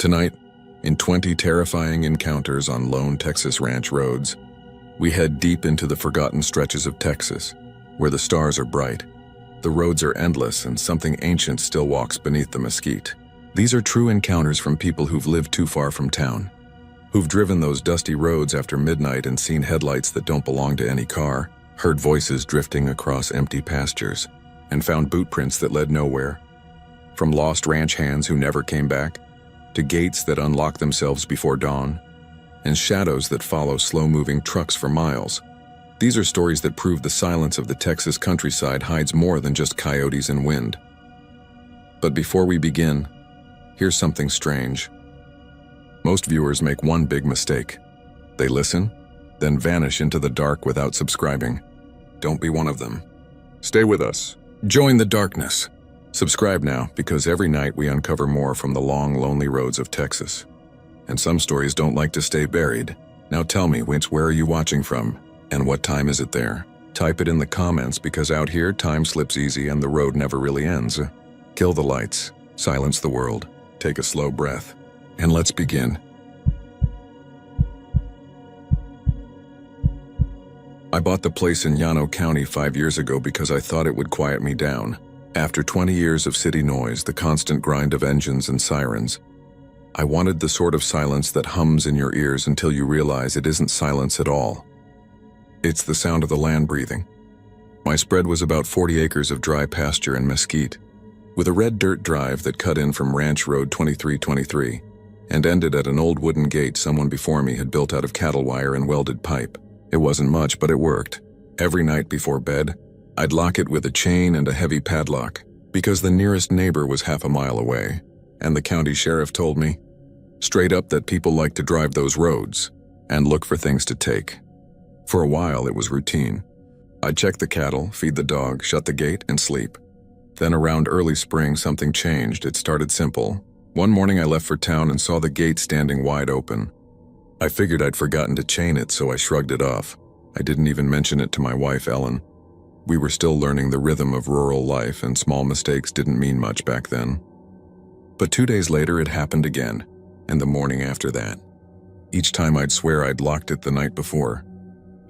Tonight, in 20 terrifying encounters on lone Texas ranch roads, we head deep into the forgotten stretches of Texas, where the stars are bright, the roads are endless, and something ancient still walks beneath the mesquite. These are true encounters from people who've lived too far from town, who've driven those dusty roads after midnight and seen headlights that don't belong to any car, heard voices drifting across empty pastures, and found boot prints that led nowhere. From lost ranch hands who never came back, to gates that unlock themselves before dawn, and shadows that follow slow-moving trucks for miles. These are stories that prove the silence of the Texas countryside hides more than just coyotes and wind. But before we begin, here's something strange. Most viewers make one big mistake. They listen, then vanish into the dark without subscribing. Don't be one of them. Stay with us. Join the darkness. Subscribe now, because every night we uncover more from the long, lonely roads of Texas. And some stories don't like to stay buried. Now tell me, where are you watching from? And what time is it there? Type it in the comments, because out here time slips easy and the road never really ends. Kill the lights, silence the world, take a slow breath, and let's begin. I bought the place in Llano County 5 years ago because I thought it would quiet me down. After 20 years of city noise, the constant grind of engines and sirens, I wanted the sort of silence that hums in your ears until you realize it isn't silence at all. It's the sound of the land breathing. My spread was about 40 acres of dry pasture and mesquite, with a red dirt drive that cut in from Ranch Road 2323 and ended at an old wooden gate someone before me had built out of cattle wire and welded pipe. It wasn't much, but it worked. Every night before bed, I'd lock it with a chain and a heavy padlock, because the nearest neighbor was half a mile away, and the county sheriff told me, straight up, that people like to drive those roads and look for things to take. For a while, it was routine. I'd check the cattle, feed the dog, shut the gate, and sleep. Then around early spring, something changed. It started simple. One morning I left for town and saw the gate standing wide open. I figured I'd forgotten to chain it, so I shrugged it off. I didn't even mention it to my wife, Ellen. We were still learning the rhythm of rural life, and small mistakes didn't mean much back then. But 2 days later, it happened again, and the morning after that. Each time I'd swear I'd locked it the night before.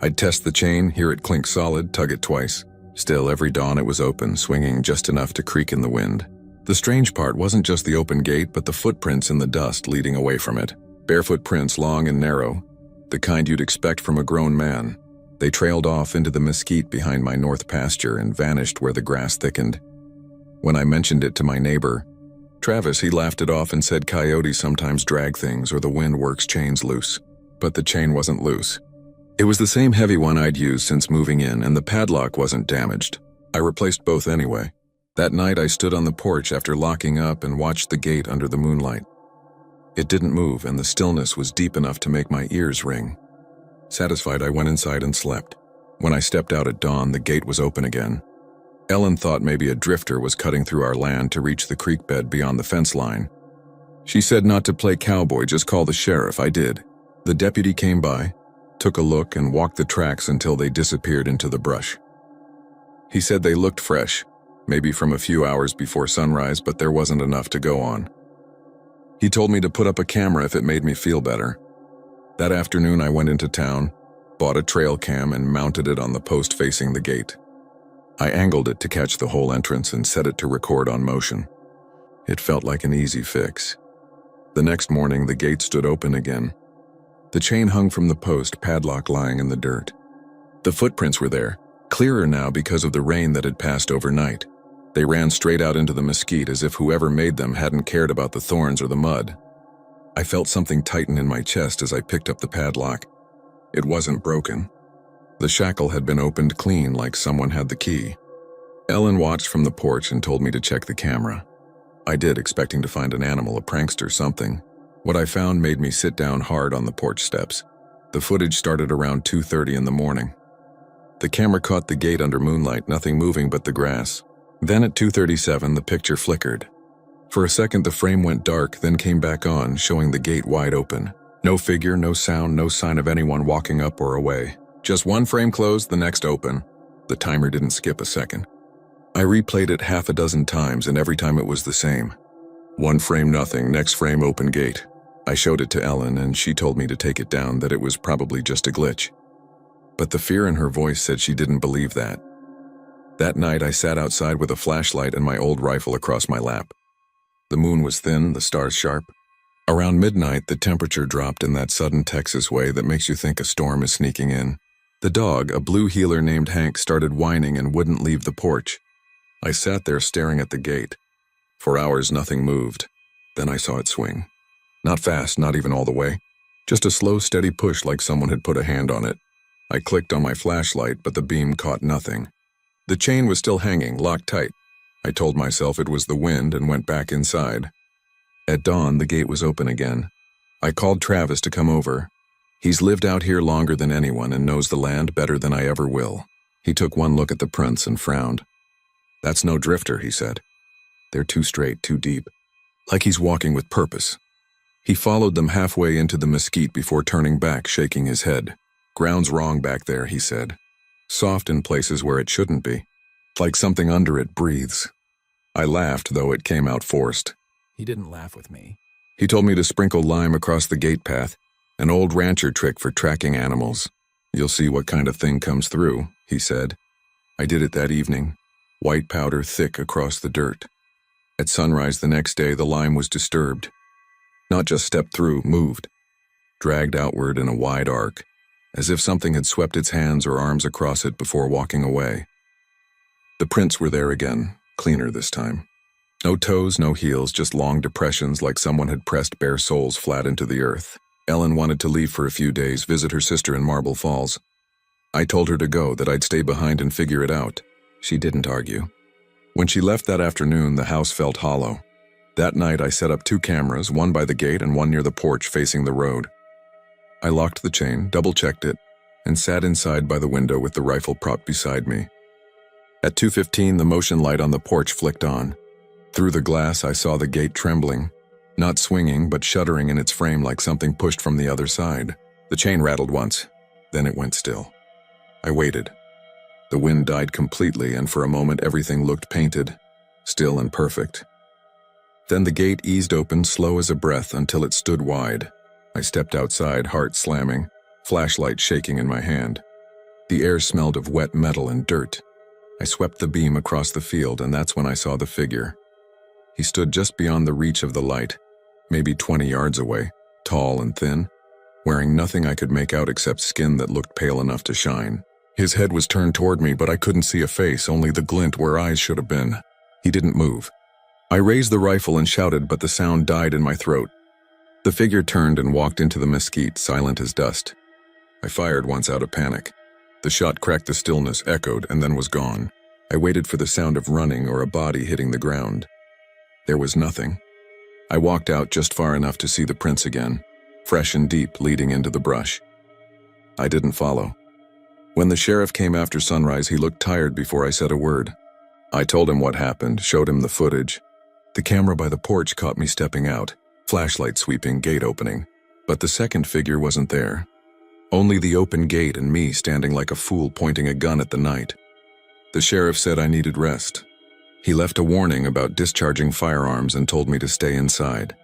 I'd test the chain, hear it clink solid, tug it twice. Still, every dawn it was open, swinging just enough to creak in the wind. The strange part wasn't just the open gate, but the footprints in the dust leading away from it. Barefoot prints, long and narrow, the kind you'd expect from a grown man. They trailed off into the mesquite behind my north pasture and vanished where the grass thickened. When I mentioned it to my neighbor, Travis, he laughed it off and said coyotes sometimes drag things or the wind works chains loose. But the chain wasn't loose. It was the same heavy one I'd used since moving in, and the padlock wasn't damaged. I replaced both anyway. That night I stood on the porch after locking up and watched the gate under the moonlight. It didn't move, and the stillness was deep enough to make my ears ring. Satisfied, I went inside and slept. When I stepped out at dawn, the gate was open again. Ellen thought maybe a drifter was cutting through our land to reach the creek bed beyond the fence line. She said not to play cowboy, just call the sheriff. I did. The deputy came by, took a look, and walked the tracks until they disappeared into the brush. He said they looked fresh, maybe from a few hours before sunrise, but there wasn't enough to go on. He told me to put up a camera if it made me feel better. That afternoon I went into town, bought a trail cam, and mounted it on the post facing the gate. I angled it to catch the whole entrance and set it to record on motion. It felt like an easy fix. The next morning the gate stood open again. The chain hung from the post, padlock lying in the dirt. The footprints were there, clearer now because of the rain that had passed overnight. They ran straight out into the mesquite as if whoever made them hadn't cared about the thorns or the mud. I felt something tighten in my chest as I picked up the padlock. It wasn't broken. The shackle had been opened clean, like someone had the key. Ellen watched from the porch and told me to check the camera. I did, expecting to find an animal, a prankster, something. What I found made me sit down hard on the porch steps. The footage started around 2:30 in the morning. The camera caught the gate under moonlight, nothing moving but the grass. Then at 2:37, the picture flickered. For a second, the frame went dark, then came back on, showing the gate wide open. No figure, no sound, no sign of anyone walking up or away. Just one frame closed, the next open. The timer didn't skip a second. I replayed it half a dozen times, and every time it was the same. One frame nothing, next frame open gate. I showed it to Ellen and she told me to take it down, that it was probably just a glitch. But the fear in her voice said she didn't believe that. That night I sat outside with a flashlight and my old rifle across my lap. The moon was thin, the stars sharp. Around midnight, the temperature dropped in that sudden Texas way that makes you think a storm is sneaking in. The dog, a blue heeler named Hank, started whining and wouldn't leave the porch. I sat there staring at the gate. For hours, nothing moved. Then I saw it swing. Not fast, not even all the way. Just a slow, steady push like someone had put a hand on it. I clicked on my flashlight, but the beam caught nothing. The chain was still hanging, locked tight. I told myself it was the wind and went back inside. At dawn, the gate was open again. I called Travis to come over. He's lived out here longer than anyone and knows the land better than I ever will. He took one look at the prints and frowned. "That's no drifter," he said. "They're too straight, too deep. Like he's walking with purpose." He followed them halfway into the mesquite before turning back, shaking his head. "Ground's wrong back there," he said. "Soft in places where it shouldn't be. Like something under it breathes." I laughed, though it came out forced. He didn't laugh with me. He told me to sprinkle lime across the gate path, an old rancher trick for tracking animals. "You'll see what kind of thing comes through," he said. I did it that evening, white powder thick across the dirt. At sunrise the next day, the lime was disturbed. Not just stepped through, moved. Dragged outward in a wide arc, as if something had swept its hands or arms across it before walking away. The prints were there again, cleaner this time. No toes, no heels, just long depressions like someone had pressed bare soles flat into the earth. Ellen wanted to leave for a few days, visit her sister in Marble Falls. I told her to go, that I'd stay behind and figure it out. She didn't argue. When she left that afternoon, the house felt hollow. That night I set up 2 cameras, one by the gate and one near the porch facing the road. I locked the chain, double-checked it, and sat inside by the window with the rifle propped beside me. At 2:15, the motion light on the porch flicked on. Through the glass, I saw the gate trembling, not swinging, but shuddering in its frame like something pushed from the other side. The chain rattled once, then it went still. I waited. The wind died completely, and for a moment everything looked painted, still and perfect. Then the gate eased open, slow as a breath, until it stood wide. I stepped outside, heart slamming, flashlight shaking in my hand. The air smelled of wet metal and dirt. I swept the beam across the field, and that's when I saw the figure. He stood just beyond the reach of the light, maybe 20 yards away, tall and thin, wearing nothing I could make out except skin that looked pale enough to shine. His head was turned toward me, but I couldn't see a face, only the glint where eyes should have been. He didn't move. I raised the rifle and shouted, but the sound died in my throat. The figure turned and walked into the mesquite, silent as dust. I fired once out of panic. The shot cracked the stillness, echoed, and then was gone. I waited for the sound of running or a body hitting the ground. There was nothing. I walked out just far enough to see the prints again, fresh and deep, leading into the brush. I didn't follow. When the sheriff came after sunrise, he looked tired before I said a word. I told him what happened, showed him the footage. The camera by the porch caught me stepping out, flashlight sweeping, gate opening. But the second figure wasn't there. Only the open gate and me standing like a fool pointing a gun at the night. The sheriff said I needed rest. He left a warning about discharging firearms and told me to stay inside.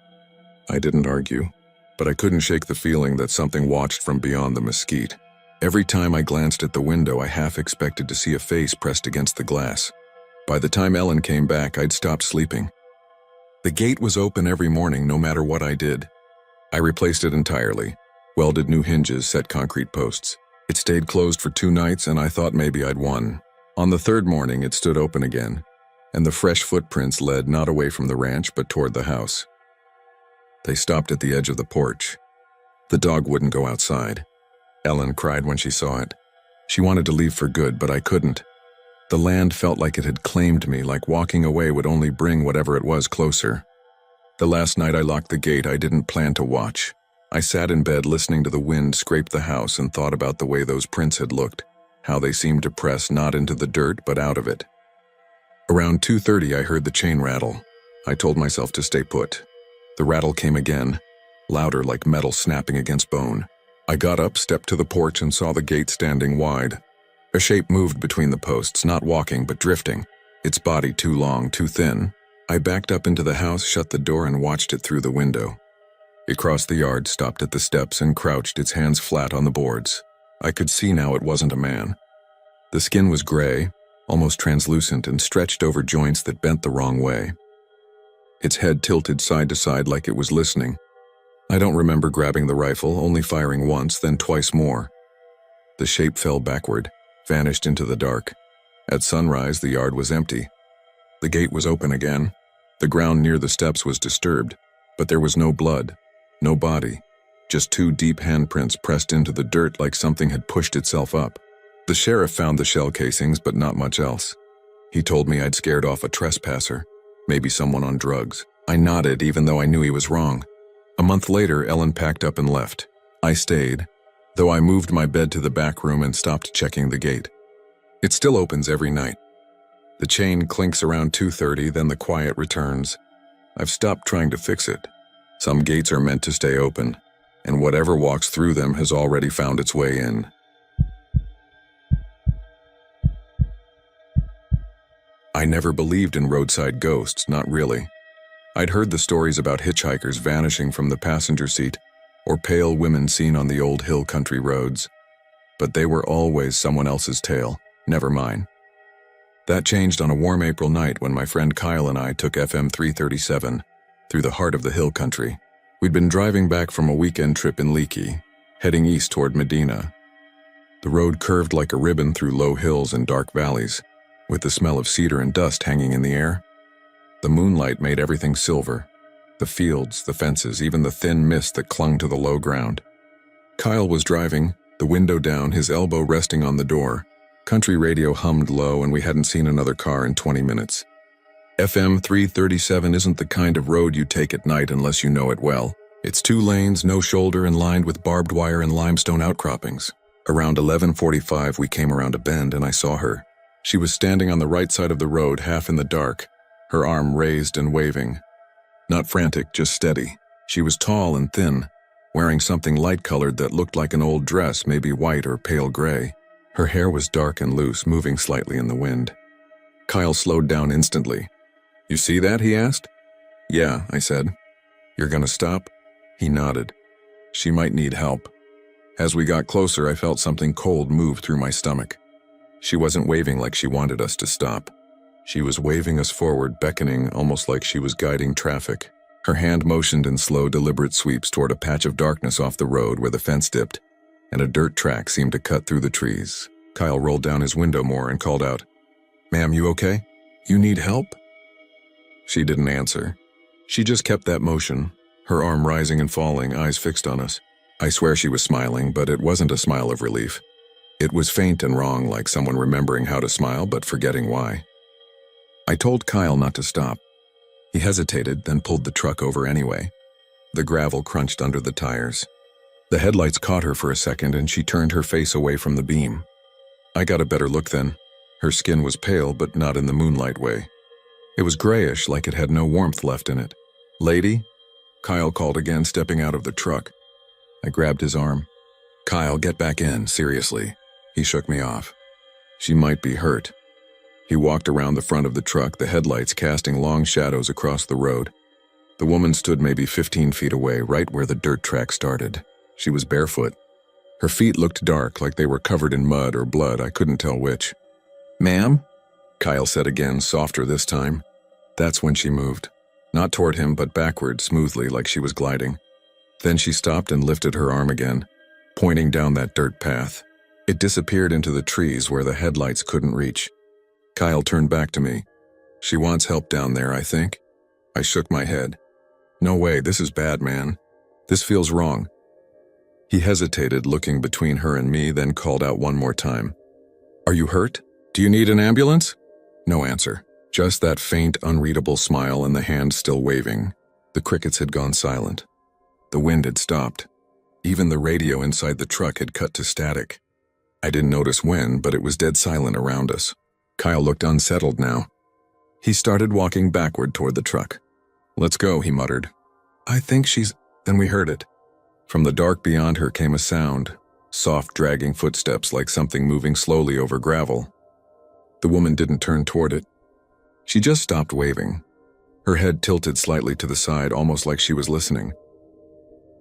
I didn't argue, but I couldn't shake the feeling that something watched from beyond the mesquite. Every time I glanced at the window, I half expected to see a face pressed against the glass. By the time Ellen came back, I'd stopped sleeping. The gate was open every morning, no matter what I did. I replaced it entirely, welded new hinges, set concrete posts. It stayed closed for 2 nights, and I thought maybe I'd won. On the 3rd morning, it stood open again, and the fresh footprints led not away from the ranch, but toward the house. They stopped at the edge of the porch. The dog wouldn't go outside. Ellen cried when she saw it. She wanted to leave for good, but I couldn't. The land felt like it had claimed me, like walking away would only bring whatever it was closer. The last night I locked the gate, I didn't plan to watch. I sat in bed listening to the wind scrape the house and thought about the way those prints had looked, how they seemed to press not into the dirt but out of it. Around 2:30 I heard the chain rattle. I told myself to stay put. The rattle came again, louder like metal snapping against bone. I got up, stepped to the porch, and saw the gate standing wide. A shape moved between the posts, not walking but drifting, its body too long, too thin. I backed up into the house, shut the door, and watched it through the window. It crossed the yard, stopped at the steps, and crouched, its hands flat on the boards. I could see now it wasn't a man. The skin was gray, almost translucent, and stretched over joints that bent the wrong way. Its head tilted side to side like it was listening. I don't remember grabbing the rifle, only firing once, then twice more. The shape fell backward, vanished into the dark. At sunrise, the yard was empty. The gate was open again. The ground near the steps was disturbed, but there was no blood, no body, just 2 deep handprints pressed into the dirt like something had pushed itself up. The sheriff found the shell casings, but not much else. He told me I'd scared off a trespasser, maybe someone on drugs. I nodded, even though I knew he was wrong. A month later, Ellen packed up and left. I stayed, though I moved my bed to the back room and stopped checking the gate. It still opens every night. The chain clinks around 2:30, then the quiet returns. I've stopped trying to fix it. Some gates are meant to stay open, and whatever walks through them has already found its way in. I never believed in roadside ghosts, not really. I'd heard the stories about hitchhikers vanishing from the passenger seat, or pale women seen on the old hill country roads. But they were always someone else's tale, never mine. That changed on a warm April night when my friend Kyle and I took FM 337 through the heart of the hill country. We'd been driving back from a weekend trip in Leakey, heading east toward Medina. The road curved like a ribbon through low hills and dark valleys, with the smell of cedar and dust hanging in the air. The moonlight made everything silver, the fields, the fences, even the thin mist that clung to the low ground. Kyle was driving, the window down, his elbow resting on the door. Country radio hummed low, and we hadn't seen another car in 20 minutes. FM 337 isn't the kind of road you take at night unless you know it well. It's 2 lanes, no shoulder, and lined with barbed wire and limestone outcroppings. Around 11:45, we came around a bend, and I saw her. She was standing on the right side of the road, half in the dark, her arm raised and waving. Not frantic, just steady. She was tall and thin, wearing something light-colored that looked like an old dress, maybe white or pale gray. Her hair was dark and loose, moving slightly in the wind. Kyle slowed down instantly. "You see that?" he asked. "Yeah," I said. "You're gonna stop?" He nodded. "She might need help." As we got closer, I felt something cold move through my stomach. She wasn't waving like she wanted us to stop. She was waving us forward, beckoning, almost like she was guiding traffic. Her hand motioned in slow, deliberate sweeps toward a patch of darkness off the road where the fence dipped, and a dirt track seemed to cut through the trees. Kyle rolled down his window more and called out, "Ma'am, you okay? You need help?" She didn't answer. She just kept that motion, her arm rising and falling, eyes fixed on us. I swear she was smiling, but it wasn't a smile of relief. It was faint and wrong, like someone remembering how to smile but forgetting why. I told Kyle not to stop. He hesitated, then pulled the truck over anyway. The gravel crunched under the tires. The headlights caught her for a second, and she turned her face away from the beam. I got a better look then. Her skin was pale, but not in the moonlight way. It was grayish, like it had no warmth left in it. "Lady?" Kyle called again, stepping out of the truck. I grabbed his arm. "Kyle, get back in, seriously." He shook me off. "She might be hurt." He walked around the front of the truck, the headlights casting long shadows across the road. The woman stood maybe 15 feet away, right where the dirt track started. She was barefoot. Her feet looked dark, like they were covered in mud or blood, I couldn't tell which. "Ma'am?" Kyle said again, softer this time. That's when she moved. Not toward him, but backward, smoothly, like she was gliding. Then she stopped and lifted her arm again, pointing down that dirt path. It disappeared into the trees where the headlights couldn't reach. Kyle turned back to me. "She wants help down there, I think." I shook my head. "No way, this is bad, man. This feels wrong." He hesitated, looking between her and me, then called out one more time. "Are you hurt? Do you need an ambulance?" No answer. Just that faint, unreadable smile and the hand still waving. The crickets had gone silent. The wind had stopped. Even the radio inside the truck had cut to static. I didn't notice when, but it was dead silent around us. Kyle looked unsettled now. He started walking backward toward the truck. "Let's go," he muttered. "I think she's—" Then we heard it. From the dark beyond her came a sound, soft, dragging footsteps like something moving slowly over gravel. The woman didn't turn toward it. She just stopped waving. Her head tilted slightly to the side, almost like she was listening.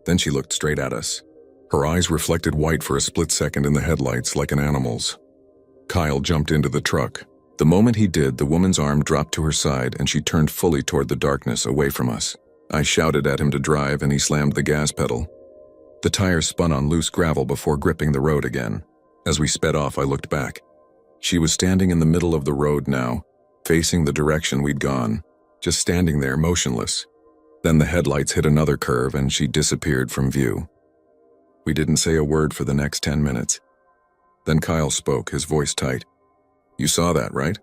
Then she looked straight at us. Her eyes reflected white for a split second in the headlights, like an animal's. Kyle jumped into the truck. The moment he did, the woman's arm dropped to her side and she turned fully toward the darkness, away from us. I shouted at him to drive and he slammed the gas pedal. The tires spun on loose gravel before gripping the road again. As we sped off, I looked back. She was standing in the middle of the road now, facing the direction we'd gone, just standing there motionless. Then the headlights hit another curve and she disappeared from view. We didn't say a word for the next 10 minutes. Then Kyle spoke, his voice tight. "You saw that, right?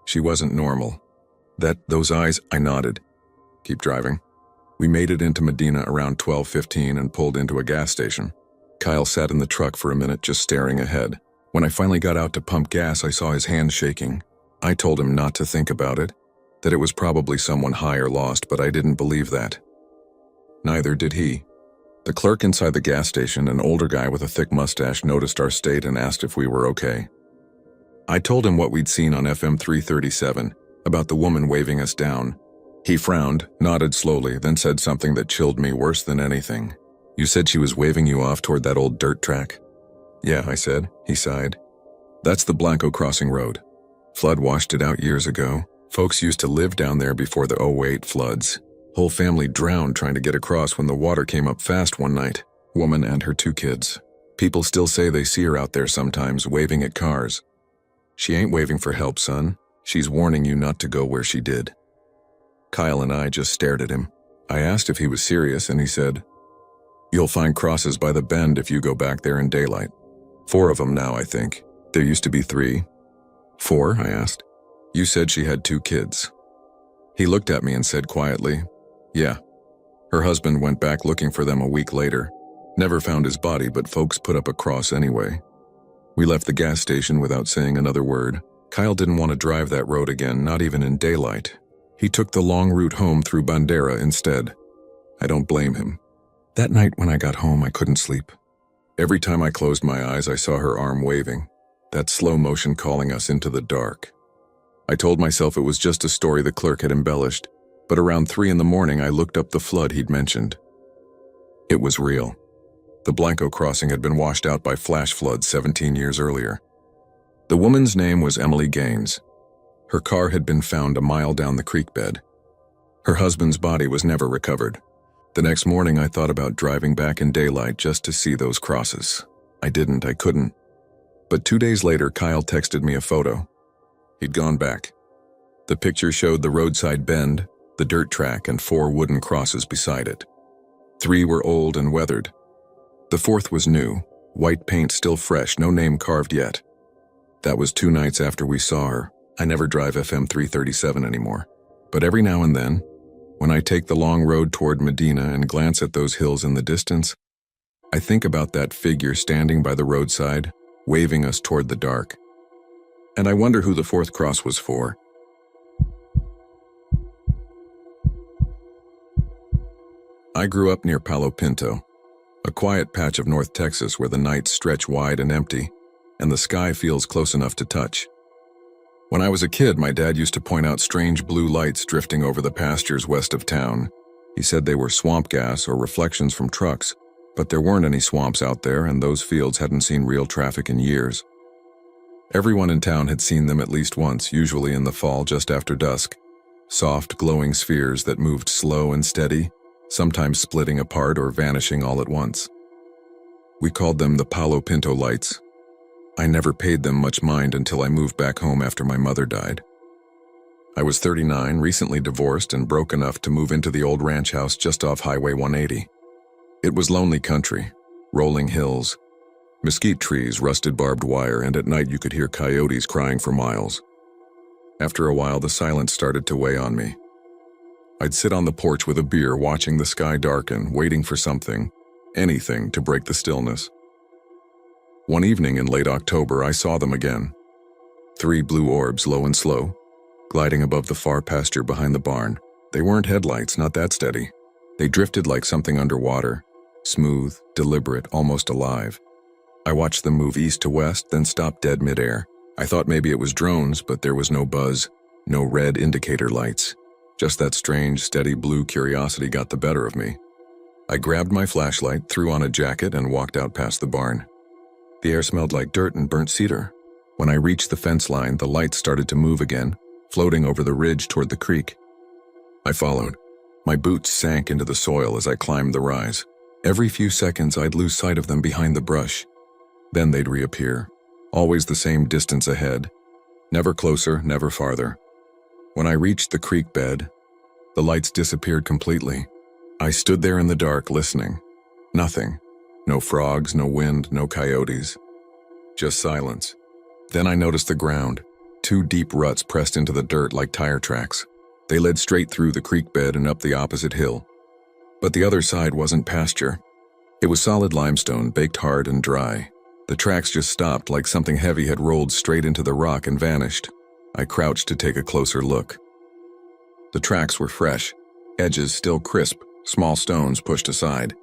She wasn't normal. Those eyes," I nodded. "Keep driving." We made it into Medina around 12:15 and pulled into a gas station. Kyle sat in the truck for a minute, just staring ahead. When I finally got out to pump gas, I saw his hands shaking. I told him not to think about it, that it was probably someone high or lost, but I didn't believe that. Neither did he. The clerk inside the gas station, an older guy with a thick mustache, noticed our state and asked if we were okay. I told him what we'd seen on FM 337, about the woman waving us down. He frowned, nodded slowly, then said something that chilled me worse than anything. "You said she was waving you off toward that old dirt track?" "Yeah," I said. He sighed. "That's the Blanco Crossing Road. Flood washed it out years ago. Folks used to live down there before the '08 floods. Whole family drowned trying to get across when the water came up fast one night. Woman and her 2 kids. People still say they see her out there sometimes, waving at cars. She ain't waving for help, son. She's warning you not to go where she did." Kyle and I just stared at him. I asked if he was serious, and he said, "You'll find crosses by the bend if you go back there in daylight. 4 of them now, I think. There used to be 3. 4, I asked. "You said she had 2 kids." He looked at me and said quietly, "Yeah. Her husband went back looking for them a week later. Never found his body, but folks put up a cross anyway." We left the gas station without saying another word. Kyle didn't want to drive that road again, not even in daylight. He took the long route home through Bandera instead. I don't blame him. That night when I got home, I couldn't sleep. Every time I closed my eyes, I saw her arm waving, that slow motion calling us into the dark. I told myself it was just a story the clerk had embellished, but around 3 in the morning I looked up the flood he'd mentioned. It was real. The Blanco crossing had been washed out by flash floods 17 years earlier. The woman's name was Emily Gaines. Her car had been found a mile down the creek bed. Her husband's body was never recovered. The next morning I thought about driving back in daylight just to see those crosses. I couldn't. But 2 days later, Kyle texted me a photo. He'd gone back. The picture showed the roadside bend, the dirt track, and 4 wooden crosses beside it. 3 were old and weathered. The 4th was new, white paint still fresh, no name carved yet. That was 2 nights after we saw her. I never drive FM 337 anymore. But every now and then, when I take the long road toward Medina and glance at those hills in the distance, I think about that figure standing by the roadside, waving us toward the dark. And I wonder who the 4th cross was for. I grew up near Palo Pinto, a quiet patch of North Texas where the nights stretch wide and empty, and the sky feels close enough to touch. When I was a kid, my dad used to point out strange blue lights drifting over the pastures west of town. He said they were swamp gas or reflections from trucks, but there weren't any swamps out there, and those fields hadn't seen real traffic in years. Everyone in town had seen them at least once, usually in the fall just after dusk. Soft, glowing spheres that moved slow and steady, sometimes splitting apart or vanishing all at once. We called them the Palo Pinto lights. I never paid them much mind until I moved back home after my mother died. I was 39, recently divorced, and broke enough to move into the old ranch house just off Highway 180. It was lonely country, rolling hills, mesquite trees, rusted barbed wire, and at night you could hear coyotes crying for miles. After a while, the silence started to weigh on me. I'd sit on the porch with a beer, watching the sky darken, waiting for something, anything, to break the stillness. One evening in late October, I saw them again. 3 blue orbs, low and slow, gliding above the far pasture behind the barn. They weren't headlights, not that steady. They drifted like something underwater, smooth, deliberate, almost alive. I watched them move east to west, then stop dead midair. I thought maybe it was drones, but there was no buzz, no red indicator lights. Just that strange, steady blue curiosity got the better of me. I grabbed my flashlight, threw on a jacket, and walked out past the barn. The air smelled like dirt and burnt cedar. When I reached the fence line, the lights started to move again, floating over the ridge toward the creek. I followed. My boots sank into the soil as I climbed the rise. Every few seconds, I'd lose sight of them behind the brush. Then they'd reappear, always the same distance ahead. Never closer, never farther. When I reached the creek bed, the lights disappeared completely. I stood there in the dark, listening. Nothing. No frogs, no wind, no coyotes. Just silence. Then I noticed the ground. 2 deep ruts pressed into the dirt like tire tracks. They led straight through the creek bed and up the opposite hill. But the other side wasn't pasture. It was solid limestone, baked hard and dry. The tracks just stopped like something heavy had rolled straight into the rock and vanished. I crouched to take a closer look. The tracks were fresh, edges still crisp, small stones pushed aside.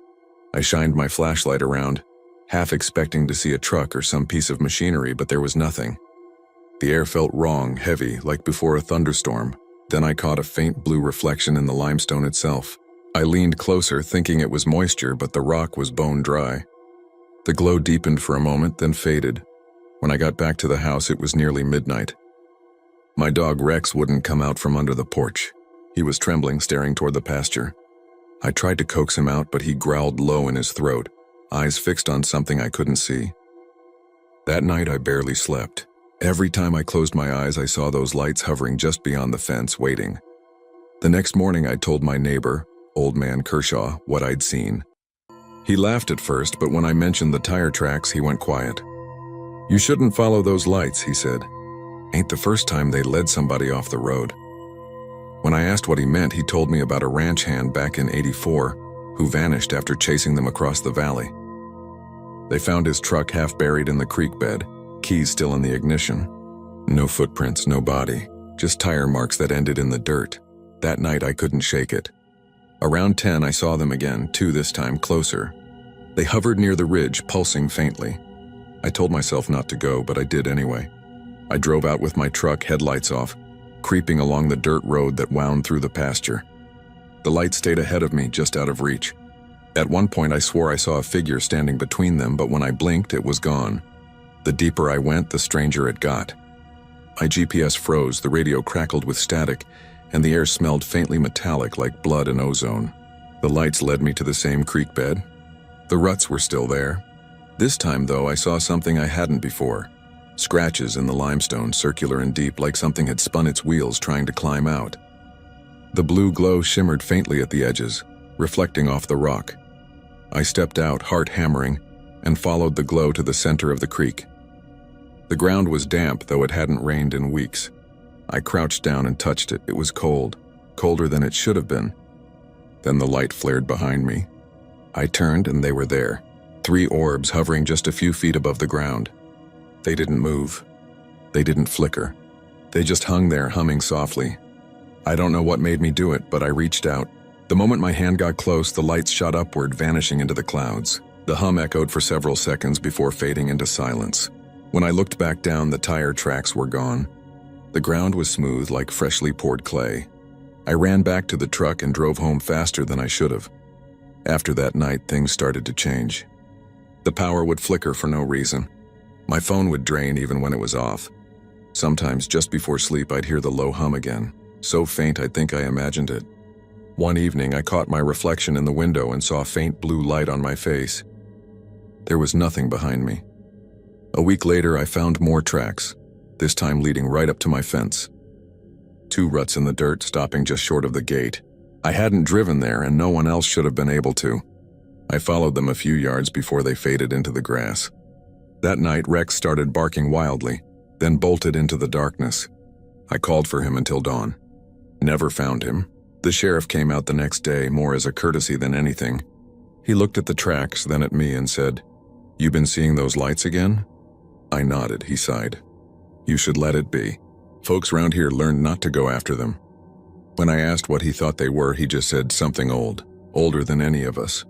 I shined my flashlight around, half expecting to see a truck or some piece of machinery, but there was nothing. The air felt wrong, heavy, like before a thunderstorm. Then I caught a faint blue reflection in the limestone itself. I leaned closer, thinking it was moisture, but the rock was bone dry. The glow deepened for a moment, then faded. When I got back to the house, it was nearly midnight. My dog Rex wouldn't come out from under the porch. He was trembling, staring toward the pasture. I tried to coax him out, but he growled low in his throat, eyes fixed on something I couldn't see. That night, I barely slept. Every time I closed my eyes, I saw those lights hovering just beyond the fence, waiting. The next morning, I told my neighbor, Old Man Kershaw, what I'd seen. He laughed at first, but when I mentioned the tire tracks, he went quiet. "You shouldn't follow those lights," he said. "Ain't the first time they led somebody off the road." When I asked what he meant, he told me about a ranch hand back in '84 who vanished after chasing them across the valley. They found his truck half buried in the creek bed, keys still in the ignition. No footprints, no body, just tire marks that ended in the dirt. That night I couldn't shake it. Around 10, I saw them again, 2 this time, closer. They hovered near the ridge, pulsing faintly. I told myself not to go, but I did anyway. I drove out with my truck, headlights off, creeping along the dirt road that wound through the pasture. The light stayed ahead of me, just out of reach. At one point, I swore I saw a figure standing between them, but when I blinked, it was gone. The deeper I went, the stranger it got. My GPS froze, the radio crackled with static, and the air smelled faintly metallic like blood and ozone. The lights led me to the same creek bed. The ruts were still there. This time, though, I saw something I hadn't before. Scratches in the limestone, circular and deep, like something had spun its wheels trying to climb out. The blue glow shimmered faintly at the edges, reflecting off the rock. I stepped out, heart hammering, and followed the glow to the center of the creek. The ground was damp, though it hadn't rained in weeks. I crouched down and touched it. It was cold, colder than it should have been. Then the light flared behind me. I turned and they were there, 3 orbs hovering just a few feet above the ground. They didn't move. They didn't flicker. They just hung there, humming softly. I don't know what made me do it, but I reached out. The moment my hand got close, the lights shot upward, vanishing into the clouds. The hum echoed for several seconds before fading into silence. When I looked back down, the tire tracks were gone. The ground was smooth like freshly poured clay. I ran back to the truck and drove home faster than I should have. After that night, things started to change. The power would flicker for no reason. My phone would drain even when it was off. Sometimes, just before sleep, I'd hear the low hum again, so faint I'd think I imagined it. One evening, I caught my reflection in the window and saw a faint blue light on my face. There was nothing behind me. A week later, I found more tracks, this time leading right up to my fence. 2 ruts in the dirt, stopping just short of the gate. I hadn't driven there, and no one else should have been able to. I followed them a few yards before they faded into the grass. That night, Rex started barking wildly, then bolted into the darkness. I called for him until dawn. Never found him. The sheriff came out the next day, more as a courtesy than anything. He looked at the tracks, then at me and said, "You been seeing those lights again?" I nodded. He sighed. "You should let it be. Folks around here learned not to go after them." When I asked what he thought they were, he just said something old, older than any of us.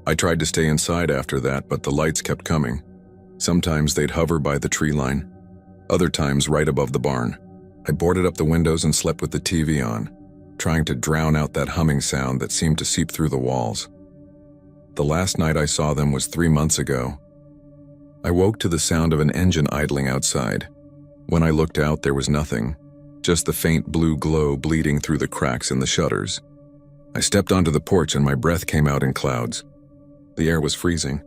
I tried to stay inside after that, but the lights kept coming. Sometimes they'd hover by the tree line, other times right above the barn. I boarded up the windows and slept with the TV on. trying to drown out that humming sound that seemed to seep through the walls. The last night I saw them was 3 months ago. I woke to the sound of an engine idling outside. When I looked out, there was nothing, just the faint blue glow bleeding through the cracks in the shutters. I stepped onto the porch and my breath came out in clouds. The air was freezing.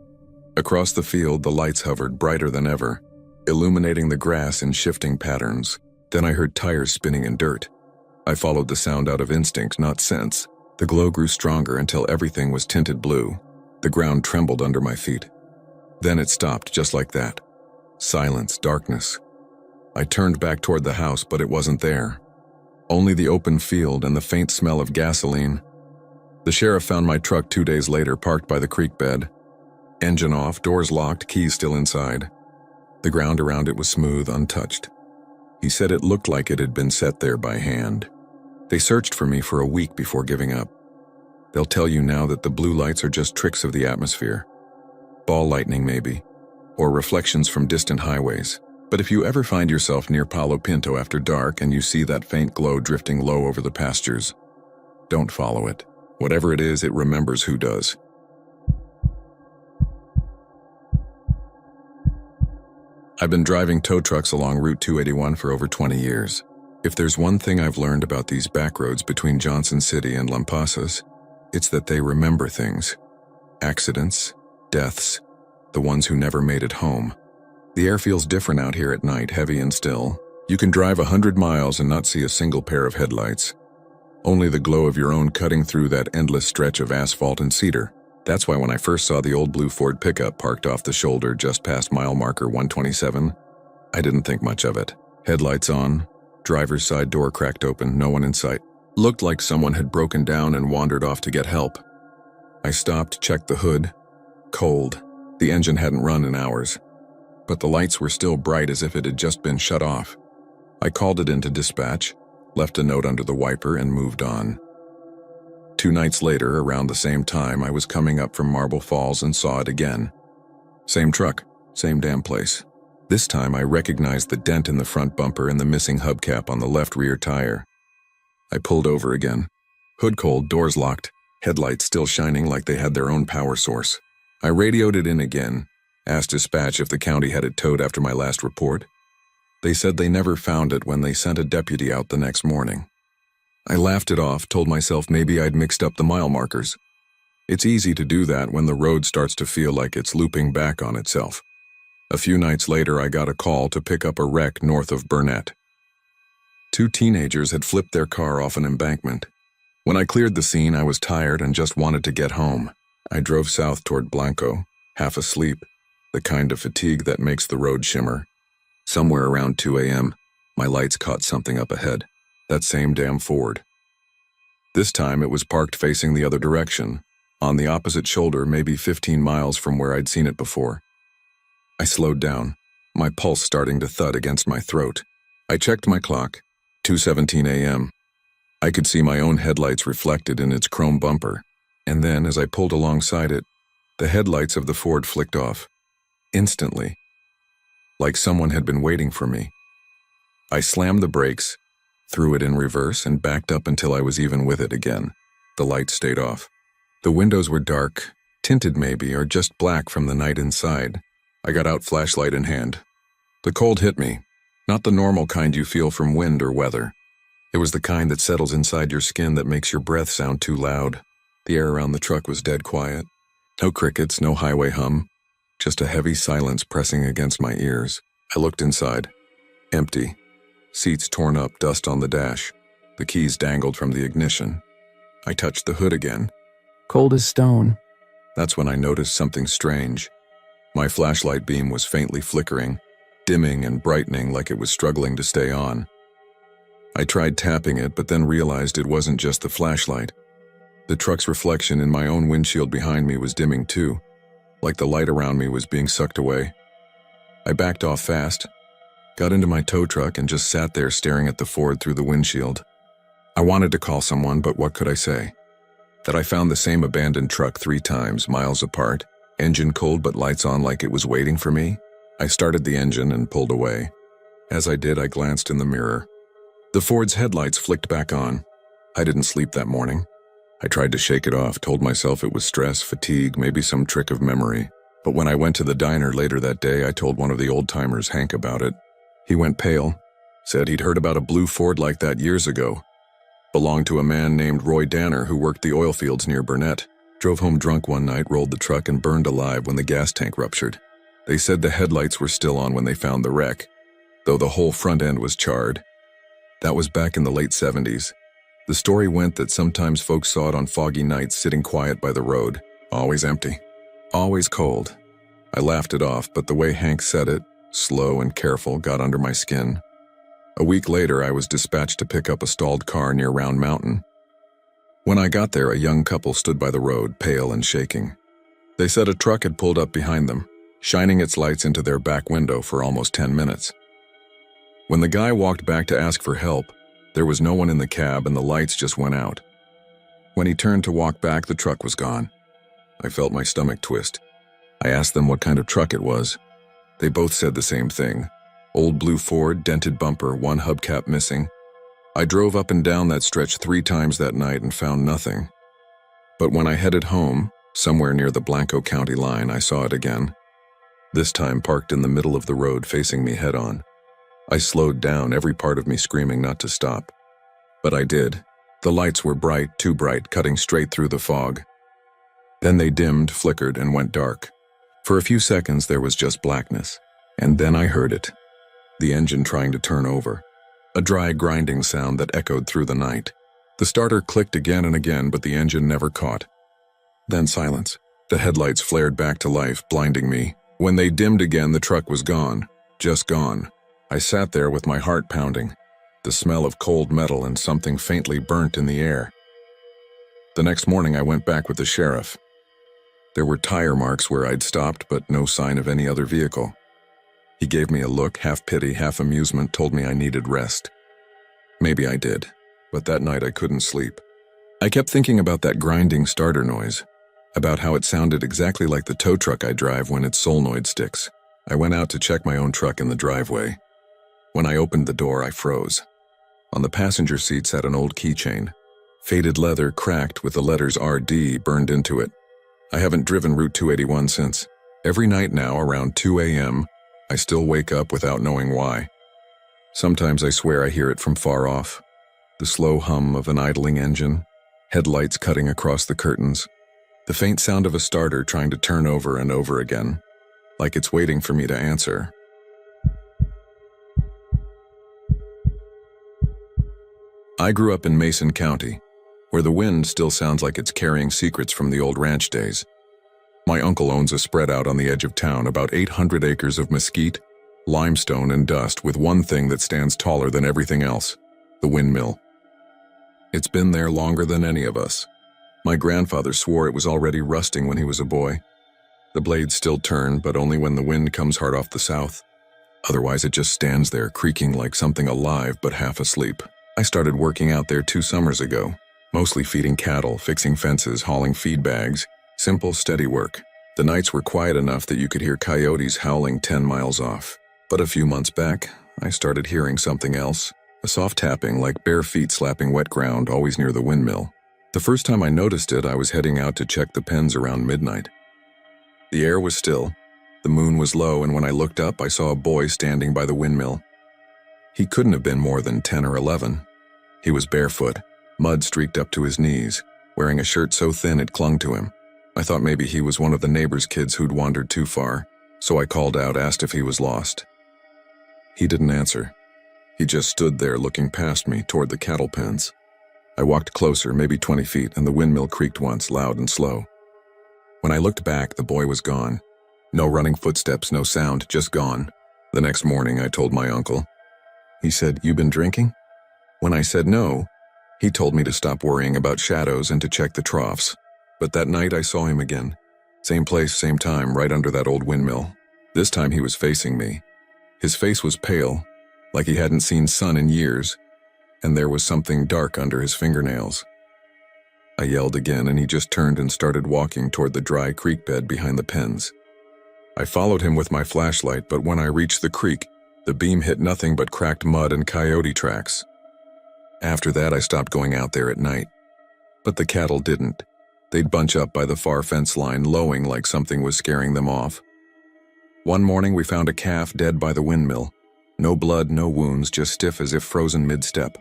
Across the field, the lights hovered brighter than ever, illuminating the grass in shifting patterns. Then I heard tires spinning in dirt. I followed the sound out of instinct, not sense. The glow grew stronger until everything was tinted blue. The ground trembled under my feet. Then it stopped, just like that. Silence, darkness. I turned back toward the house, but it wasn't there. Only the open field and the faint smell of gasoline. The sheriff found my truck 2 days later, parked by the creek bed. Engine off, doors locked, keys still inside. The ground around it was smooth, untouched. He said it looked like it had been set there by hand. They searched for me for a week before giving up. They'll tell you now that the blue lights are just tricks of the atmosphere. Ball lightning, maybe, or reflections from distant highways. But if you ever find yourself near Palo Pinto after dark and you see that faint glow drifting low over the pastures, don't follow it. Whatever it is, it remembers who does. I've been driving tow trucks along Route 281 for over 20 years. If there's one thing I've learned about these back roads between Johnson City and Lampasas, it's that they remember things. Accidents, deaths, the ones who never made it home. The air feels different out here at night, heavy and still. You can drive 100 miles and not see a single pair of headlights. Only the glow of your own cutting through that endless stretch of asphalt and cedar. That's why when I first saw the old blue Ford pickup parked off the shoulder just past mile marker 127, I didn't think much of it. Headlights on, driver's side door cracked open, no one in sight. Looked like someone had broken down and wandered off to get help. I stopped, checked the hood. Cold. The engine hadn't run in hours. But the lights were still bright as if it had just been shut off. I called it into dispatch, left a note under the wiper, and moved on. 2 nights later, around the same time, I was coming up from Marble Falls and saw it again. Same truck, same damn place. This time I recognized the dent in the front bumper and the missing hubcap on the left rear tire. I pulled over again. Hood cold, doors locked, headlights still shining like they had their own power source. I radioed it in again, asked dispatch if the county had it towed after my last report. They said they never found it when they sent a deputy out the next morning. I laughed it off, told myself maybe I'd mixed up the mile markers. It's easy to do that when the road starts to feel like it's looping back on itself. A few nights later, I got a call to pick up a wreck north of Burnett. 2 teenagers had flipped their car off an embankment. When I cleared the scene, I was tired and just wanted to get home. I drove south toward Blanco, half asleep, the kind of fatigue that makes the road shimmer. Somewhere around 2 a.m., my lights caught something up ahead. That same damn Ford. This time it was parked facing the other direction, on the opposite shoulder, maybe 15 miles from where I'd seen it before. I slowed down, my pulse starting to thud against my throat. I checked my clock, 2:17 a.m. I could see my own headlights reflected in its chrome bumper, and then as I pulled alongside it, the headlights of the Ford flicked off. Instantly. Like someone had been waiting for me. I slammed the brakes, threw it in reverse, and backed up until I was even with it again. The lights stayed off. The windows were dark, tinted maybe, or just black from the night inside. I got out, flashlight in hand. The cold hit me, not the normal kind you feel from wind or weather. It was the kind that settles inside your skin that makes your breath sound too loud. The air around the truck was dead quiet. No crickets, no highway hum, just a heavy silence pressing against my ears. I looked inside. Empty. Seats torn up, dust on the dash. The keys dangled from the ignition. I touched the hood again. Cold as stone. That's when I noticed something strange. My flashlight beam was faintly flickering, dimming and brightening like it was struggling to stay on. I tried tapping it, but then realized it wasn't just the flashlight. The truck's reflection in my own windshield behind me was dimming too, like the light around me was being sucked away. I backed off fast, got into my tow truck, and just sat there staring at the Ford through the windshield. I wanted to call someone, but what could I say? That I found the same abandoned truck 3 times, miles apart, engine cold but lights on like it was waiting for me? I started the engine and pulled away. As I did, I glanced in the mirror. The Ford's headlights flicked back on. I didn't sleep that morning. I tried to shake it off, told myself it was stress, fatigue, maybe some trick of memory. But when I went to the diner later that day, I told one of the old-timers, Hank, about it. He went pale, said he'd heard about a blue Ford like that years ago. Belonged to a man named Roy Danner who worked the oil fields near Burnett. Drove home drunk one night, rolled the truck, and burned alive when the gas tank ruptured. They said the headlights were still on when they found the wreck, though the whole front end was charred. That was back in the late 70s. The story went that sometimes folks saw it on foggy nights sitting quiet by the road, always empty, always cold. I laughed it off, but the way Hank said it, slow and careful, got under my skin. A week later, I was dispatched to pick up a stalled car near Round Mountain. When I got there, a young couple stood by the road, pale and shaking. They said a truck had pulled up behind them, shining its lights into their back window for almost 10 minutes. When the guy walked back to ask for help, there was no one in the cab and the lights just went out. When he turned to walk back, the truck was gone. I felt my stomach twist. I asked them what kind of truck it was. They both said the same thing. Old blue Ford, dented bumper, one hubcap missing. I drove up and down that stretch 3 times that night and found nothing. But when I headed home, somewhere near the Blanco County line, I saw it again. This time parked in the middle of the road facing me head-on. I slowed down, every part of me screaming not to stop. But I did. The lights were bright, too bright, cutting straight through the fog. Then they dimmed, flickered, and went dark. For a few seconds there was just blackness. And then I heard it. The engine trying to turn over. A dry grinding sound that echoed through the night. The starter clicked again and again, but the engine never caught. Then silence. The headlights flared back to life, blinding me. When they dimmed again, the truck was gone. Just gone. I sat there with my heart pounding, the smell of cold metal and something faintly burnt in the air. The next morning I went back with the sheriff. There were tire marks where I'd stopped, but no sign of any other vehicle. He gave me a look, half pity, half amusement, told me I needed rest. Maybe I did, but that night I couldn't sleep. I kept thinking about that grinding starter noise, about how it sounded exactly like the tow truck I drive when its solenoid sticks. I went out to check my own truck in the driveway. When I opened the door, I froze. On the passenger seat sat an old keychain. Faded leather, cracked, with the letters RD burned into it. I haven't driven Route 281 since. Every night now, around 2 a.m., I still wake up without knowing why. Sometimes I swear I hear it from far off. The slow hum of an idling engine, headlights cutting across the curtains, the faint sound of a starter trying to turn over and over again, like it's waiting for me to answer. I grew up in Mason County, where the wind still sounds like it's carrying secrets from the old ranch days. My uncle owns a spread out on the edge of town, about 800 acres of mesquite, limestone, and dust, with one thing that stands taller than everything else, the windmill. It's been there longer than any of us. My grandfather swore it was already rusting when he was a boy. The blades still turn, but only when the wind comes hard off the south. Otherwise, it just stands there, creaking like something alive but half asleep. I started working out there 2 summers ago, mostly feeding cattle, fixing fences, hauling feed bags. Simple, steady work. The nights were quiet enough that you could hear coyotes howling 10 miles off. But a few months back, I started hearing something else. A soft tapping, like bare feet slapping wet ground, always near the windmill. The first time I noticed it, I was heading out to check the pens around midnight. The air was still, the moon was low, and when I looked up, I saw a boy standing by the windmill. He couldn't have been more than 10 or 11. He was barefoot, mud streaked up to his knees, wearing a shirt so thin it clung to him. I thought maybe he was one of the neighbor's kids who'd wandered too far, so I called out, asked if he was lost. He didn't answer. He just stood there looking past me toward the cattle pens. I walked closer, maybe 20 feet, and the windmill creaked once, loud and slow. When I looked back, the boy was gone. No running footsteps, no sound, just gone. The next morning, I told my uncle. He said, "You been drinking?" When I said no, he told me to stop worrying about shadows and to check the troughs. But that night I saw him again. Same place, same time, right under that old windmill. This time he was facing me. His face was pale, like he hadn't seen sun in years, and there was something dark under his fingernails. I yelled again, and he just turned and started walking toward the dry creek bed behind the pens. I followed him with my flashlight, but when I reached the creek, the beam hit nothing but cracked mud and coyote tracks. After that, I stopped going out there at night. But the cattle didn't. They'd bunch up by the far fence line, lowing like something was scaring them off. One morning, we found a calf dead by the windmill. No blood, no wounds, just stiff as if frozen mid-step.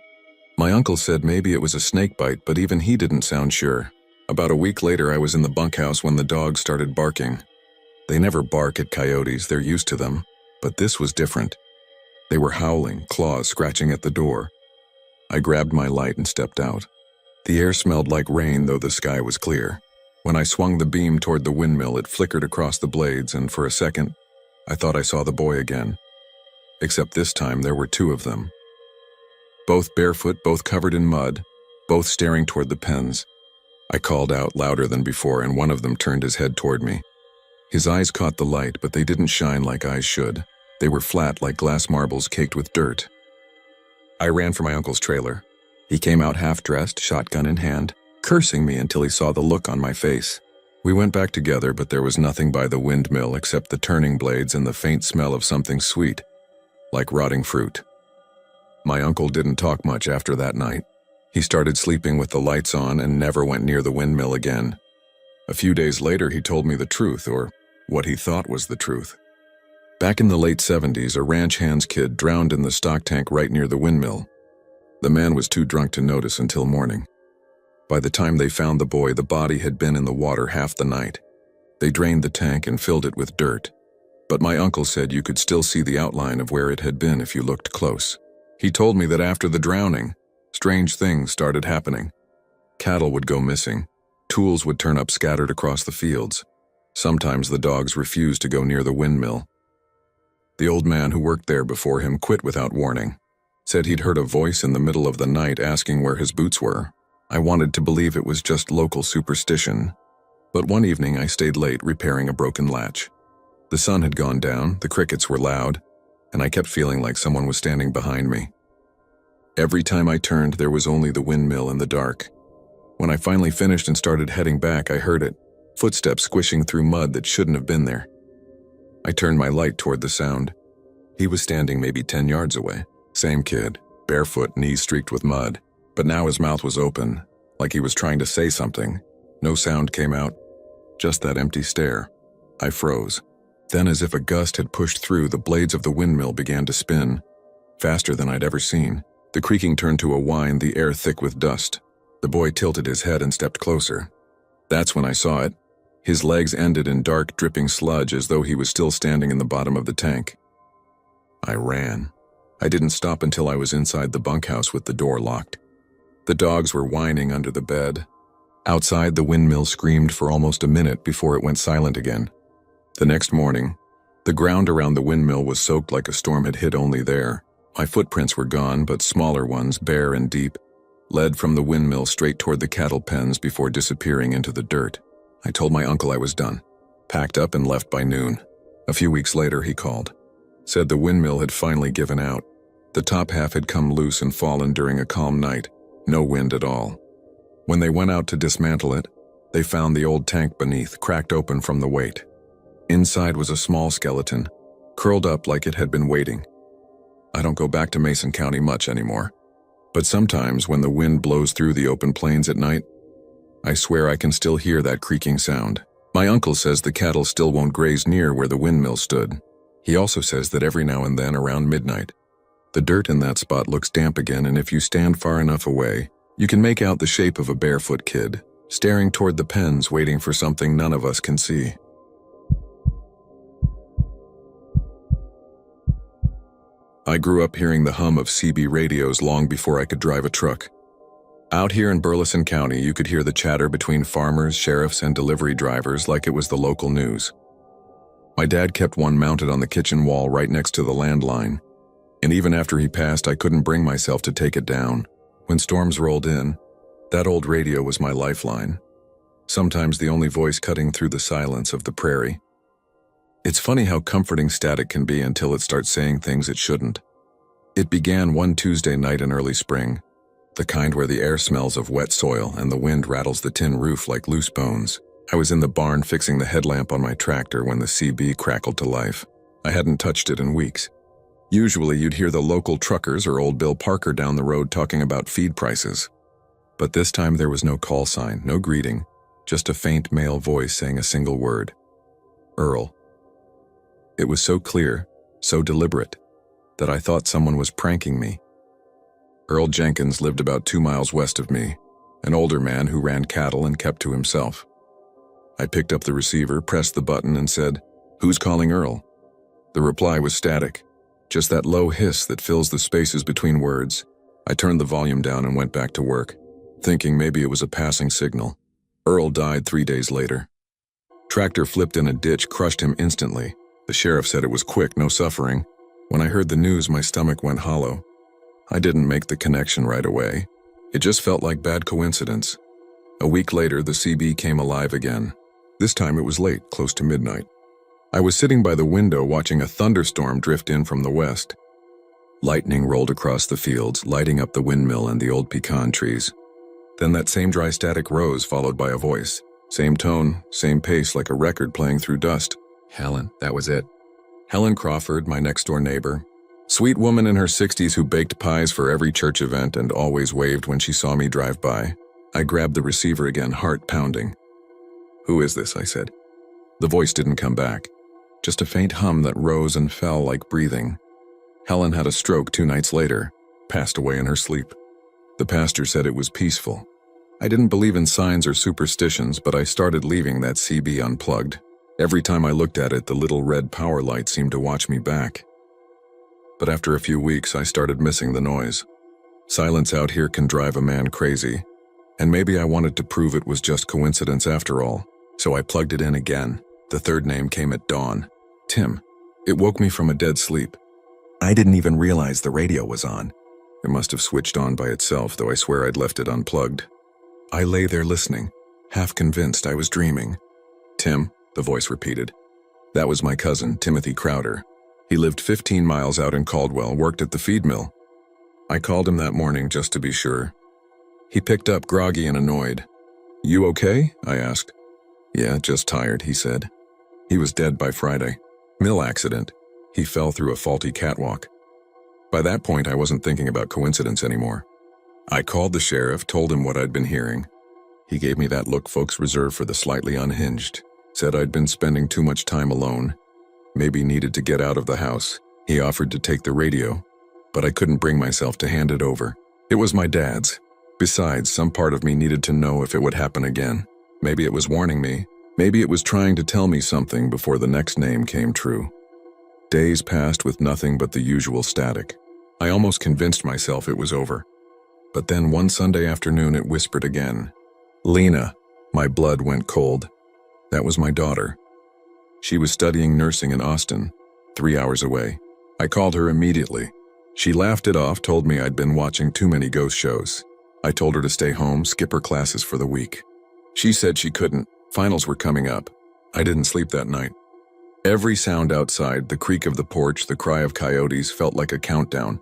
My uncle said maybe it was a snake bite, but even he didn't sound sure. About a week later, I was in the bunkhouse when the dogs started barking. They never bark at coyotes, they're used to them. But this was different. They were howling, claws scratching at the door. I grabbed my light and stepped out. The air smelled like rain, though the sky was clear. When I swung the beam toward the windmill, it flickered across the blades, and for a second, I thought I saw the boy again. Except this time, there were two of them. Both barefoot, both covered in mud, both staring toward the pens. I called out louder than before, and one of them turned his head toward me. His eyes caught the light, but they didn't shine like eyes should. They were flat like glass marbles caked with dirt. I ran for my uncle's trailer. He came out half-dressed, shotgun in hand, cursing me until he saw the look on my face. We went back together, but there was nothing by the windmill except the turning blades and the faint smell of something sweet, like rotting fruit. My uncle didn't talk much after that night. He started sleeping with the lights on and never went near the windmill again. A few days later, he told me the truth, or what he thought was the truth. Back in the late 70s, a ranch hand's kid drowned in the stock tank right near the windmill. The man was too drunk to notice until morning. By the time they found the boy, the body had been in the water half the night. They drained the tank and filled it with dirt. But my uncle said you could still see the outline of where it had been if you looked close. He told me that after the drowning, strange things started happening. Cattle would go missing. Tools would turn up scattered across the fields. Sometimes the dogs refused to go near the windmill. The old man who worked there before him quit without warning. Said he'd heard a voice in the middle of the night asking where his boots were. I wanted to believe it was just local superstition. But one evening I stayed late repairing a broken latch. The sun had gone down, the crickets were loud, and I kept feeling like someone was standing behind me. Every time I turned, there was only the windmill in the dark. When I finally finished and started heading back, I heard it, footsteps squishing through mud that shouldn't have been there. I turned my light toward the sound. He was standing maybe 10 yards away. Same kid, barefoot, knees streaked with mud. But now his mouth was open, like he was trying to say something. No sound came out, just that empty stare. I froze. Then, as if a gust had pushed through, the blades of the windmill began to spin, faster than I'd ever seen. The creaking turned to a whine, the air thick with dust. The boy tilted his head and stepped closer. That's when I saw it. His legs ended in dark, dripping sludge as though he was still standing in the bottom of the tank. I ran. I didn't stop until I was inside the bunkhouse with the door locked. The dogs were whining under the bed. Outside, the windmill screamed for almost a minute before it went silent again. The next morning, the ground around the windmill was soaked like a storm had hit only there. My footprints were gone, but smaller ones, bare and deep, led from the windmill straight toward the cattle pens before disappearing into the dirt. I told my uncle I was done, packed up and left by noon. A few weeks later, he called. Said the windmill had finally given out. The top half had come loose and fallen during a calm night. No wind at all. When they went out to dismantle it, they found the old tank beneath, cracked open from the weight. Inside was a small skeleton, curled up like it had been waiting. I don't go back to Mason County much anymore, but sometimes when the wind blows through the open plains at night, I swear I can still hear that creaking sound. My uncle says the cattle still won't graze near where the windmill stood. He also says that every now and then around midnight, the dirt in that spot looks damp again, and if you stand far enough away, you can make out the shape of a barefoot kid, staring toward the pens waiting for something none of us can see. I grew up hearing the hum of CB radios long before I could drive a truck. Out here in Burleson County, you could hear the chatter between farmers, sheriffs, and delivery drivers like it was the local news. My dad kept one mounted on the kitchen wall right next to the landline, and even after he passed, I couldn't bring myself to take it down. When storms rolled in, that old radio was my lifeline, sometimes the only voice cutting through the silence of the prairie. It's funny how comforting static can be until it starts saying things it shouldn't. It began one Tuesday night in early spring, the kind where the air smells of wet soil and the wind rattles the tin roof like loose bones. I was in the barn fixing the headlamp on my tractor when the CB crackled to life. I hadn't touched it in weeks. Usually you'd hear the local truckers or old Bill Parker down the road talking about feed prices. But this time there was no call sign, no greeting, just a faint male voice saying a single word. Earl. It was so clear, so deliberate, that I thought someone was pranking me. Earl Jenkins lived about 2 miles west of me, an older man who ran cattle and kept to himself. I picked up the receiver, pressed the button, and said, "Who's calling Earl?" The reply was static, just that low hiss that fills the spaces between words. I turned the volume down and went back to work, thinking maybe it was a passing signal. Earl died 3 days later. Tractor flipped in a ditch, crushed him instantly. The sheriff said it was quick, no suffering. When I heard the news, my stomach went hollow. I didn't make the connection right away. It just felt like bad coincidence. A week later, the CB came alive again. This time it was late, close to midnight. I was sitting by the window watching a thunderstorm drift in from the west. Lightning rolled across the fields, lighting up the windmill and the old pecan trees. Then that same dry static rose, followed by a voice. Same tone, same pace, like a record playing through dust. Helen, that was it. Helen Crawford, my next-door neighbor. Sweet woman in her 60s who baked pies for every church event and always waved when she saw me drive by. I grabbed the receiver again, heart pounding. "Who is this?" I said. The voice didn't come back. Just a faint hum that rose and fell like breathing. Helen had a stroke 2 nights later, passed away in her sleep. The pastor said it was peaceful. I didn't believe in signs or superstitions, but I started leaving that CB unplugged. Every time I looked at it, the little red power light seemed to watch me back. But after a few weeks, I started missing the noise. Silence out here can drive a man crazy, and maybe I wanted to prove it was just coincidence after all, so I plugged it in again. The third name came at dawn. Tim. It woke me from a dead sleep. I didn't even realize the radio was on. It must have switched on by itself, though I swear I'd left it unplugged. I lay there listening, half convinced I was dreaming. "Tim," the voice repeated. That was my cousin, Timothy Crowder. He lived 15 miles out in Caldwell, worked at the feed mill. I called him that morning just to be sure. He picked up groggy and annoyed. "You okay?" I asked. "Yeah, just tired," he said. He was dead by Friday. Mill accident. He fell through a faulty catwalk. By that point, I wasn't thinking about coincidence anymore. I called the sheriff, told him what I'd been hearing. He gave me that look folks reserve for the slightly unhinged, said I'd been spending too much time alone, maybe needed to get out of the house. He offered to take the radio, but I couldn't bring myself to hand it over. It was my dad's. Besides, some part of me needed to know if it would happen again. Maybe it was warning me. Maybe it was trying to tell me something before the next name came true. Days passed with nothing but the usual static. I almost convinced myself it was over. But then one Sunday afternoon it whispered again. "Lena." My blood went cold. That was my daughter. She was studying nursing in Austin, 3 hours away. I called her immediately. She laughed it off, told me I'd been watching too many ghost shows. I told her to stay home, skip her classes for the week. She said she couldn't. Finals were coming up. I didn't sleep that night. Every sound outside, the creak of the porch, the cry of coyotes, felt like a countdown.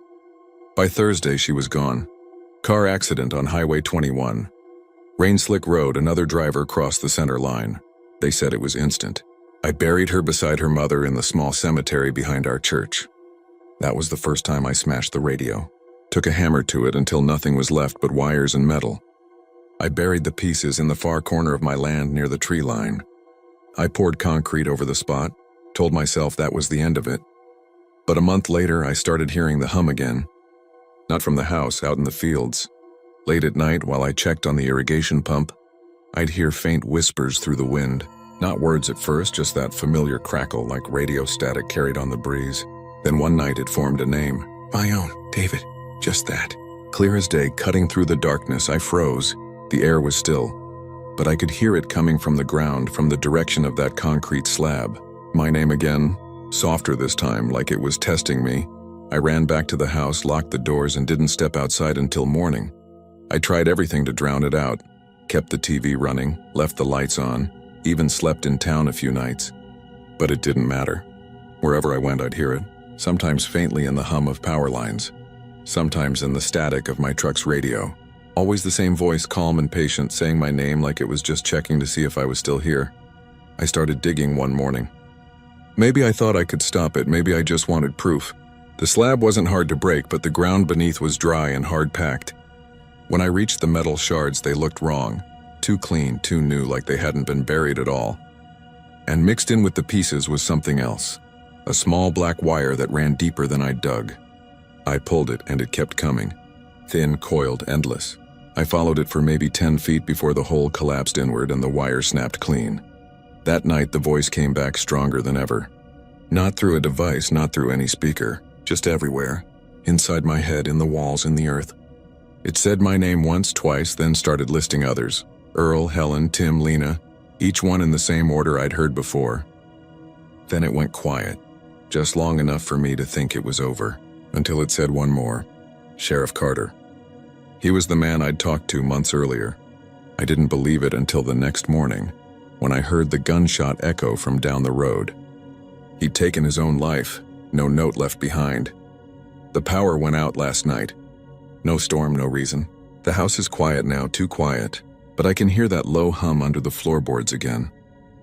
By Thursday, she was gone. Car accident on Highway 21. Rain-slick road, another driver crossed the center line. They said it was instant. I buried her beside her mother in the small cemetery behind our church. That was the first time I smashed the radio. Took a hammer to it until nothing was left but wires and metal. I buried the pieces in the far corner of my land near the tree line. I poured concrete over the spot, told myself that was the end of it. But a month later, I started hearing the hum again. Not from the house, out in the fields. Late at night, while I checked on the irrigation pump, I'd hear faint whispers through the wind. Not words at first, just that familiar crackle like radio static carried on the breeze. Then one night it formed a name. "My own, David." Just that. Clear as day, cutting through the darkness, I froze. The air was still, but I could hear it coming from the ground, from the direction of that concrete slab. My name again, softer this time, like it was testing me. I ran back to the house, locked the doors, and didn't step outside until morning. I tried everything to drown it out. Kept the TV running, left the lights on, even slept in town a few nights. But it didn't matter. Wherever I went, I'd hear it, sometimes faintly in the hum of power lines, sometimes in the static of my truck's radio. Always the same voice, calm and patient, saying my name like it was just checking to see if I was still here. I started digging one morning. Maybe I thought I could stop it, maybe I just wanted proof. The slab wasn't hard to break, but the ground beneath was dry and hard-packed. When I reached the metal shards, they looked wrong. Too clean, too new, like they hadn't been buried at all. And mixed in with the pieces was something else. A small black wire that ran deeper than I'd dug. I pulled it, and it kept coming. Thin, coiled, endless. I followed it for maybe 10 feet before the hole collapsed inward and the wire snapped clean. That night, the voice came back stronger than ever. Not through a device, not through any speaker, just everywhere. Inside my head, in the walls, in the earth. It said my name once, twice, then started listing others. Earl, Helen, Tim, Lena, each one in the same order I'd heard before. Then it went quiet, just long enough for me to think it was over, until it said one more. Sheriff Carter. He was the man I'd talked to months earlier. I didn't believe it until the next morning, when I heard the gunshot echo from down the road. He'd taken his own life, no note left behind. The power went out last night. No storm, no reason. The house is quiet now, too quiet, but I can hear that low hum under the floorboards again.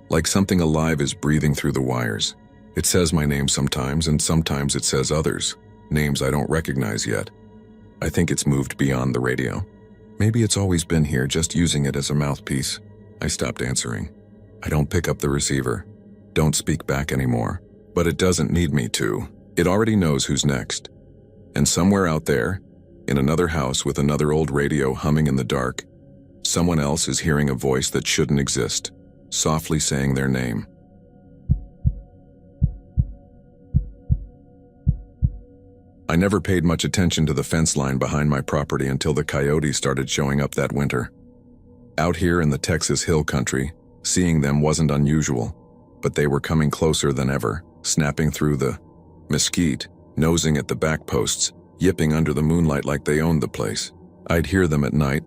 Like something alive is breathing through the wires. It says my name sometimes, and sometimes it says others, names I don't recognize yet. I think it's moved beyond the radio. Maybe it's always been here, just using it as a mouthpiece. I stopped answering. I don't pick up the receiver. Don't speak back anymore. But it doesn't need me to. It already knows who's next. And somewhere out there, in another house with another old radio humming in the dark, someone else is hearing a voice that shouldn't exist, softly saying their name. I never paid much attention to the fence line behind my property until the coyotes started showing up that winter. Out here in the Texas hill country, seeing them wasn't unusual, but they were coming closer than ever, snapping through the mesquite, nosing at the back posts, yipping under the moonlight like they owned the place. I'd hear them at night,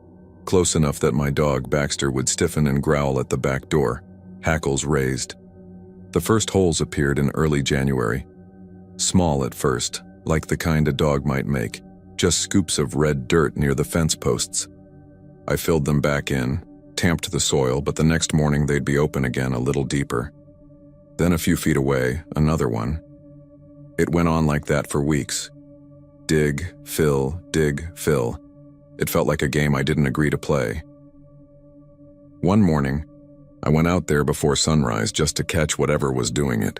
close enough that my dog Baxter would stiffen and growl at the back door, hackles raised. The first holes appeared in early January. Small at first, like the kind a dog might make, just scoops of red dirt near the fence posts. I filled them back in, tamped the soil, but the next morning they'd be open again a little deeper. Then a few feet away, another one. It went on like that for weeks. Dig, fill, dig, fill. It felt like a game I didn't agree to play. One morning, I went out there before sunrise just to catch whatever was doing it.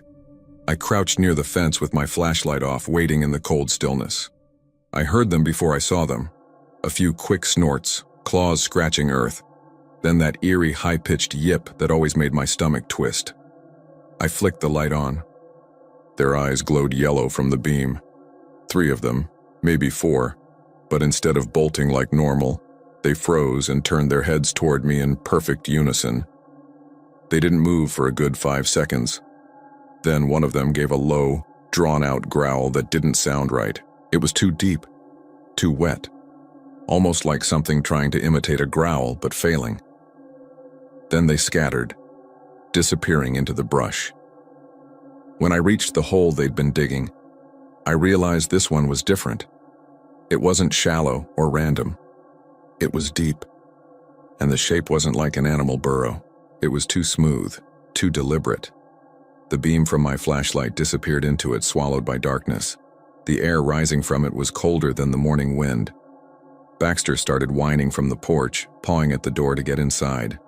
I crouched near the fence with my flashlight off, waiting in the cold stillness. I heard them before I saw them. A few quick snorts, claws scratching earth. Then that eerie, high-pitched yip that always made my stomach twist. I flicked the light on. Their eyes glowed yellow from the beam. 3 of them, maybe 4, but instead of bolting like normal, they froze and turned their heads toward me in perfect unison. They didn't move for a good 5 seconds. Then one of them gave a low, drawn-out growl that didn't sound right. It was too deep, too wet, almost like something trying to imitate a growl but failing. Then they scattered, disappearing into the brush. When I reached the hole they'd been digging, I realized this one was different. It wasn't shallow or random. It was deep. And the shape wasn't like an animal burrow. It was too smooth, too deliberate. The beam from my flashlight disappeared into it, swallowed by darkness. The air rising from it was colder than the morning wind. Baxter started whining from the porch, pawing at the door to get inside.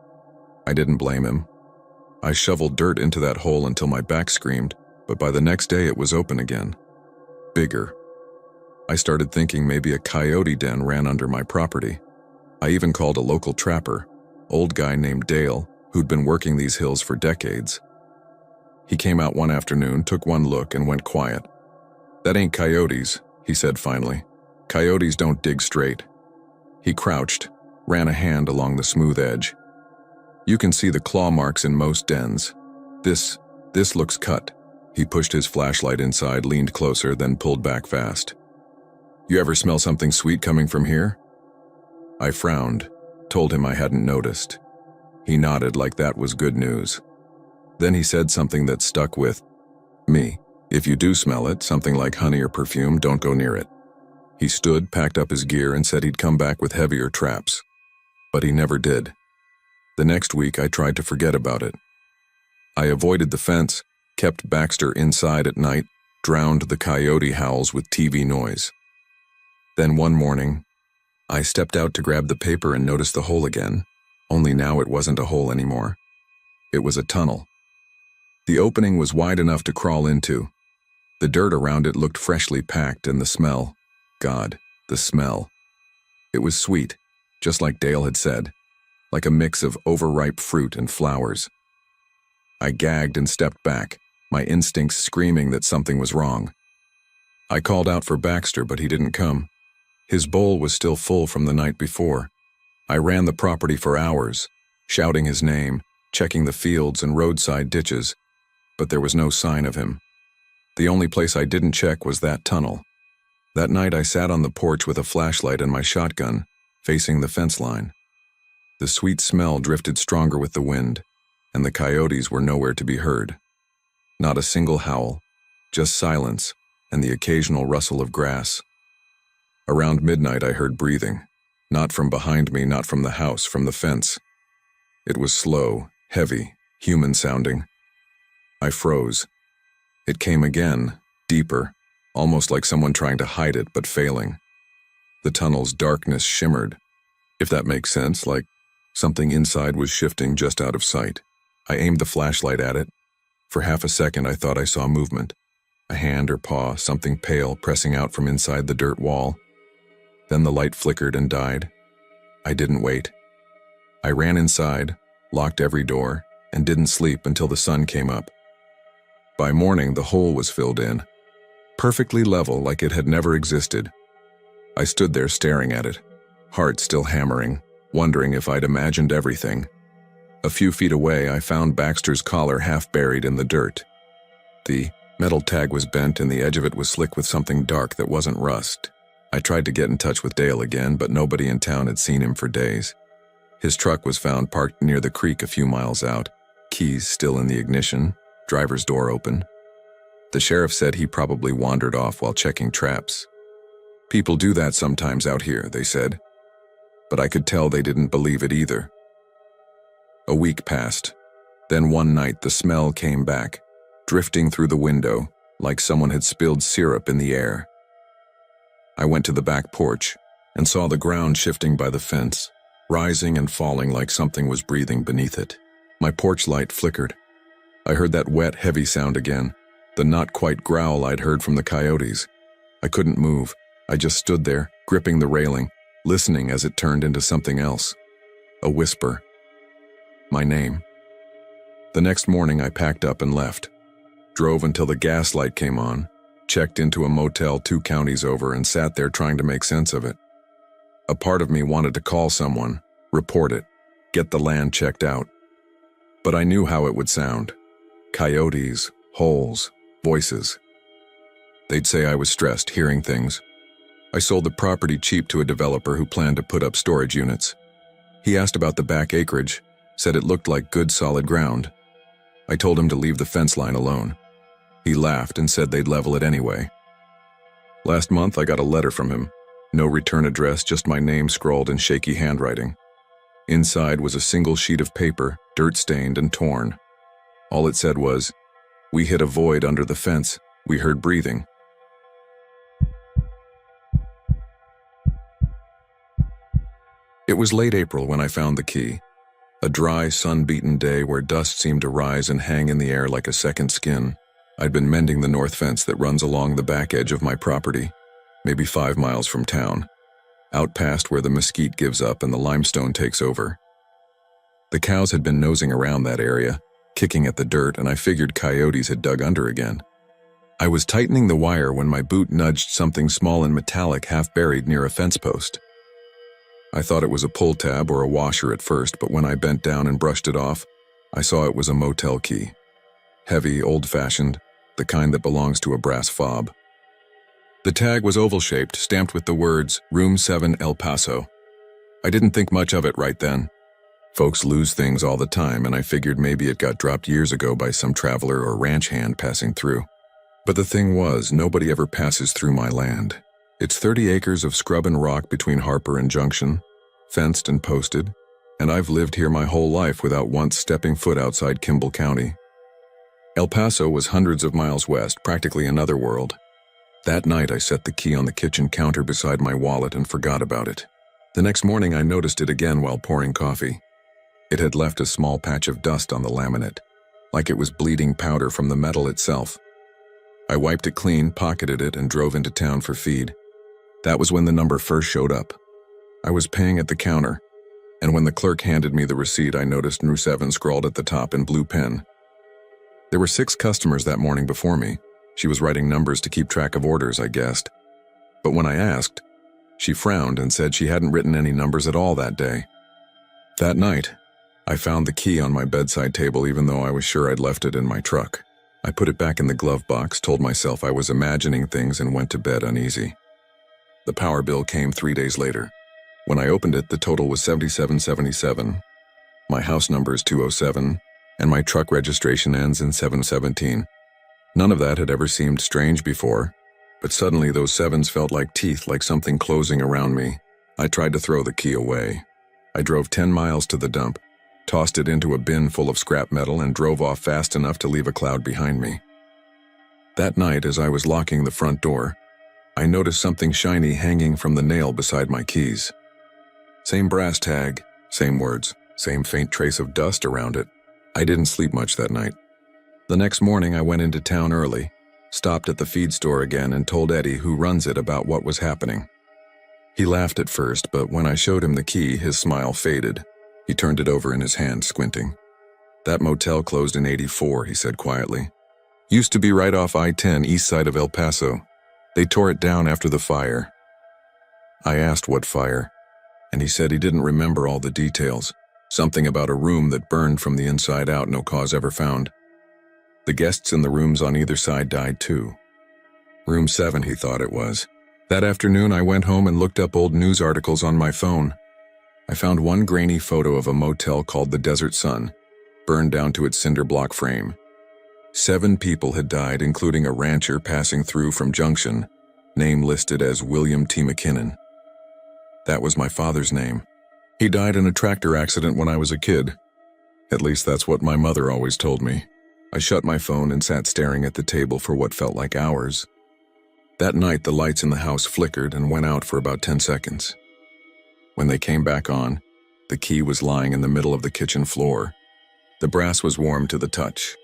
I didn't blame him. I shoveled dirt into that hole until my back screamed, but by the next day it was open again. Bigger. I started thinking maybe a coyote den ran under my property. I even called a local trapper, old guy named Dale, who'd been working these hills for decades. He came out one afternoon, took one look, and went quiet. "That ain't coyotes," he said finally. "Coyotes don't dig straight." He crouched, ran a hand along the smooth edge. "You can see the claw marks in most dens. This looks cut." He pushed his flashlight inside, leaned closer, then pulled back fast. "You ever smell something sweet coming from here?" I frowned, told him I hadn't noticed. He nodded like that was good news. Then he said something that stuck with me. "If you do smell it, something like honey or perfume, don't go near it." He stood, packed up his gear, and said he'd come back with heavier traps. But he never did. The next week, I tried to forget about it. I avoided the fence, kept Baxter inside at night, drowned the coyote howls with TV noise. Then one morning, I stepped out to grab the paper and noticed the hole again, only now it wasn't a hole anymore. It was a tunnel. The opening was wide enough to crawl into. The dirt around it looked freshly packed, and the smell, God, the smell. It was sweet, just like Dale had said, like a mix of overripe fruit and flowers. I gagged and stepped back, my instincts screaming that something was wrong. I called out for Baxter, but he didn't come. His bowl was still full from the night before. I ran the property for hours, shouting his name, checking the fields and roadside ditches, but there was no sign of him. The only place I didn't check was that tunnel. That night I sat on the porch with a flashlight and my shotgun, facing the fence line. The sweet smell drifted stronger with the wind, and the coyotes were nowhere to be heard. Not a single howl, just silence and the occasional rustle of grass. Around midnight I heard breathing, not from behind me, not from the house, from the fence. It was slow, heavy, human-sounding. I froze. It came again, deeper, almost like someone trying to hide it but failing. The tunnel's darkness shimmered, if that makes sense, like something inside was shifting just out of sight. I aimed the flashlight at it. For half a second I thought I saw movement, a hand or paw, something pale pressing out from inside the dirt wall. Then the light flickered and died. I didn't wait. I ran inside, locked every door, and didn't sleep until the sun came up. By morning, the hole was filled in, perfectly level like it had never existed. I stood there staring at it, heart still hammering, wondering if I'd imagined everything. A few feet away, I found Baxter's collar half buried in the dirt. The metal tag was bent and the edge of it was slick with something dark that wasn't rust. I tried to get in touch with Dale again, but nobody in town had seen him for days. His truck was found parked near the creek a few miles out, keys still in the ignition, driver's door open. The sheriff said he probably wandered off while checking traps. People do that sometimes out here, they said. But I could tell they didn't believe it either. A week passed. Then one night the smell came back, drifting through the window, like someone had spilled syrup in the air. I went to the back porch and saw the ground shifting by the fence, rising and falling like something was breathing beneath it. My porch light flickered. I heard that wet, heavy sound again, the not-quite growl I'd heard from the coyotes. I couldn't move. I just stood there, gripping the railing, listening as it turned into something else. A whisper. My name. The next morning I packed up and left. Drove until the gas light came on, checked into a motel 2 counties over, and sat there trying to make sense of it. A part of me wanted to call someone, report it, get the land checked out. But I knew how it would sound. Coyotes, holes, voices. They'd say I was stressed, hearing things. I sold the property cheap to a developer who planned to put up storage units. He asked about the back acreage, said it looked like good solid ground. I told him to leave the fence line alone. He laughed and said they'd level it anyway. Last month I got a letter from him. No return address, just my name scrawled in shaky handwriting. Inside was a single sheet of paper, dirt-stained and torn. All it said was, "We hit a void under the fence. We heard breathing." It was late April when I found the key. A dry, sun-beaten day where dust seemed to rise and hang in the air like a second skin. I'd been mending the north fence that runs along the back edge of my property, maybe 5 miles from town, out past where the mesquite gives up and the limestone takes over. The cows had been nosing around that area, kicking at the dirt, and I figured coyotes had dug under again. I was tightening the wire when my boot nudged something small and metallic half buried near a fence post. I thought it was a pull tab or a washer at first, but when I bent down and brushed it off, I saw it was a motel key. Heavy, old-fashioned, the kind that belongs to a brass fob. The tag was oval-shaped, stamped with the words, Room 7, El Paso. I didn't think much of it right then. Folks lose things all the time, and I figured maybe it got dropped years ago by some traveler or ranch hand passing through. But the thing was, nobody ever passes through my land. It's 30 acres of scrub and rock between Harper and Junction, fenced and posted, and I've lived here my whole life without once stepping foot outside Kimball County. El Paso was hundreds of miles west, practically another world. That night I set the key on the kitchen counter beside my wallet and forgot about it. The next morning I noticed it again while pouring coffee. It had left a small patch of dust on the laminate, like it was bleeding powder from the metal itself. I wiped it clean, pocketed it, and drove into town for feed. That was when the number first showed up. I was paying at the counter, and when the clerk handed me the receipt, I noticed Nu 7 scrawled at the top in blue pen. There were 6 customers that morning before me. She was writing numbers to keep track of orders, I guessed. But when I asked, she frowned and said she hadn't written any numbers at all that day. That night, I found the key on my bedside table even though I was sure I'd left it in my truck. I put it back in the glove box, told myself I was imagining things, and went to bed uneasy. The power bill came 3 days later. When I opened it, the total was $77.77. My house number is 207, and my truck registration ends in 717. None of that had ever seemed strange before, but suddenly those sevens felt like teeth, like something closing around me. I tried to throw the key away. I drove 10 miles to the dump, tossed it into a bin full of scrap metal, and drove off fast enough to leave a cloud behind me. That night, as I was locking the front door, I noticed something shiny hanging from the nail beside my keys. Same brass tag, same words, same faint trace of dust around it. I didn't sleep much that night. The next morning I went into town early, stopped at the feed store again, and told Eddie, who runs it, about what was happening. He laughed at first, but when I showed him the key, his smile faded. He turned it over in his hand, squinting. "That motel closed in '84, he said quietly. "Used to be right off I-10 east side of El Paso. They tore it down after the fire." I asked what fire, and he said he didn't remember all the details. Something about a room that burned from the inside out, no cause ever found. The guests in the rooms on either side died too. Room 7, he thought it was. That afternoon I went home and looked up old news articles on my phone. I found one grainy photo of a motel called the Desert Sun, burned down to its cinder block frame. 7 people had died, including a rancher passing through from Junction, name listed as William T. McKinnon. That was my father's name. He died in a tractor accident when I was a kid. At least that's what my mother always told me. I shut my phone and sat staring at the table for what felt like hours. That night, the lights in the house flickered and went out for about 10 seconds. When they came back on, the key was lying in the middle of the kitchen floor. The brass was warm to the touch.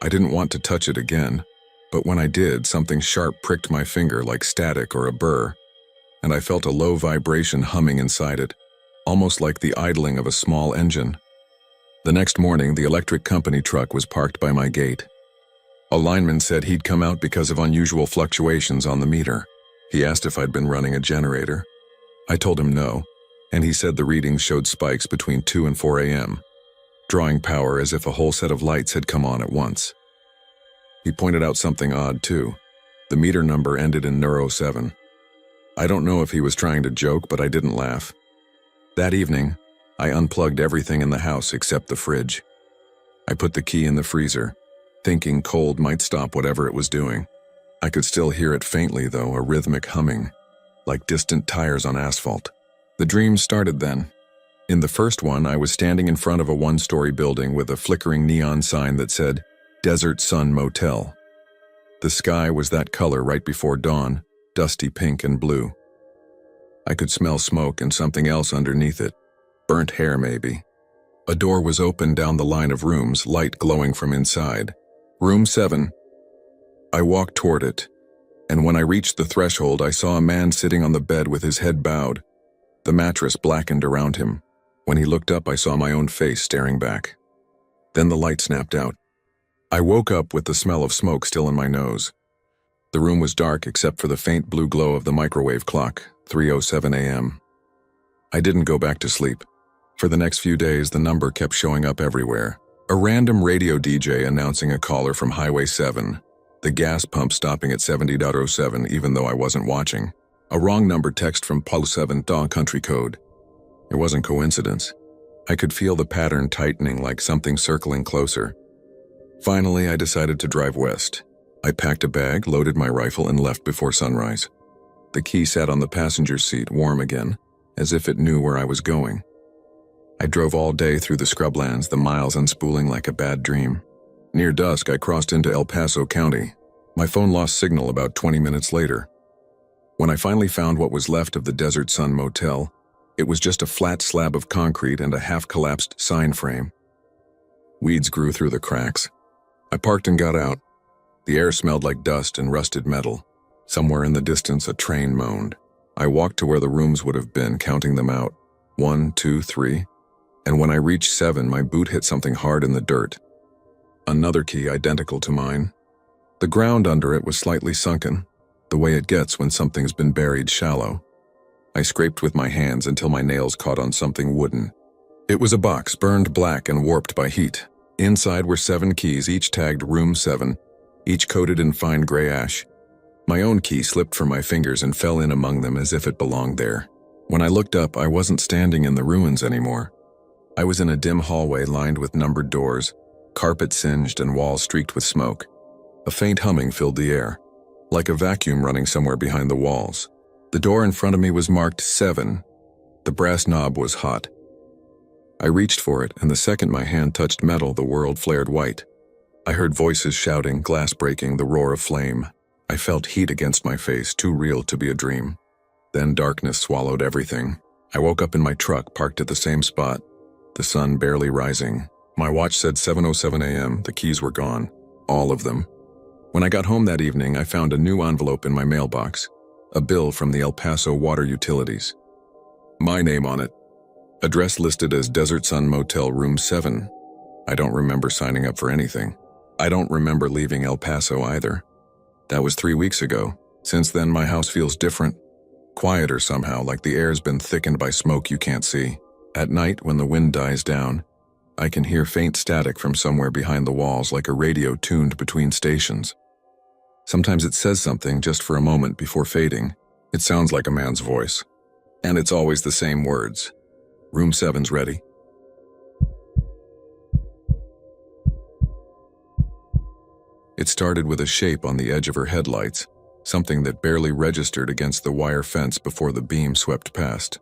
I didn't want to touch it again, but when I did, something sharp pricked my finger like static or a burr, and I felt a low vibration humming inside it, almost like the idling of a small engine. The next morning, the electric company truck was parked by my gate. A lineman said he'd come out because of unusual fluctuations on the meter. He asked if I'd been running a generator. I told him no, and he said the readings showed spikes between 2 and 4 a.m., drawing power as if a whole set of lights had come on at once. He pointed out something odd, too. The meter number ended in Neuro 7. I don't know if he was trying to joke, but I didn't laugh. That evening, I unplugged everything in the house except the fridge. I put the key in the freezer, thinking cold might stop whatever it was doing. I could still hear it faintly, though, a rhythmic humming, like distant tires on asphalt. The dream started then. In the first one, I was standing in front of a 1-story building with a flickering neon sign that said, Desert Sun Motel. The sky was that color right before dawn, dusty pink and blue. I could smell smoke and something else underneath it. Burnt hair, maybe. A door was open down the line of rooms, light glowing from inside. Room 7. I walked toward it, and when I reached the threshold, I saw a man sitting on the bed with his head bowed. The mattress blackened around him. When he looked up, I saw my own face staring back. Then the light snapped out. I woke up with the smell of smoke still in my nose. The room was dark except for the faint blue glow of the microwave clock, 3:07 a.m. I didn't go back to sleep. For the next few days, the number kept showing up everywhere. A random radio DJ announcing a caller from Highway 7. The gas pump stopping at 70.07 even though I wasn't watching. A wrong number text from Palo 7 country code. It wasn't coincidence. I could feel the pattern tightening like something circling closer. Finally, I decided to drive west. I packed a bag, loaded my rifle, and left before sunrise. The key sat on the passenger seat, warm again, as if it knew where I was going. I drove all day through the scrublands, the miles unspooling like a bad dream. Near dusk, I crossed into El Paso County. My phone lost signal about 20 minutes later. When I finally found what was left of the Desert Sun Motel, it was just a flat slab of concrete and a half-collapsed sign frame. Weeds grew through the cracks. I parked and got out. The air smelled like dust and rusted metal. Somewhere in the distance, a train moaned. I walked to where the rooms would have been, counting them out. 1, 2, 3. And when I reached 7, my boot hit something hard in the dirt. Another key identical to mine. The ground under it was slightly sunken, the way it gets when something's been buried shallow. I scraped with my hands until my nails caught on something wooden. It was a box burned black and warped by heat. Inside were 7 keys, each tagged Room 7, each coated in fine gray ash. My own key slipped from my fingers and fell in among them as if it belonged there. When I looked up, I wasn't standing in the ruins anymore. I was in a dim hallway lined with numbered doors, carpet singed and walls streaked with smoke. A faint humming filled the air, like a vacuum running somewhere behind the walls. The door in front of me was marked 7. The brass knob was hot. I reached for it, and the second my hand touched metal, the world flared white. I heard voices shouting, glass breaking, the roar of flame. I felt heat against my face, too real to be a dream. Then darkness swallowed everything. I woke up in my truck, parked at the same spot, the sun barely rising. My watch said 7:07 a.m. The keys were gone, all of them. When I got home that evening, I found a new envelope in my mailbox, a bill from the El Paso Water Utilities. My name on it. Address listed as Desert Sun Motel Room 7. I don't remember signing up for anything. I don't remember leaving El Paso either. That was 3 weeks ago. Since then, my house feels different. Quieter somehow, like the air's been thickened by smoke you can't see. At night, when the wind dies down, I can hear faint static from somewhere behind the walls, like a radio tuned between stations. Sometimes it says something just for a moment before fading. It sounds like a man's voice. And it's always the same words. Room 7's ready. It started with a shape on the edge of her headlights, something that barely registered against the wire fence before the beam swept past.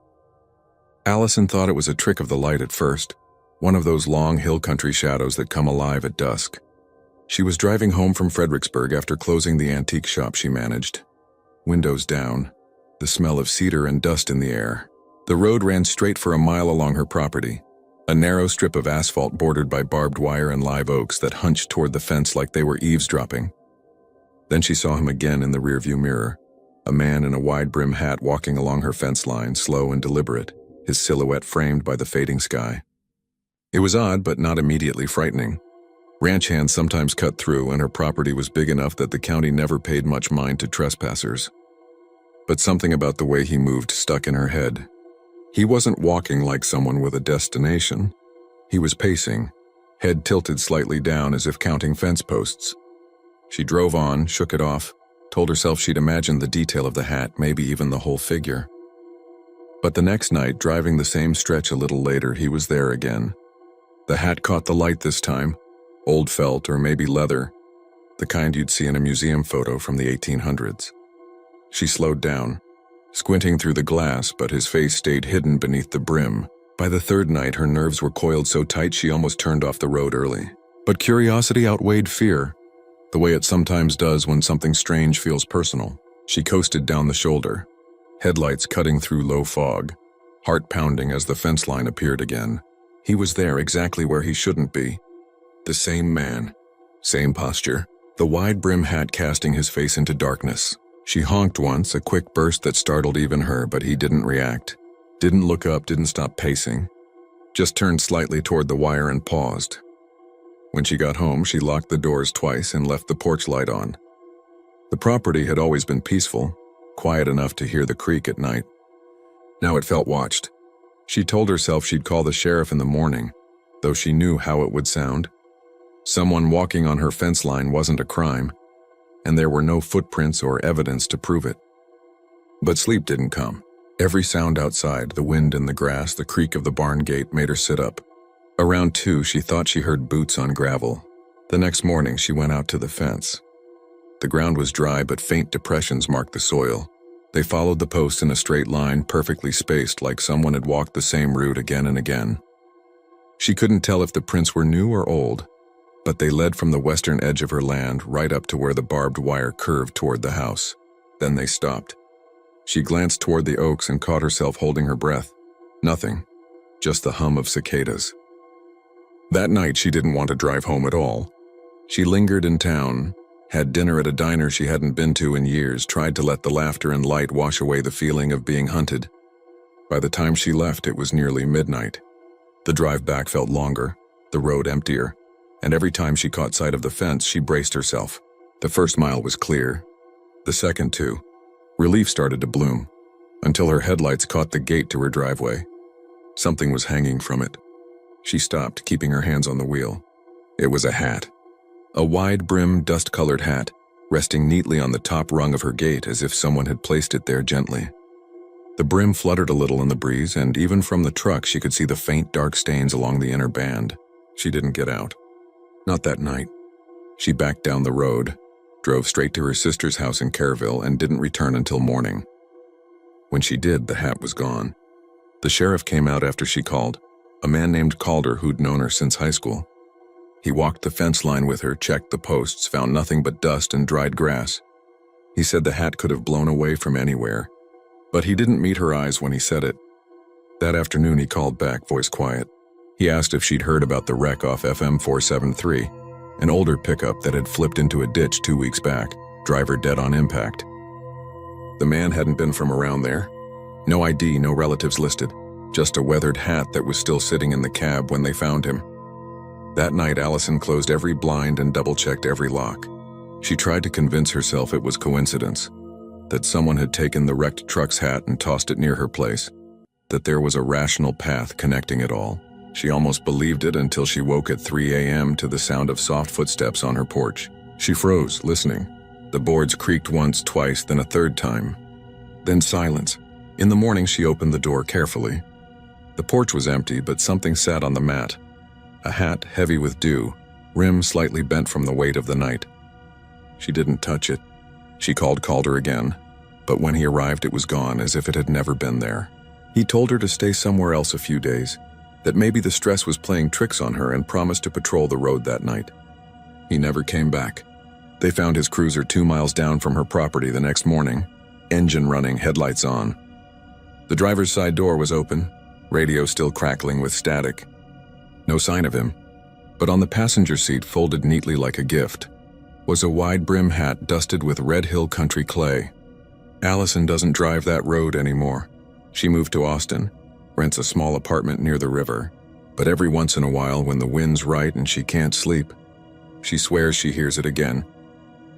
Allison thought it was a trick of the light at first, one of those long hill country shadows that come alive at dusk. She was driving home from Fredericksburg after closing the antique shop she managed. Windows down, the smell of cedar and dust in the air. The road ran straight for a mile along her property, a narrow strip of asphalt bordered by barbed wire and live oaks that hunched toward the fence like they were eavesdropping. Then she saw him again in the rearview mirror, a man in a wide-brim hat walking along her fence line, slow and deliberate, his silhouette framed by the fading sky. It was odd, but not immediately frightening. Ranch hands sometimes cut through, and her property was big enough that the county never paid much mind to trespassers. But something about the way he moved stuck in her head. He wasn't walking like someone with a destination. He was pacing, head tilted slightly down as if counting fence posts. She drove on, shook it off, told herself she'd imagined the detail of the hat, maybe even the whole figure. But the next night, driving the same stretch a little later, he was there again. The hat caught the light this time, old felt or maybe leather, the kind you'd see in a museum photo from the 1800s. She slowed down, squinting through the glass, but his face stayed hidden beneath the brim. By the third night, her nerves were coiled so tight she almost turned off the road early. But curiosity outweighed fear, the way it sometimes does when something strange feels personal. She coasted down the shoulder, headlights cutting through low fog, heart pounding as the fence line appeared again. He was there, exactly where he shouldn't be. The same man, same posture, the wide brim hat casting his face into darkness. She honked once, a quick burst that startled even her, but he didn't react. Didn't look up, didn't stop pacing. Just turned slightly toward the wire and paused. When she got home, she locked the doors twice and left the porch light on. The property had always been peaceful, quiet enough to hear the creak at night. Now it felt watched. She told herself she'd call the sheriff in the morning, though she knew how it would sound. Someone walking on her fence line wasn't a crime, and there were no footprints or evidence to prove it. But sleep didn't come. Every sound outside, the wind in the grass, the creak of the barn gate, made her sit up. Around 2, she thought she heard boots on gravel. The next morning, she went out to the fence. The ground was dry, but faint depressions marked the soil. They followed the posts in a straight line, perfectly spaced, like someone had walked the same route again and again. She couldn't tell if the prints were new or old, but they led from the western edge of her land right up to where the barbed wire curved toward the house. Then they stopped. She glanced toward the oaks and caught herself holding her breath. Nothing, just the hum of cicadas. That night she didn't want to drive home at all. She lingered in town, had dinner at a diner she hadn't been to in years, tried to let the laughter and light wash away the feeling of being hunted. By the time she left, it was nearly midnight. The drive back felt longer, the road emptier, and every time she caught sight of the fence, she braced herself. The first mile was clear. The second too. Relief started to bloom, until her headlights caught the gate to her driveway. Something was hanging from it. She stopped, keeping her hands on the wheel. It was a hat. A wide-brimmed, dust-colored hat, resting neatly on the top rung of her gate as if someone had placed it there gently. The brim fluttered a little in the breeze, and even from the truck she could see the faint dark stains along the inner band. She didn't get out. Not that night. She backed down the road, drove straight to her sister's house in Kerrville, and didn't return until morning. When she did, the hat was gone. The sheriff came out after she called, a man named Calder who'd known her since high school. He walked the fence line with her, checked the posts, found nothing but dust and dried grass. He said the hat could have blown away from anywhere, but he didn't meet her eyes when he said it. That afternoon he called back, voice quiet. He asked if she'd heard about the wreck off FM 473, an older pickup that had flipped into a ditch 2 weeks back, driver dead on impact. The man hadn't been from around there. No ID, no relatives listed, just a weathered hat that was still sitting in the cab when they found him. That night, Allison closed every blind and double-checked every lock. She tried to convince herself it was coincidence, that someone had taken the wrecked truck's hat and tossed it near her place, that there was a rational path connecting it all. She almost believed it until she woke at 3 a.m. to the sound of soft footsteps on her porch. She froze, listening. The boards creaked once, twice, then a third time. Then silence. In the morning, she opened the door carefully. The porch was empty, but something sat on the mat. A hat heavy with dew, rim slightly bent from the weight of the night. She didn't touch it. She called Calder again, but when he arrived it was gone, as if it had never been there. He told her to stay somewhere else a few days, that maybe the stress was playing tricks on her, and promised to patrol the road that night. He never came back. They found his cruiser 2 miles down from her property the next morning, engine running, headlights on. The driver's side door was open, radio still crackling with static. No sign of him, but on the passenger seat, folded neatly like a gift, was a wide-brim hat dusted with Red Hill country clay. Allison doesn't drive that road anymore. She moved to Austin, rents a small apartment near the river, but every once in a while when the wind's right and she can't sleep, she swears she hears it again.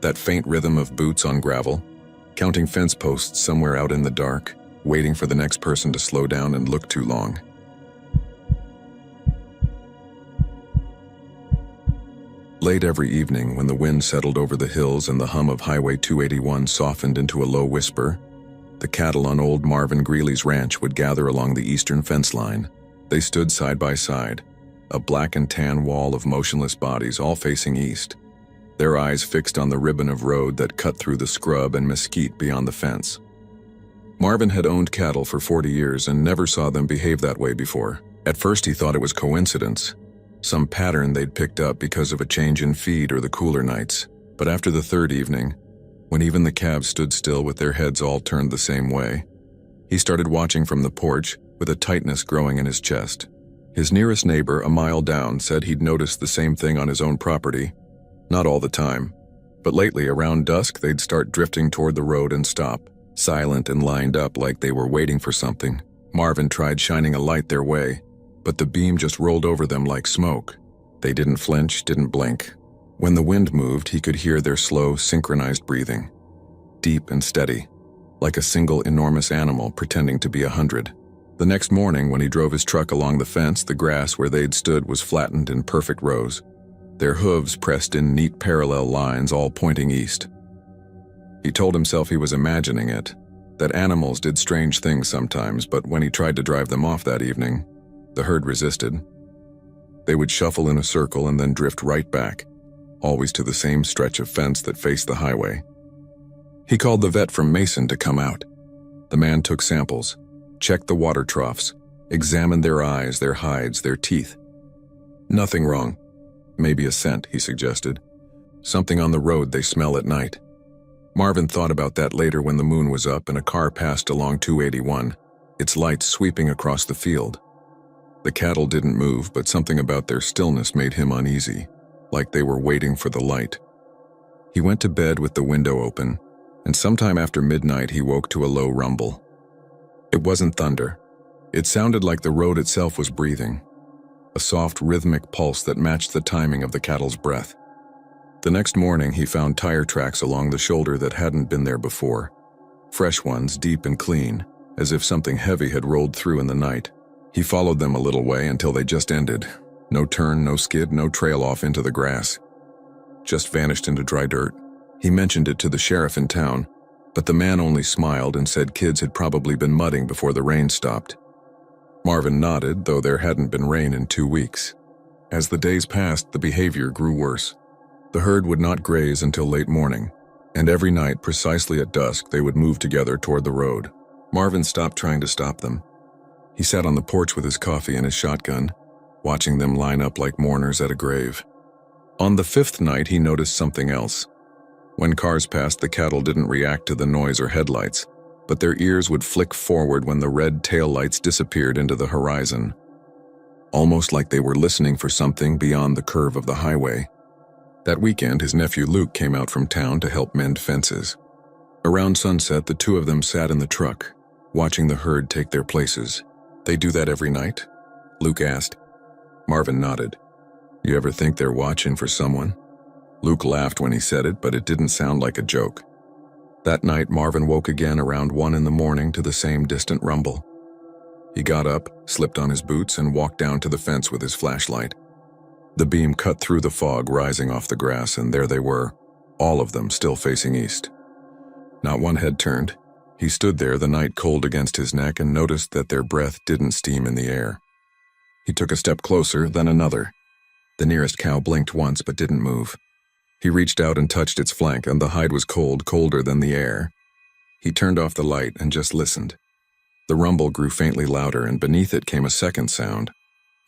That faint rhythm of boots on gravel, counting fence posts somewhere out in the dark, waiting for the next person to slow down and look too long. Late every evening, when the wind settled over the hills and the hum of Highway 281 softened into a low whisper, the cattle on old Marvin Greeley's ranch would gather along the eastern fence line. They stood side by side, a black and tan wall of motionless bodies all facing east, their eyes fixed on the ribbon of road that cut through the scrub and mesquite beyond the fence. Marvin had owned cattle for 40 years and never saw them behave that way before. At first he thought it was coincidence, some pattern they'd picked up because of a change in feed or the cooler nights. But after the third evening, when even the calves stood still with their heads all turned the same way, he started watching from the porch with a tightness growing in his chest. His nearest neighbor, a mile down, said he'd noticed the same thing on his own property. Not all the time, but lately around dusk they'd start drifting toward the road and stop, silent and lined up like they were waiting for something. Marvin tried shining a light their way, but the beam just rolled over them like smoke. They didn't flinch, didn't blink. When the wind moved, he could hear their slow, synchronized breathing, deep and steady, like a single enormous animal pretending to be 100. The next morning, when he drove his truck along the fence, the grass where they'd stood was flattened in perfect rows, their hooves pressed in neat parallel lines, all pointing east. He told himself he was imagining it, that animals did strange things sometimes, but when he tried to drive them off that evening, the herd resisted. They would shuffle in a circle and then drift right back, always to the same stretch of fence that faced the highway. He called the vet from Mason to come out. The man took samples, checked the water troughs, examined their eyes, their hides, their teeth. Nothing wrong. Maybe a scent, he suggested. Something on the road they smell at night. Marvin thought about that later when the moon was up and a car passed along 281, its lights sweeping across the field. The cattle didn't move, but something about their stillness made him uneasy, like they were waiting for the light. He went to bed with the window open, and sometime after midnight he woke to a low rumble. It wasn't thunder. It sounded like the road itself was breathing, a soft rhythmic pulse that matched the timing of the cattle's breath. The next morning he found tire tracks along the shoulder that hadn't been there before, fresh ones, deep and clean, as if something heavy had rolled through in the night. He followed them a little way until they just ended. No turn, no skid, no trail off into the grass. Just vanished into dry dirt. He mentioned it to the sheriff in town, but the man only smiled and said kids had probably been mudding before the rain stopped. Marvin nodded, though there hadn't been rain in 2 weeks. As the days passed, the behavior grew worse. The herd would not graze until late morning, and every night, precisely at dusk, they would move together toward the road. Marvin stopped trying to stop them. He sat on the porch with his coffee and his shotgun, watching them line up like mourners at a grave. On the 5th night, he noticed something else. When cars passed, the cattle didn't react to the noise or headlights, but their ears would flick forward when the red taillights disappeared into the horizon, almost like they were listening for something beyond the curve of the highway. That weekend, his nephew Luke came out from town to help mend fences. Around sunset, the two of them sat in the truck, watching the herd take their places. "They do that every night?" Luke asked. Marvin nodded. "You ever think they're watching for someone?" Luke laughed when he said it, but it didn't sound like a joke. That night, Marvin woke again around 1 in the morning to the same distant rumble. He got up, slipped on his boots, and walked down to the fence with his flashlight. The beam cut through the fog rising off the grass, and there they were, all of them still facing east. Not one head turned. He stood there, the night cold against his neck, and noticed that their breath didn't steam in the air. He took a step closer, then another. The nearest cow blinked once but didn't move. He reached out and touched its flank, and the hide was cold, colder than the air. He turned off the light and just listened. The rumble grew faintly louder, and beneath it came a second sound,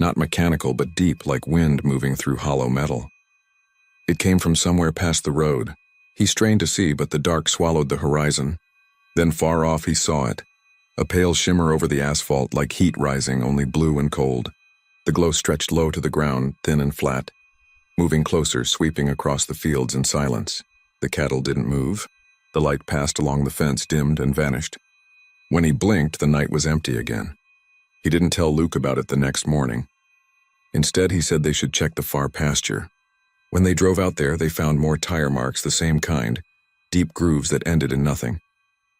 not mechanical but deep, like wind moving through hollow metal. It came from somewhere past the road. He strained to see, but the dark swallowed the horizon. Then far off he saw it, a pale shimmer over the asphalt like heat rising, only blue and cold. The glow stretched low to the ground, thin and flat, moving closer, sweeping across the fields in silence. The cattle didn't move. The light passed along the fence, dimmed, and vanished. When he blinked, the night was empty again. He didn't tell Luke about it the next morning. Instead, he said they should check the far pasture. When they drove out there, they found more tire marks, the same kind, deep grooves that ended in nothing.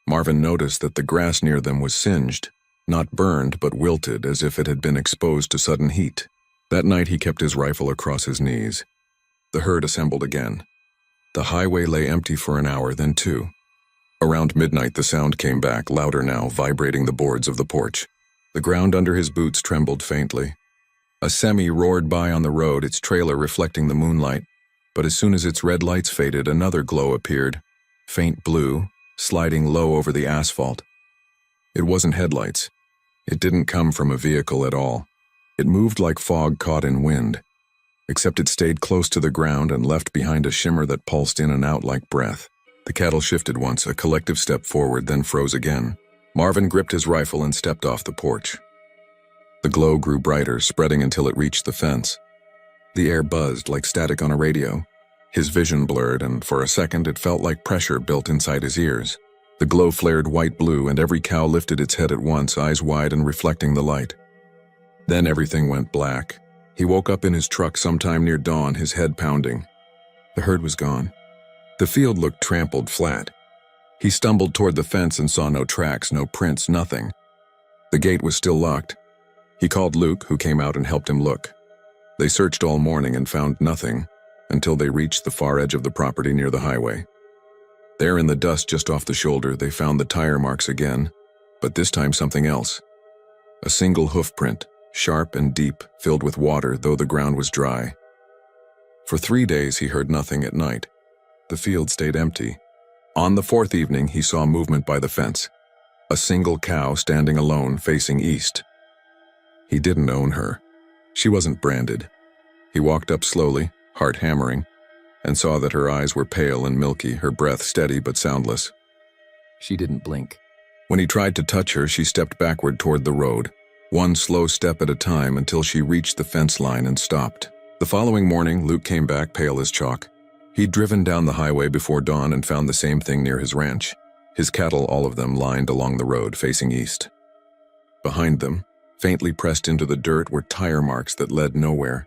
Marvin noticed that the grass near them was singed, not burned but wilted, as if it had been exposed to sudden heat. That night he kept his rifle across his knees. The herd assembled again. The highway lay empty for an hour, then 2. Around midnight the sound came back, louder now, vibrating the boards of the porch. The ground under his boots trembled faintly. A semi roared by on the road, its trailer reflecting the moonlight, but as soon as its red lights faded, another glow appeared, faint blue, sliding low over the asphalt. It wasn't headlights. It didn't come from a vehicle at all. It moved like fog caught in wind, except it stayed close to the ground and left behind a shimmer that pulsed in and out like breath. The cattle shifted once, a collective step forward, then froze again. Marvin gripped his rifle and stepped off the porch. The glow grew brighter, spreading until it reached the fence. The air buzzed like static on a radio. His vision blurred, and for a second it felt like pressure built inside his ears. The glow flared white-blue, and every cow lifted its head at once, eyes wide and reflecting the light. Then everything went black. He woke up in his truck sometime near dawn, his head pounding. The herd was gone. The field looked trampled flat. He stumbled toward the fence and saw no tracks, no prints, nothing. The gate was still locked. He called Luke, who came out and helped him look. They searched all morning and found nothing until they reached the far edge of the property near the highway. There in the dust just off the shoulder, they found the tire marks again, but this time something else. A single hoof print, sharp and deep, filled with water, though the ground was dry. For 3 days he heard nothing at night. The field stayed empty. On the 4th evening, he saw movement by the fence. A single cow standing alone, facing east. He didn't own her. She wasn't branded. He walked up slowly, heart hammering, and saw that her eyes were pale and milky, her breath steady but soundless. She didn't blink. When he tried to touch her, she stepped backward toward the road, one slow step at a time until she reached the fence line and stopped. The following morning, Luke came back pale as chalk. He'd driven down the highway before dawn and found the same thing near his ranch. His cattle, all of them, lined along the road, facing east. Behind them, faintly pressed into the dirt, were tire marks that led nowhere.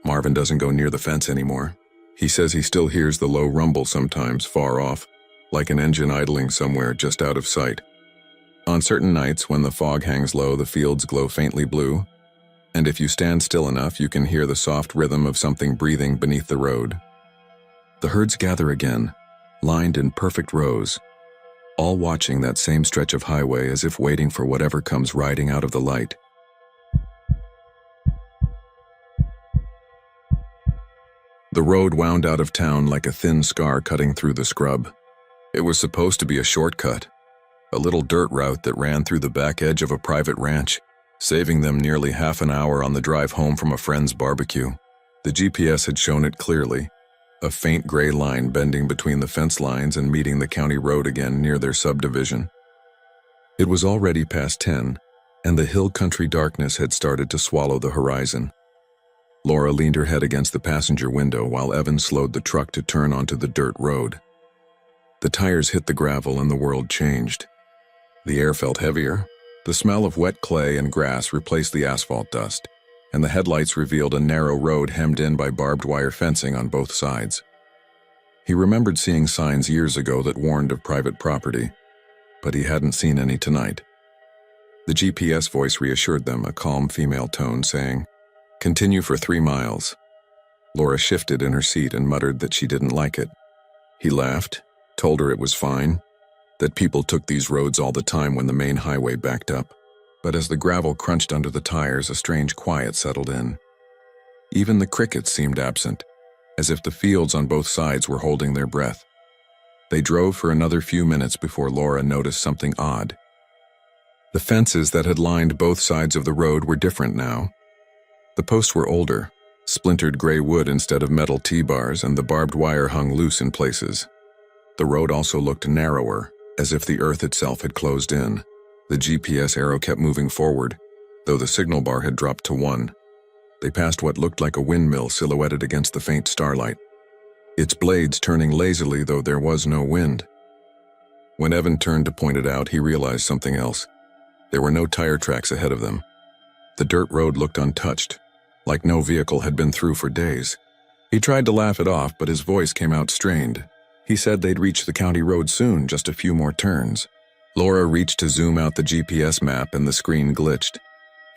Marvin doesn't go near the fence anymore. He says he still hears the low rumble sometimes, far off, like an engine idling somewhere just out of sight. On certain nights, when the fog hangs low, the fields glow faintly blue, and if you stand still enough, you can hear the soft rhythm of something breathing beneath the road. The herds gather again, lined in perfect rows, all watching that same stretch of highway as if waiting for whatever comes riding out of the light. The road wound out of town like a thin scar cutting through the scrub. It was supposed to be a shortcut, a little dirt route that ran through the back edge of a private ranch, saving them nearly half an hour on the drive home from a friend's barbecue. The GPS had shown it clearly, a faint gray line bending between the fence lines and meeting the county road again near their subdivision. It was already past 10, and the hill country darkness had started to swallow the horizon. Laura leaned her head against the passenger window while Evan slowed the truck to turn onto the dirt road. The tires hit the gravel and the world changed. The air felt heavier. The smell of wet clay and grass replaced the asphalt dust, and the headlights revealed a narrow road hemmed in by barbed wire fencing on both sides. He remembered seeing signs years ago that warned of private property, but he hadn't seen any tonight. The GPS voice reassured them, a calm female tone saying, "Continue for 3 miles." Laura shifted in her seat and muttered that she didn't like it. He laughed, told her it was fine, that people took these roads all the time when the main highway backed up. But as the gravel crunched under the tires, a strange quiet settled in. Even the crickets seemed absent, as if the fields on both sides were holding their breath. They drove for another few minutes before Laura noticed something odd. The fences that had lined both sides of the road were different now. The posts were older, splintered gray wood instead of metal T-bars, and the barbed wire hung loose in places. The road also looked narrower, as if the earth itself had closed in. The GPS arrow kept moving forward, though the signal bar had dropped to 1. They passed what looked like a windmill silhouetted against the faint starlight, its blades turning lazily though there was no wind. When Evan turned to point it out, he realized something else. There were no tire tracks ahead of them. The dirt road looked untouched, like no vehicle had been through for days. He tried to laugh it off, but his voice came out strained. He said they'd reach the county road soon, just a few more turns. Laura reached to zoom out the GPS map and the screen glitched,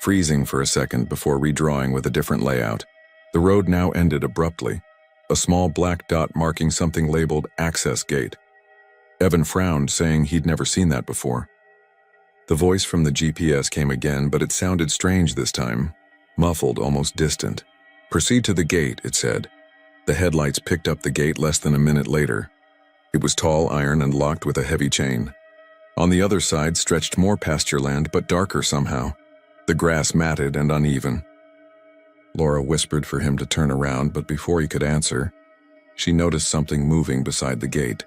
freezing for a second before redrawing with a different layout. The road now ended abruptly, a small black dot marking something labeled Access Gate. Evan frowned, saying he'd never seen that before. The voice from the GPS came again, but it sounded strange this time, muffled, almost distant. "Proceed to the gate," it said. The headlights picked up the gate less than a minute later. It was tall, iron, and locked with a heavy chain. On the other side stretched more pasture land, but darker somehow, the grass matted and uneven. Laura whispered for him to turn around, but before he could answer, she noticed something moving beside the gate.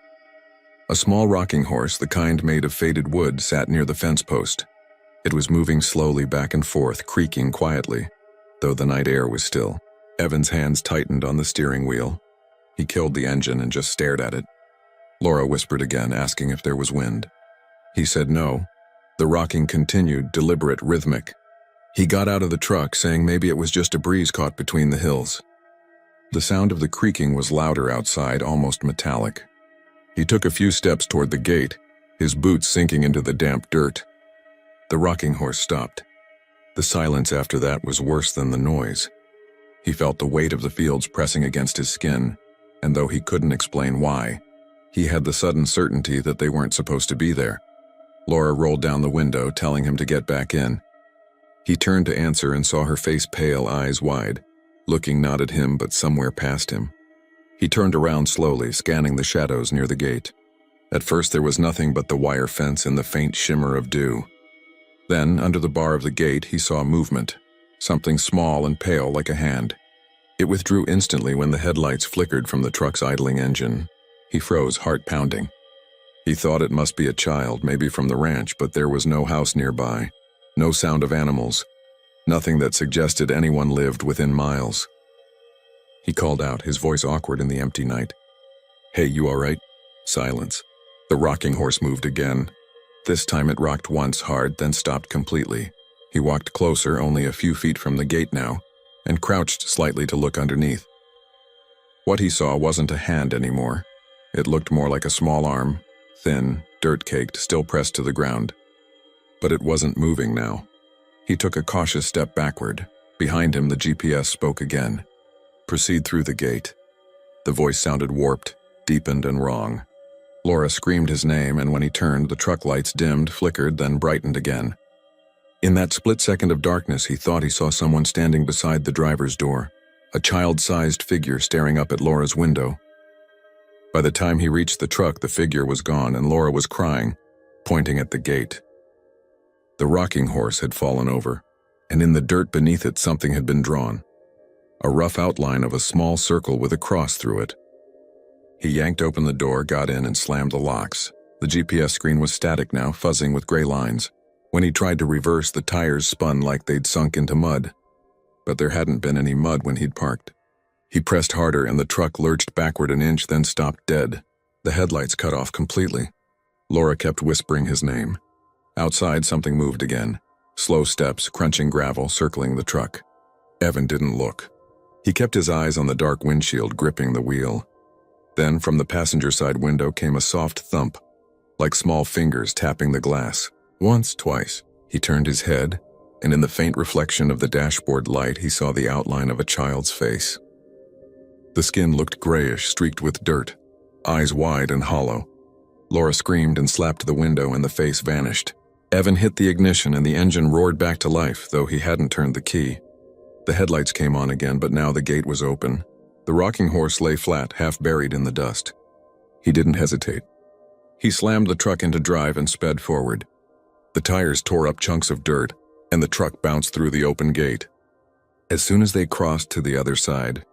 A small rocking horse, the kind made of faded wood, sat near the fence post. It was moving slowly back and forth, creaking quietly, though the night air was still. Evan's hands tightened on the steering wheel. He killed the engine and just stared at it. Laura whispered again, asking if there was wind. He said no. The rocking continued, deliberate, rhythmic. He got out of the truck, saying maybe it was just a breeze caught between the hills. The sound of the creaking was louder outside, almost metallic. He took a few steps toward the gate, his boots sinking into the damp dirt. The rocking horse stopped. The silence after that was worse than the noise. He felt the weight of the fields pressing against his skin, and though he couldn't explain why, he had the sudden certainty that they weren't supposed to be there. Laura rolled down the window, telling him to get back in. He turned to answer and saw her face pale, eyes wide, looking not at him but somewhere past him. He turned around slowly, scanning the shadows near the gate. At first there was nothing but the wire fence and the faint shimmer of dew. Then, under the bar of the gate, he saw movement, something small and pale like a hand. It withdrew instantly when the headlights flickered from the truck's idling engine. He froze, heart pounding. He thought it must be a child, maybe from the ranch, but there was no house nearby, no sound of animals, nothing that suggested anyone lived within miles. He called out, his voice awkward in the empty night. "Hey, you all right?" Silence. The rocking horse moved again. This time it rocked once hard, then stopped completely. He walked closer, only a few feet from the gate now, and crouched slightly to look underneath. What he saw wasn't a hand anymore. It looked more like a small arm, thin, dirt-caked, still pressed to the ground. But it wasn't moving now. He took a cautious step backward. Behind him, the GPS spoke again. "Proceed through the gate." The voice sounded warped, deepened, and wrong. Laura screamed his name, and when he turned, the truck lights dimmed, flickered, then brightened again. In that split second of darkness, he thought he saw someone standing beside the driver's door, a child-sized figure staring up at Laura's window. By the time he reached the truck, the figure was gone, and Laura was crying, pointing at the gate. The rocking horse had fallen over, and in the dirt beneath it something had been drawn. A rough outline of a small circle with a cross through it. He yanked open the door, got in, and slammed the locks. The GPS screen was static now, fuzzing with gray lines. When he tried to reverse, the tires spun like they'd sunk into mud. But there hadn't been any mud when he'd parked. He pressed harder, and the truck lurched backward an inch, then stopped dead. The headlights cut off completely. Laura kept whispering his name. Outside, something moved again. Slow steps, crunching gravel, circling the truck. Evan didn't look. He kept his eyes on the dark windshield, gripping the wheel. Then, from the passenger side window came a soft thump, like small fingers tapping the glass. Once, twice. He turned his head, and in the faint reflection of the dashboard light, he saw the outline of a child's face. The skin looked grayish, streaked with dirt, eyes wide and hollow. Laura screamed and slapped the window, and the face vanished. Evan hit the ignition, and the engine roared back to life, though he hadn't turned the key. The headlights came on again, but now the gate was open. The rocking horse lay flat, half buried in the dust. He didn't hesitate. He slammed the truck into drive and sped forward. The tires tore up chunks of dirt, and the truck bounced through the open gate. As soon as they crossed to the other side,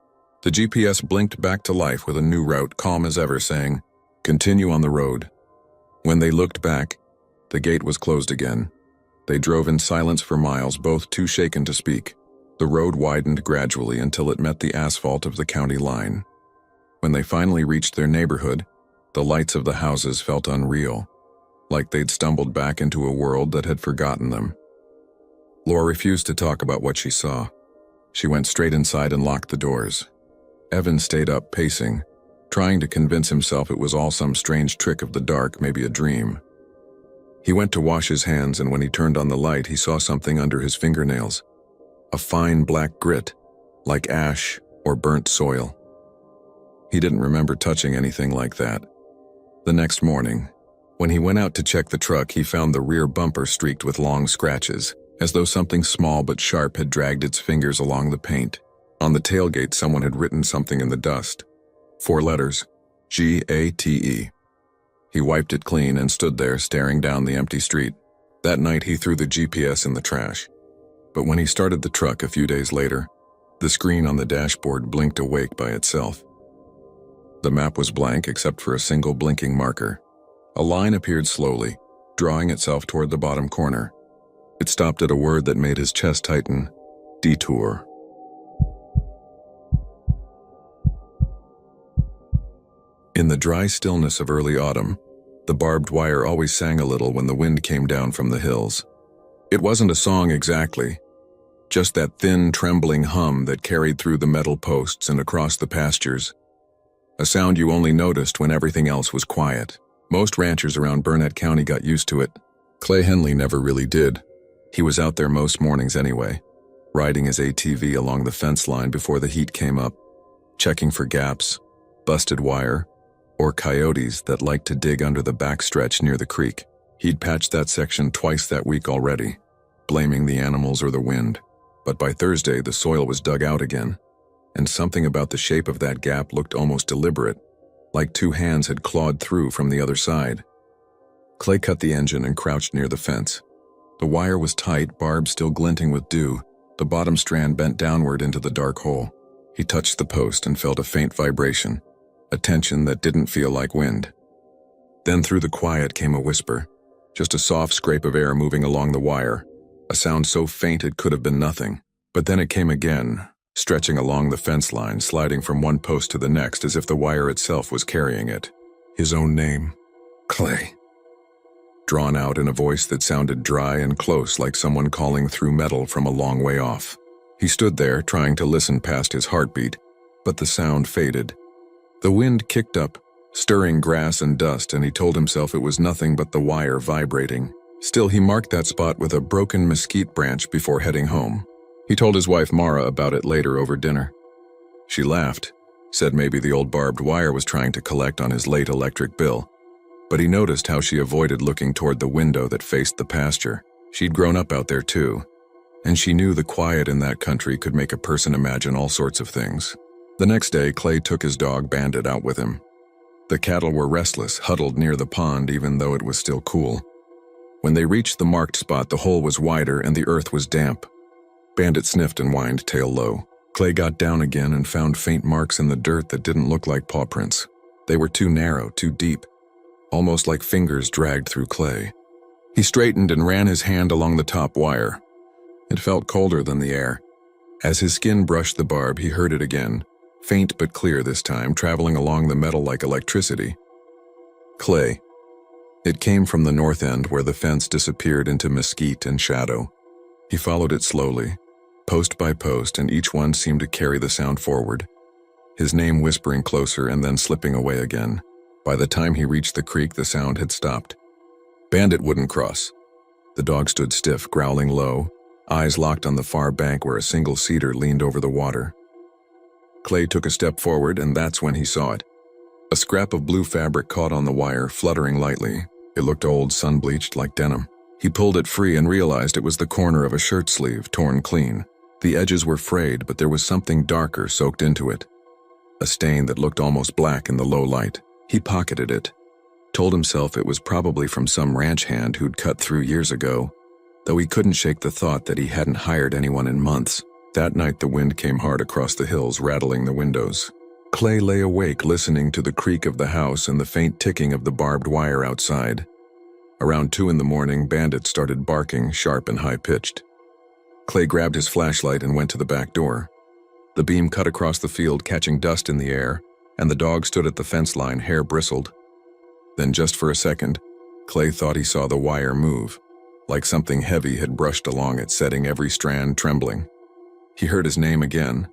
the GPS blinked back to life with a new route, calm as ever, saying, "Continue on the road." When they looked back, the gate was closed again. They drove in silence for miles, both too shaken to speak. The road widened gradually until it met the asphalt of the county line. When they finally reached their neighborhood, the lights of the houses felt unreal, like they'd stumbled back into a world that had forgotten them. Laura refused to talk about what she saw. She went straight inside and locked the doors. Evan stayed up, pacing, trying to convince himself it was all some strange trick of the dark, maybe a dream. He went to wash his hands, and when he turned on the light, he saw something under his fingernails. A fine black grit, like ash or burnt soil. He didn't remember touching anything like that. The next morning, when he went out to check the truck, he found the rear bumper streaked with long scratches, as though something small but sharp had dragged its fingers along the paint. On the tailgate, someone had written something in the dust. 4 letters, G-A-T-E. He wiped it clean and stood there, staring down the empty street. That night, he threw the GPS in the trash. But when he started the truck a few days later, the screen on the dashboard blinked awake by itself. The map was blank except for a single blinking marker. A line appeared slowly, drawing itself toward the bottom corner. It stopped at a word that made his chest tighten: detour. In the dry stillness of early autumn, the barbed wire always sang a little when the wind came down from the hills. It wasn't a song exactly, just that thin, trembling hum that carried through the metal posts and across the pastures. A sound you only noticed when everything else was quiet. Most ranchers around Burnett County got used to it. Clay Henley never really did. He was out there most mornings anyway, riding his ATV along the fence line before the heat came up, checking for gaps, busted wire, or coyotes that liked to dig under the backstretch near the creek. He'd patched that section twice that week already, blaming the animals or the wind. But by Thursday, the soil was dug out again, and something about the shape of that gap looked almost deliberate, like 2 hands had clawed through from the other side. Clay cut the engine and crouched near the fence. The wire was tight, barbs still glinting with dew, the bottom strand bent downward into the dark hole. He touched the post and felt a faint vibration, a tension that didn't feel like wind. Then through the quiet came a whisper, just a soft scrape of air moving along the wire, a sound so faint it could have been nothing. But then it came again, stretching along the fence line, sliding from one post to the next as if the wire itself was carrying it. His own name, Clay. Drawn out in a voice that sounded dry and close, like someone calling through metal from a long way off. He stood there, trying to listen past his heartbeat, but the sound faded. The wind kicked up, stirring grass and dust, and he told himself it was nothing but the wire vibrating. Still, he marked that spot with a broken mesquite branch before heading home. He told his wife Mara about it later over dinner. She laughed, said maybe the old barbed wire was trying to collect on his late electric bill. But he noticed how she avoided looking toward the window that faced the pasture. She'd grown up out there too, and she knew the quiet in that country could make a person imagine all sorts of things. The next day, Clay took his dog Bandit out with him. The cattle were restless, huddled near the pond even though it was still cool. When they reached the marked spot, the hole was wider and the earth was damp. Bandit sniffed and whined, tail low. Clay got down again and found faint marks in the dirt that didn't look like paw prints. They were too narrow, too deep, almost like fingers dragged through clay. He straightened and ran his hand along the top wire. It felt colder than the air. As his skin brushed the barb, he heard it again, faint but clear this time, traveling along the metal like electricity. Clay. It came from the north end where the fence disappeared into mesquite and shadow. He followed it slowly, post by post, and each one seemed to carry the sound forward, his name whispering closer and then slipping away again. By the time he reached the creek, the sound had stopped. Bandit wouldn't cross. The dog stood stiff, growling low, eyes locked on the far bank where a single cedar leaned over the water. Clay took a step forward, and that's when he saw it. A scrap of blue fabric caught on the wire, fluttering lightly. It looked old, sun-bleached like denim. He pulled it free and realized it was the corner of a shirt sleeve, torn clean. The edges were frayed, but there was something darker soaked into it. A stain that looked almost black in the low light. He pocketed it, told himself it was probably from some ranch hand who'd cut through years ago, though he couldn't shake the thought that he hadn't hired anyone in months. That night the wind came hard across the hills, rattling the windows. Clay lay awake, listening to the creak of the house and the faint ticking of the barbed wire outside. Around 2 in the morning, Bandit started barking, sharp and high-pitched. Clay grabbed his flashlight and went to the back door. The beam cut across the field, catching dust in the air, and the dog stood at the fence line, hair bristled. Then just for a second, Clay thought he saw the wire move, like something heavy had brushed along it, setting every strand trembling. He heard his name again,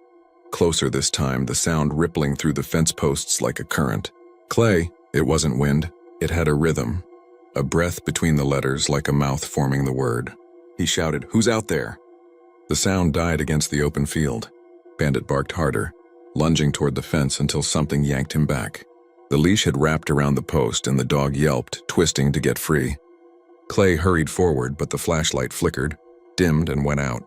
closer this time, the sound rippling through the fence posts like a current. Clay. It wasn't wind. It had a rhythm, a breath between the letters like a mouth forming the word. He shouted, "Who's out there?" The sound died against the open field. Bandit barked harder, lunging toward the fence until something yanked him back. The leash had wrapped around the post and the dog yelped, twisting to get free. Clay hurried forward, but the flashlight flickered, dimmed, and went out.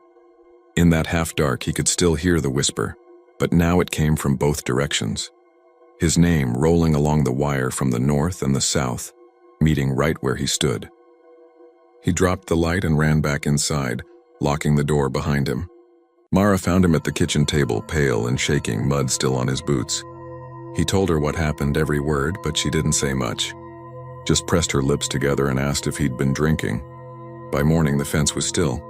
In that half-dark, he could still hear the whisper, but now it came from both directions. His name rolling along the wire from the north and the south, meeting right where he stood. He dropped the light and ran back inside, locking the door behind him. Mara found him at the kitchen table, pale and shaking, mud still on his boots. He told her what happened, every word, but she didn't say much. Just pressed her lips together and asked if he'd been drinking. By morning, the fence was still.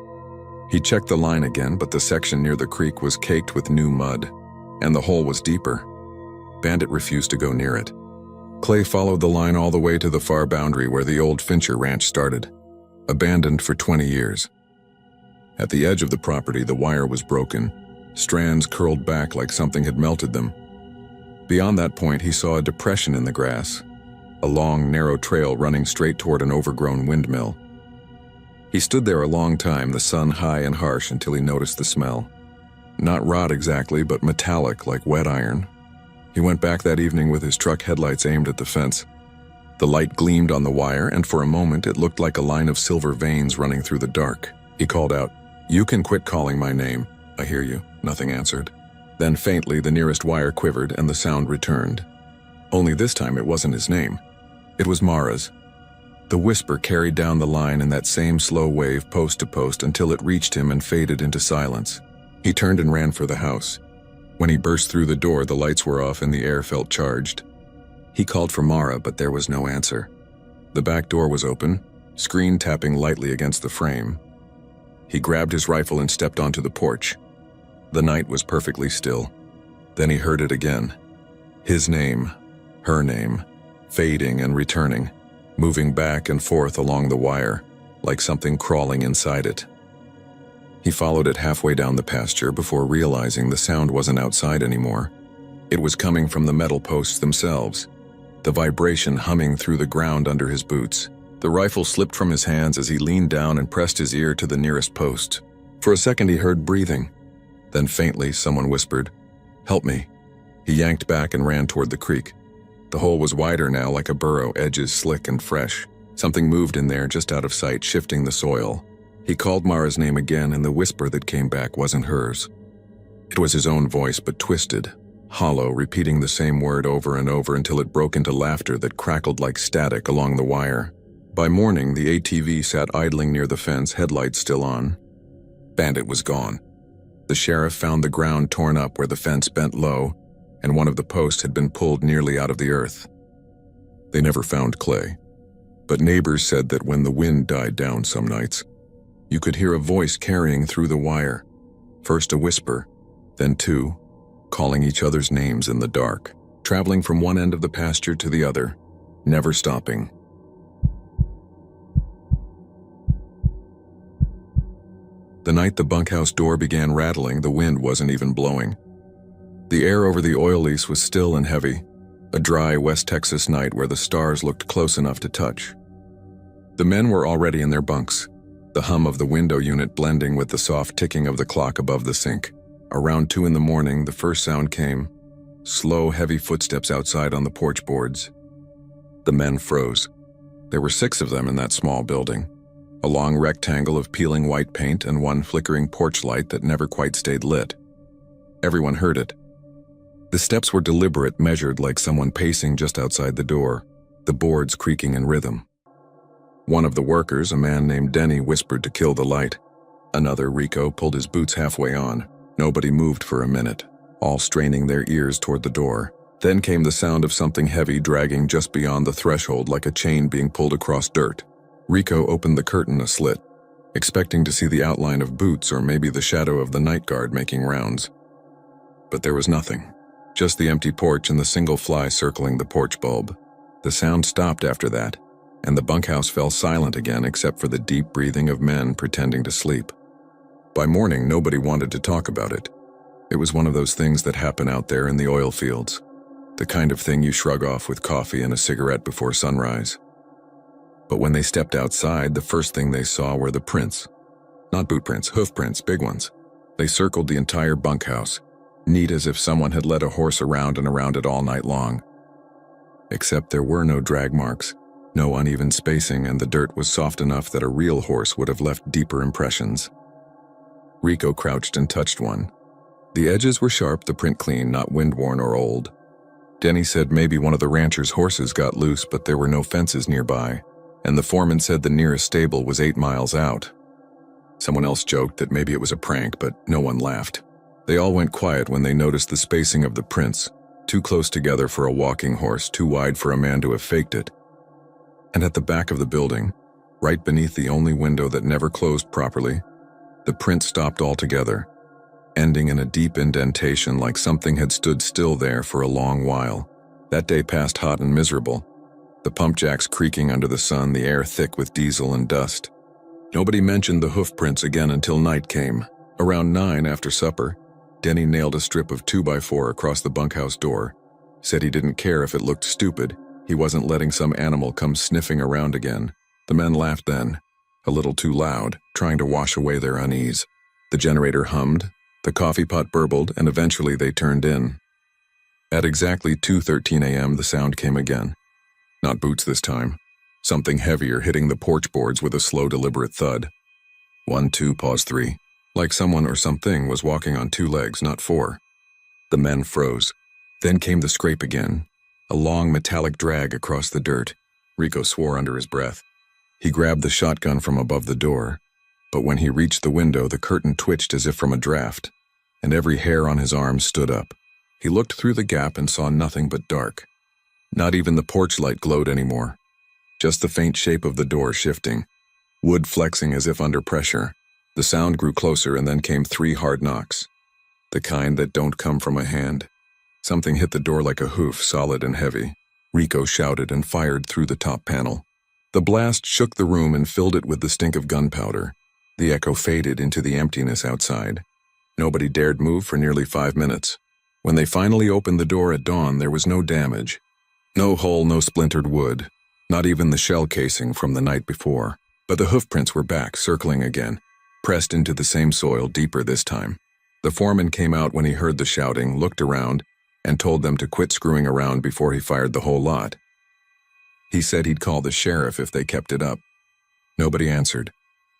He checked the line again, but the section near the creek was caked with new mud, and the hole was deeper. Bandit refused to go near it. Clay followed the line all the way to the far boundary where the old Fincher ranch started, abandoned for 20 years. At the edge of the property, the wire was broken, strands curled back like something had melted them. Beyond that point, he saw a depression in the grass, a long, narrow trail running straight toward an overgrown windmill. He stood there a long time, the sun high and harsh, until he noticed the smell. Not rot exactly, but metallic like wet iron. He went back that evening with his truck headlights aimed at the fence. The light gleamed on the wire, and for a moment it looked like a line of silver veins running through the dark. He called out, "You can quit calling my name. I hear you." Nothing answered. Then faintly, the nearest wire quivered and the sound returned. Only this time it wasn't his name. It was Mara's. The whisper carried down the line in that same slow wave, post to post, until it reached him and faded into silence. He turned and ran for the house. When he burst through the door, the lights were off and the air felt charged. He called for Mara, but there was no answer. The back door was open, screen tapping lightly against the frame. He grabbed his rifle and stepped onto the porch. The night was perfectly still. Then he heard it again. His name, her name, fading and returning, moving back and forth along the wire, like something crawling inside it. He followed it halfway down the pasture before realizing the sound wasn't outside anymore. It was coming from the metal posts themselves, the vibration humming through the ground under his boots. The rifle slipped from his hands as he leaned down and pressed his ear to the nearest post. For a second he heard breathing. Then faintly someone whispered, "Help me." He yanked back and ran toward the creek. The hole was wider now, like a burrow, edges slick and fresh. Something moved in there just out of sight, shifting the soil. He called Mara's name again, and the whisper that came back wasn't hers. It was his own voice, but twisted, hollow, repeating the same word over and over until it broke into laughter that crackled like static along the wire. By morning, the ATV sat idling near the fence, headlights still on. Bandit was gone. The sheriff found the ground torn up where the fence bent low, and one of the posts had been pulled nearly out of the earth. They never found Clay, but neighbors said that when the wind died down some nights, you could hear a voice carrying through the wire, first a whisper, then two, calling each other's names in the dark, traveling from one end of the pasture to the other, never stopping. The night the bunkhouse door began rattling, the wind wasn't even blowing. The air over the oil lease was still and heavy, a dry West Texas night where the stars looked close enough to touch. The men were already in their bunks, the hum of the window unit blending with the soft ticking of the clock above the sink. Around 2 a.m, the first sound came, slow, heavy footsteps outside on the porch boards. The men froze. There were 6 of them in that small building, a long rectangle of peeling white paint and one flickering porch light that never quite stayed lit. Everyone heard it. The steps were deliberate, measured like someone pacing just outside the door, the boards creaking in rhythm. One of the workers, a man named Denny, whispered to kill the light. Another, Rico, pulled his boots halfway on. Nobody moved for a minute, all straining their ears toward the door. Then came the sound of something heavy dragging just beyond the threshold like a chain being pulled across dirt. Rico opened the curtain a slit, expecting to see the outline of boots or maybe the shadow of the night guard making rounds. But there was nothing. Just the empty porch and the single fly circling the porch bulb. The sound stopped after that, and the bunkhouse fell silent again except for the deep breathing of men pretending to sleep. By morning, nobody wanted to talk about it. It was one of those things that happen out there in the oil fields, the kind of thing you shrug off with coffee and a cigarette before sunrise. But when they stepped outside, the first thing they saw were the prints. Not boot prints, hoof prints, big ones. They circled the entire bunkhouse, neat as if someone had led a horse around and around it all night long. Except there were no drag marks, no uneven spacing, and the dirt was soft enough that a real horse would have left deeper impressions. Rico crouched and touched one. The edges were sharp, the print clean, not wind-worn or old. Denny said maybe one of the rancher's horses got loose, but there were no fences nearby, and the foreman said the nearest stable was 8 miles out. Someone else joked that maybe it was a prank, but no one laughed. They all went quiet when they noticed the spacing of the prints, too close together for a walking horse, too wide for a man to have faked it. And at the back of the building, right beneath the only window that never closed properly, the print stopped altogether, ending in a deep indentation like something had stood still there for a long while. That day passed hot and miserable, the pump jacks creaking under the sun, the air thick with diesel and dust. Nobody mentioned the hoof prints again until night came. Around 9 after supper, Denny nailed a strip of 2x4 across the bunkhouse door, said he didn't care if it looked stupid. He wasn't letting some animal come sniffing around again. The men laughed then, a little too loud, trying to wash away their unease. The generator hummed, the coffee pot burbled, and eventually they turned in. At exactly 2:13 a.m., the sound came again. Not boots this time. Something heavier hitting the porch boards with a slow, deliberate thud. 1, 2, pause 3. Like someone or something was walking on 2 legs, not 4. The men froze. Then came the scrape again, a long metallic drag across the dirt. Rico swore under his breath. He grabbed the shotgun from above the door, but when he reached the window, the curtain twitched as if from a draft. and every hair on his arm stood up. He looked through the gap and saw nothing but dark. Not even the porch light glowed anymore. Just the faint shape of the door shifting, wood flexing as if under pressure. The sound grew closer and then came 3 hard knocks. The kind that don't come from a hand. Something hit the door like a hoof, solid and heavy. Rico shouted and fired through the top panel. The blast shook the room and filled it with the stink of gunpowder. The echo faded into the emptiness outside. Nobody dared move for nearly 5 minutes. When they finally opened the door at dawn, there was no damage. No hole, no splintered wood. Not even the shell casing from the night before. But the hoofprints were back, circling again, pressed into the same soil, deeper this time. The foreman came out when he heard the shouting, looked around, and told them to quit screwing around before he fired the whole lot. He said he'd call the sheriff if they kept it up. Nobody answered.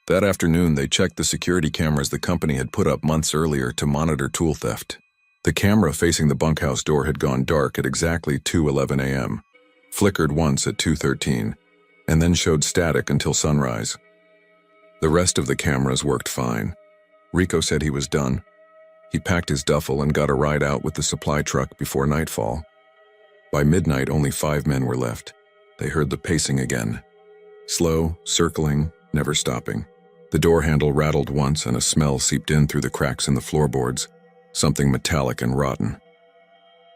That afternoon, they checked the security cameras the company had put up months earlier to monitor tool theft. The camera facing the bunkhouse door had gone dark at exactly 2:11 a.m., flickered once at 2:13, and then showed static until sunrise. The rest of the cameras worked fine. Rico said he was done. He packed his duffel and got a ride out with the supply truck before nightfall. By midnight, only 5 men were left. They heard the pacing again. Slow, circling, never stopping. The door handle rattled once and a smell seeped in through the cracks in the floorboards, something metallic and rotten.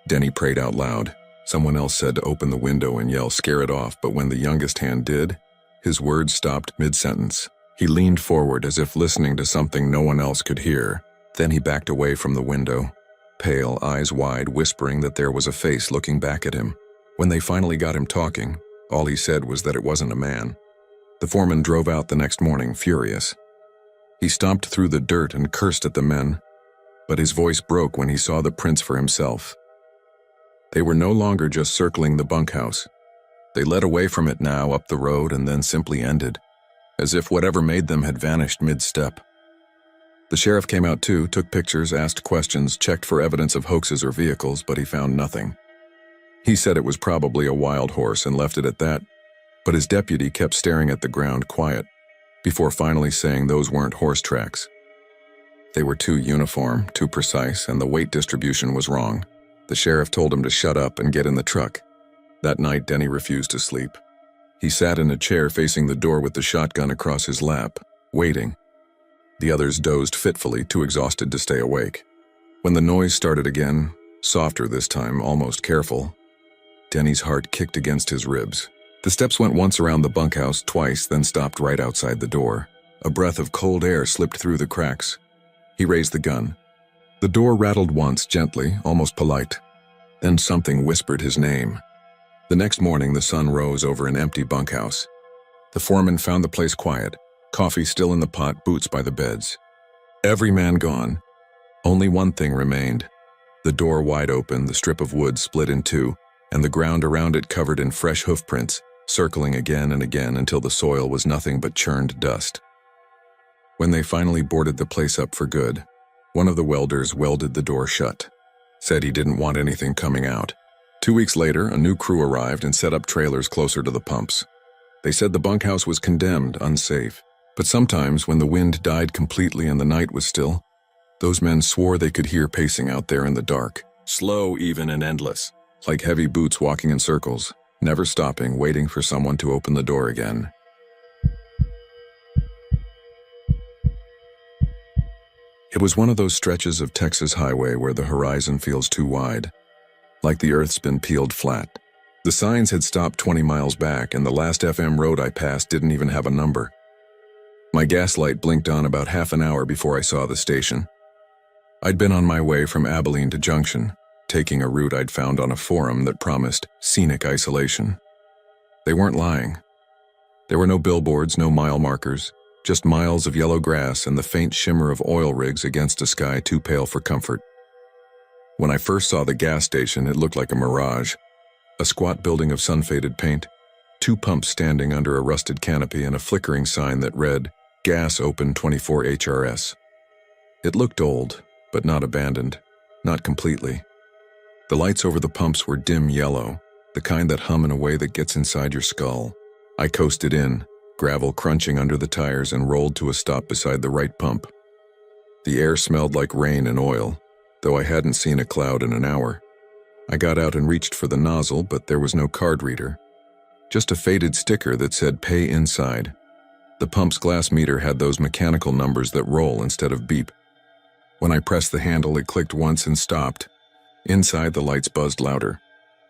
Denny prayed out loud. Someone else said to open the window and yell, "Scare it off," but when the youngest hand did, his words stopped mid-sentence. He leaned forward as if listening to something no one else could hear. Then he backed away from the window, pale, eyes wide, whispering that there was a face looking back at him. When they finally got him talking, all he said was that it wasn't a man. The foreman drove out the next morning, furious. He stomped through the dirt and cursed at the men, but his voice broke when he saw the prints for himself. They were no longer just circling the bunkhouse. They led away from it now, up the road, and then simply ended, as if whatever made them had vanished mid-step. The sheriff came out too, took pictures, asked questions, checked for evidence of hoaxes or vehicles, but he found nothing. He said it was probably a wild horse and left it at that, but his deputy kept staring at the ground, quiet, before finally saying those weren't horse tracks. They were too uniform, too precise, and the weight distribution was wrong. The sheriff told him to shut up and get in the truck. That night, Denny refused to sleep. He sat in a chair facing the door with the shotgun across his lap, waiting. The others dozed fitfully, too exhausted to stay awake. When the noise started again, softer this time, almost careful, Denny's heart kicked against his ribs. The steps went once around the bunkhouse, twice, then stopped right outside the door. A breath of cold air slipped through the cracks. He raised the gun. The door rattled once, gently, almost polite. Then something whispered his name. The next morning, the sun rose over an empty bunkhouse. The foreman found the place quiet, coffee still in the pot, boots by the beds. Every man gone. Only one thing remained. The door wide open, the strip of wood split in two, and the ground around it covered in fresh hoofprints, circling again and again until the soil was nothing but churned dust. When they finally boarded the place up for good, one of the welders welded the door shut. Said he didn't want anything coming out. 2 weeks later, a new crew arrived and set up trailers closer to the pumps. They said the bunkhouse was condemned, unsafe. But sometimes, when the wind died completely and the night was still, those men swore they could hear pacing out there in the dark. Slow, even, and endless. Like heavy boots walking in circles, never stopping, waiting for someone to open the door again. It was one of those stretches of Texas highway where the horizon feels too wide, like the earth's been peeled flat. The signs had stopped 20 miles back, and the last FM road I passed didn't even have a number. My gas light blinked on about half an hour before I saw the station. I'd been on my way from Abilene to Junction, taking a route I'd found on a forum that promised scenic isolation. They weren't lying. There were no billboards, no mile markers, just miles of yellow grass and the faint shimmer of oil rigs against a sky too pale for comfort. When I first saw the gas station, it looked like a mirage. A squat building of sun-faded paint, 2 pumps standing under a rusted canopy, and a flickering sign that read, "Gas open 24 HRS." It looked old, but not abandoned, not completely. The lights over the pumps were dim yellow, the kind that hum in a way that gets inside your skull. I coasted in, gravel crunching under the tires, and rolled to a stop beside the right pump. The air smelled like rain and oil, though I hadn't seen a cloud in an hour. I got out and reached for the nozzle, but there was no card reader. Just a faded sticker that said pay inside. The pump's glass meter had those mechanical numbers that roll instead of beep. When I pressed the handle, it clicked once and stopped. Inside, the lights buzzed louder.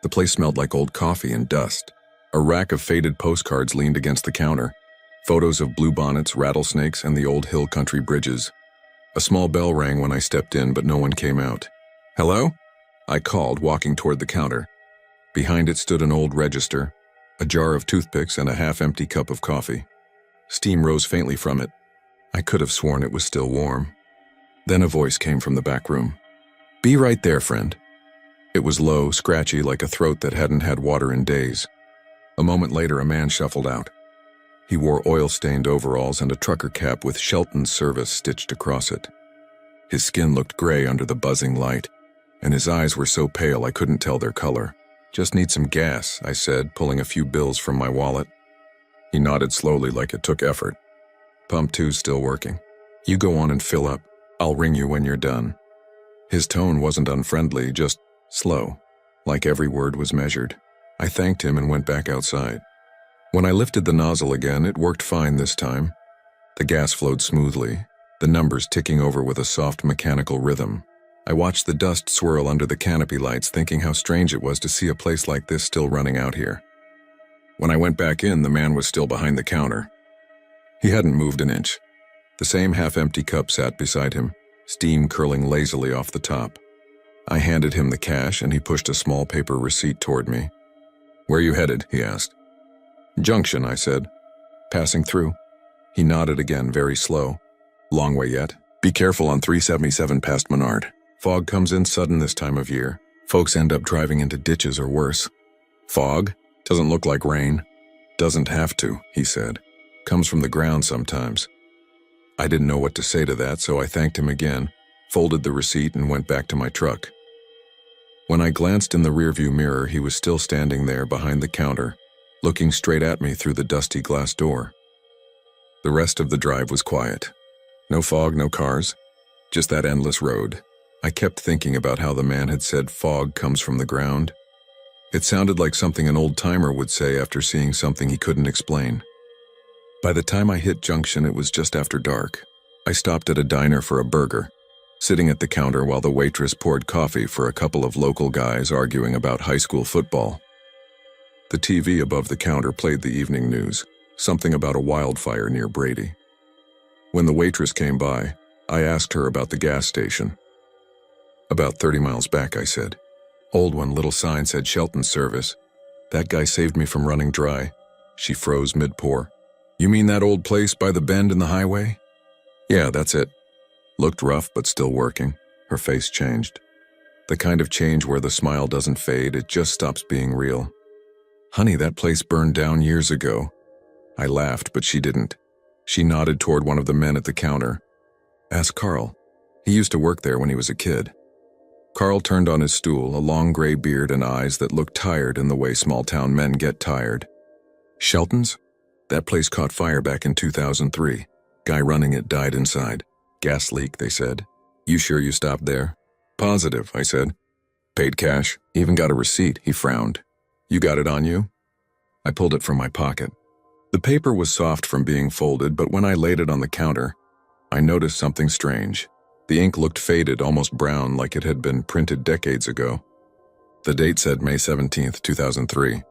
The place smelled like old coffee and dust. A rack of faded postcards leaned against the counter. Photos of bluebonnets, rattlesnakes, and the old hill country bridges. A small bell rang when I stepped in, but no one came out. "Hello?" I called, walking toward the counter. Behind it stood an old register, a jar of toothpicks, and a half-empty cup of coffee. Steam rose faintly from it. I could have sworn it was still warm. Then a voice came from the back room. "Be right there, friend." It was low, scratchy, like a throat that hadn't had water in days. A moment later, a man shuffled out. He wore oil-stained overalls and a trucker cap with Shelton's Service stitched across it. His skin looked gray under the buzzing light, and his eyes were so pale I couldn't tell their color. "Just need some gas," I said, pulling a few bills from my wallet. He nodded slowly like it took effort. "Pump 2's still working. You go on and fill up. I'll ring you when you're done." His tone wasn't unfriendly, just slow, like every word was measured. I thanked him and went back outside. When I lifted the nozzle again, it worked fine this time. The gas flowed smoothly, the numbers ticking over with a soft mechanical rhythm. I watched the dust swirl under the canopy lights, thinking how strange it was to see a place like this still running out here. When I went back in, the man was still behind the counter. He hadn't moved an inch. The same half-empty cup sat beside him, steam curling lazily off the top. I handed him the cash, and he pushed a small paper receipt toward me. "Where you headed?" he asked. "Junction," I said. "Passing through." He nodded again, very slow. "Long way yet? Be careful on 377 past Menard. Fog comes in sudden this time of year. Folks end up driving into ditches or worse." "Fog? Doesn't look like rain." "Doesn't have to," he said. "Comes from the ground sometimes." I didn't know what to say to that, so I thanked him again, folded the receipt, and went back to my truck. When I glanced in the rearview mirror, he was still standing there behind the counter, looking straight at me through the dusty glass door. The rest of the drive was quiet. No fog, no cars, just that endless road. I kept thinking about how the man had said fog comes from the ground. It sounded like something an old-timer would say after seeing something he couldn't explain. By the time I hit Junction, it was just after dark. I stopped at a diner for a burger, sitting at the counter while the waitress poured coffee for a couple of local guys arguing about high school football. The TV above the counter played the evening news, something about a wildfire near Brady. When the waitress came by, I asked her about the gas station. "About 30 miles back," I said. "Old one, little sign said Shelton's Service. That guy saved me from running dry." She froze mid-pour. "You mean that old place by the bend in the highway?" "Yeah, that's it." Looked rough, but still working. Her face changed. The kind of change where the smile doesn't fade, it just stops being real. "Honey, that place burned down years ago." I laughed, but she didn't. She nodded toward one of the men at the counter. "Ask Carl. He used to work there when he was a kid." Carl turned on his stool, a long gray beard and eyes that looked tired in the way small-town men get tired. "Shelton's? That place caught fire back in 2003. Guy running it died inside. Gas leak, they said." "You sure you stopped there?" "Positive," I said. "Paid cash. Even got a receipt." He frowned. "You got it on you?" I pulled it from my pocket. The paper was soft from being folded, but when I laid it on the counter, I noticed something strange. The ink looked faded, almost brown, like it had been printed decades ago. The date said May 17th, 2003.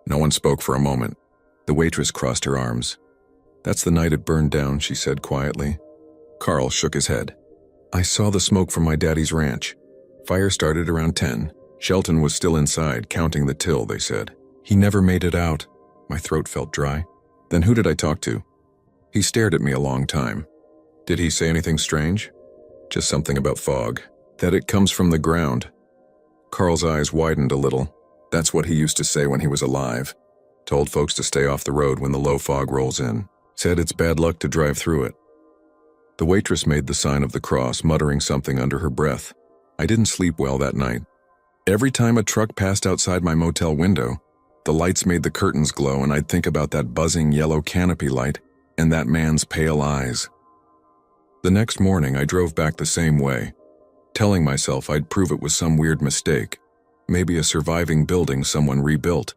No one spoke for a moment. The waitress crossed her arms. "That's the night it burned down," she said quietly. Carl shook his head. "I saw the smoke from my daddy's ranch. Fire started around 10. Shelton was still inside, counting the till, they said. He never made it out." My throat felt dry. "Then who did I talk to?" He stared at me a long time. "Did he say anything strange?" "Just something about fog. That it comes from the ground." Carl's eyes widened a little. "That's what he used to say when he was alive. Told folks to stay off the road when the low fog rolls in. Said it's bad luck to drive through it." The waitress made the sign of the cross, muttering something under her breath. I didn't sleep well that night. Every time a truck passed outside my motel window, the lights made the curtains glow, and I'd think about that buzzing yellow canopy light and that man's pale eyes. The next morning, I drove back the same way, telling myself I'd prove it was some weird mistake, maybe a surviving building someone rebuilt.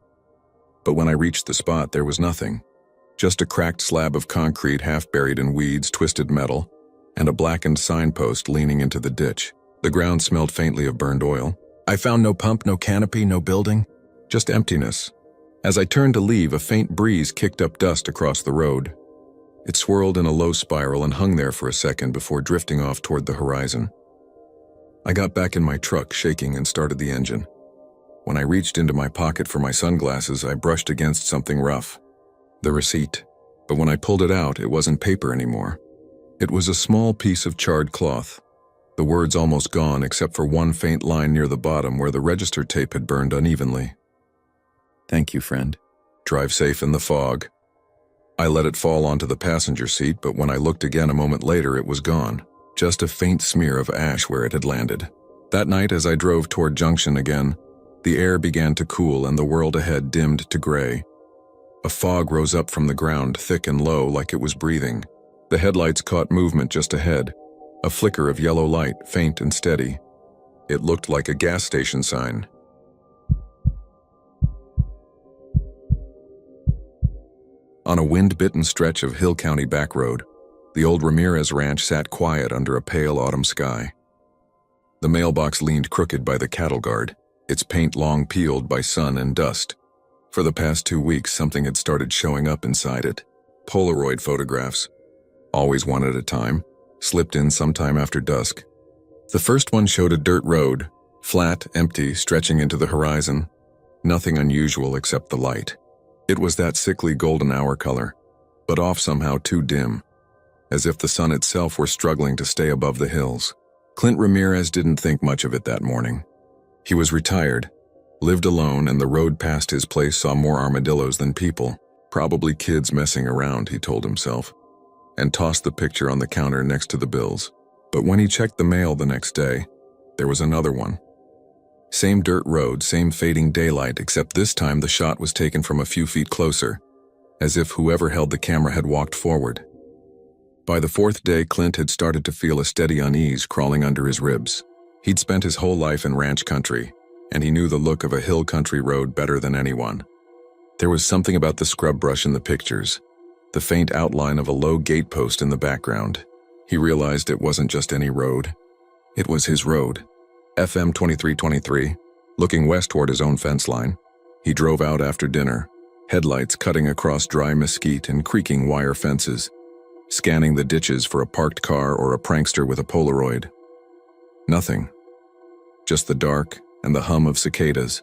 But when I reached the spot, there was nothing. Just a cracked slab of concrete half buried in weeds, twisted metal, and a blackened signpost leaning into the ditch. The ground smelled faintly of burned oil. I found no pump, no canopy, no building, just emptiness. As I turned to leave, a faint breeze kicked up dust across the road. It swirled in a low spiral and hung there for a second before drifting off toward the horizon. I got back in my truck, shaking, and started the engine. When I reached into my pocket for my sunglasses, I brushed against something rough. The receipt. But when I pulled it out, it wasn't paper anymore. It was a small piece of charred cloth. The words almost gone except for one faint line near the bottom where the register tape had burned unevenly. Thank you, friend. Drive safe in the fog. I let it fall onto the passenger seat, but when I looked again a moment later, it was gone. Just a faint smear of ash where it had landed. That night, as I drove toward Junction again, the air began to cool and the world ahead dimmed to gray. A fog rose up from the ground, thick and low, like it was breathing. The headlights caught movement just ahead, a flicker of yellow light, faint and steady. It looked like a gas station sign. On a wind-bitten stretch of Hill County back road, the old Ramirez ranch sat quiet under a pale autumn sky. The mailbox leaned crooked by the cattle guard, its paint long peeled by sun and dust. For the past 2 weeks, something had started showing up inside it. Polaroid photographs, always one at a time, slipped in sometime after dusk. The first one showed a dirt road, flat, empty, stretching into the horizon. Nothing unusual except the light. It was that sickly golden hour color, but off somehow too dim, as if the sun itself were struggling to stay above the hills. Clint Ramirez didn't think much of it that morning. He was retired, lived alone, and the road past his place saw more armadillos than people, probably kids messing around, he told himself, and tossed the picture on the counter next to the bills. But when he checked the mail the next day, there was another one. Same dirt road, same fading daylight, except this time the shot was taken from a few feet closer, as if whoever held the camera had walked forward. By the 4th day, Clint had started to feel a steady unease crawling under his ribs. He'd spent his whole life in ranch country, and he knew the look of a hill country road better than anyone. There was something about the scrub brush in the pictures, the faint outline of a low gate post in the background. He realized it wasn't just any road. It was his road. FM 2323, looking west toward his own fence line. He drove out after dinner, headlights cutting across dry mesquite and creaking wire fences, scanning the ditches for a parked car or a prankster with a Polaroid. Nothing. Just the dark and the hum of cicadas.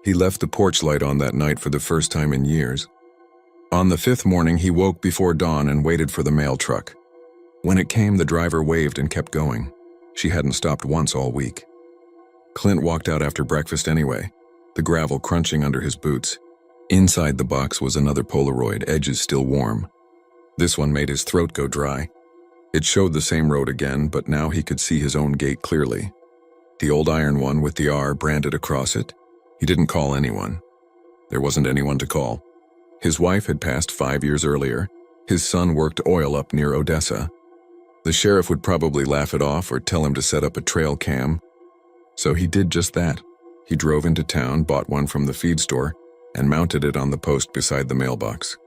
He left the porch light on that night for the first time in years. On the 5th morning, he woke before dawn and waited for the mail truck. When it came, the driver waved and kept going. She hadn't stopped once all week. Clint walked out after breakfast anyway, the gravel crunching under his boots. Inside the box was another Polaroid, edges still warm. This one made his throat go dry. It showed the same road again, but now he could see his own gate clearly. The old iron one with the R branded across it. He didn't call anyone. There wasn't anyone to call. His wife had passed 5 years earlier. His son worked oil up near Odessa. The sheriff would probably laugh it off or tell him to set up a trail cam. So he did just that. He drove into town, bought one from the feed store, and mounted it on the post beside the mailbox.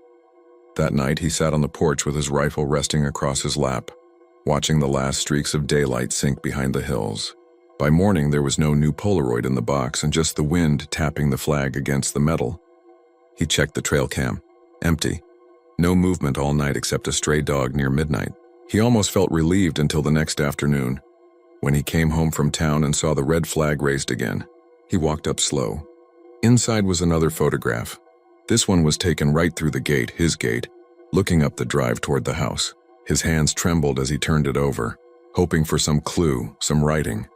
That night, he sat on the porch with his rifle resting across his lap, watching the last streaks of daylight sink behind the hills. By morning, there was no new Polaroid in the box and just the wind tapping the flag against the metal. He checked the trail cam. Empty. No movement all night except a stray dog near midnight. He almost felt relieved until the next afternoon, when he came home from town and saw the red flag raised again. He walked up slow. Inside was another photograph. This one was taken right through the gate, his gate, looking up the drive toward the house. His hands trembled as he turned it over, hoping for some clue, some writing.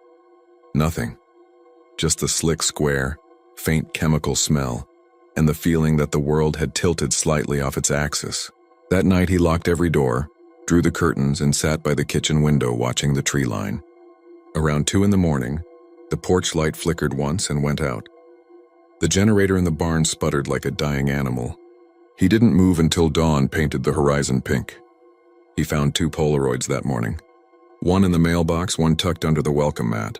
Nothing. Just the slick square, faint chemical smell, and the feeling that the world had tilted slightly off its axis. That night he locked every door, drew the curtains, and sat by the kitchen window watching the tree line. Around 2 a.m, the porch light flickered once and went out. The generator in the barn sputtered like a dying animal. He didn't move until dawn painted the horizon pink. He found 2 Polaroids that morning. One in the mailbox, one tucked under the welcome mat.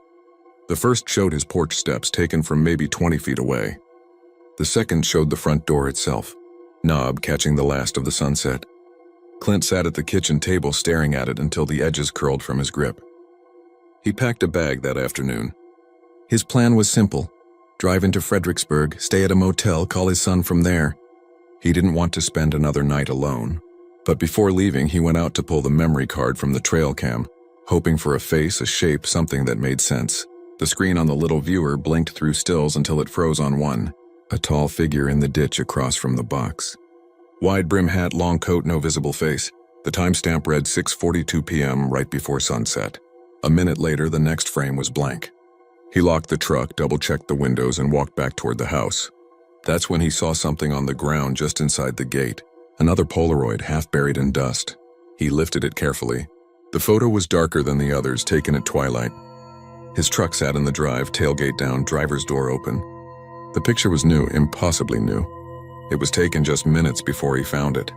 The first showed his porch steps taken from maybe 20 feet away. The second showed the front door itself, knob catching the last of the sunset. Clint sat at the kitchen table staring at it until the edges curled from his grip. He packed a bag that afternoon. His plan was simple: drive into Fredericksburg, stay at a motel, call his son from there. He didn't want to spend another night alone. But before leaving, he went out to pull the memory card from the trail cam, hoping for a face, a shape, something that made sense. The screen on the little viewer blinked through stills until it froze on one, a tall figure in the ditch across from the box. Wide brim hat, long coat, no visible face. The timestamp read 6:42 p.m. right before sunset. A minute later, the next frame was blank. He locked the truck, double-checked the windows, and walked back toward the house. That's when he saw something on the ground just inside the gate. Another Polaroid, half buried in dust. He lifted it carefully. The photo was darker than the others, taken at twilight. His truck sat in the drive, tailgate down, driver's door open. The picture was new, impossibly new. It was taken just minutes before he found it.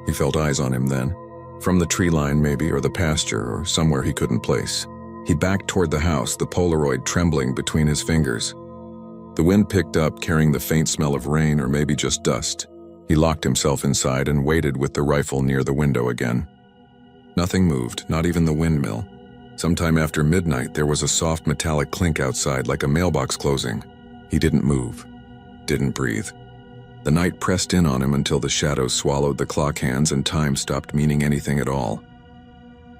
He felt eyes on him then. From the tree line maybe, or the pasture, or somewhere he couldn't place. He backed toward the house, the Polaroid trembling between his fingers. The wind picked up, carrying the faint smell of rain or maybe just dust. He locked himself inside and waited with the rifle near the window again. Nothing moved, not even the windmill. Sometime after midnight, there was a soft metallic clink outside, like a mailbox closing. He didn't move, didn't breathe. The night pressed in on him until the shadows swallowed the clock hands and time stopped meaning anything at all.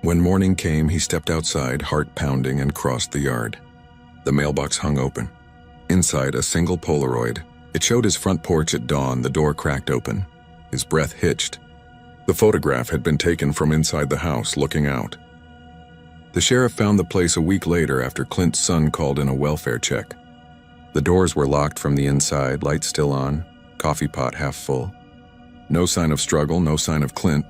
When morning came, he stepped outside, heart pounding, and crossed the yard. The mailbox hung open. Inside, a single Polaroid. It showed his front porch at dawn, the door cracked open. His breath hitched. The photograph had been taken from inside the house, looking out. The sheriff found the place a week later after Clint's son called in a welfare check. The doors were locked from the inside, lights still on, coffee pot half full. No sign of struggle, no sign of Clint.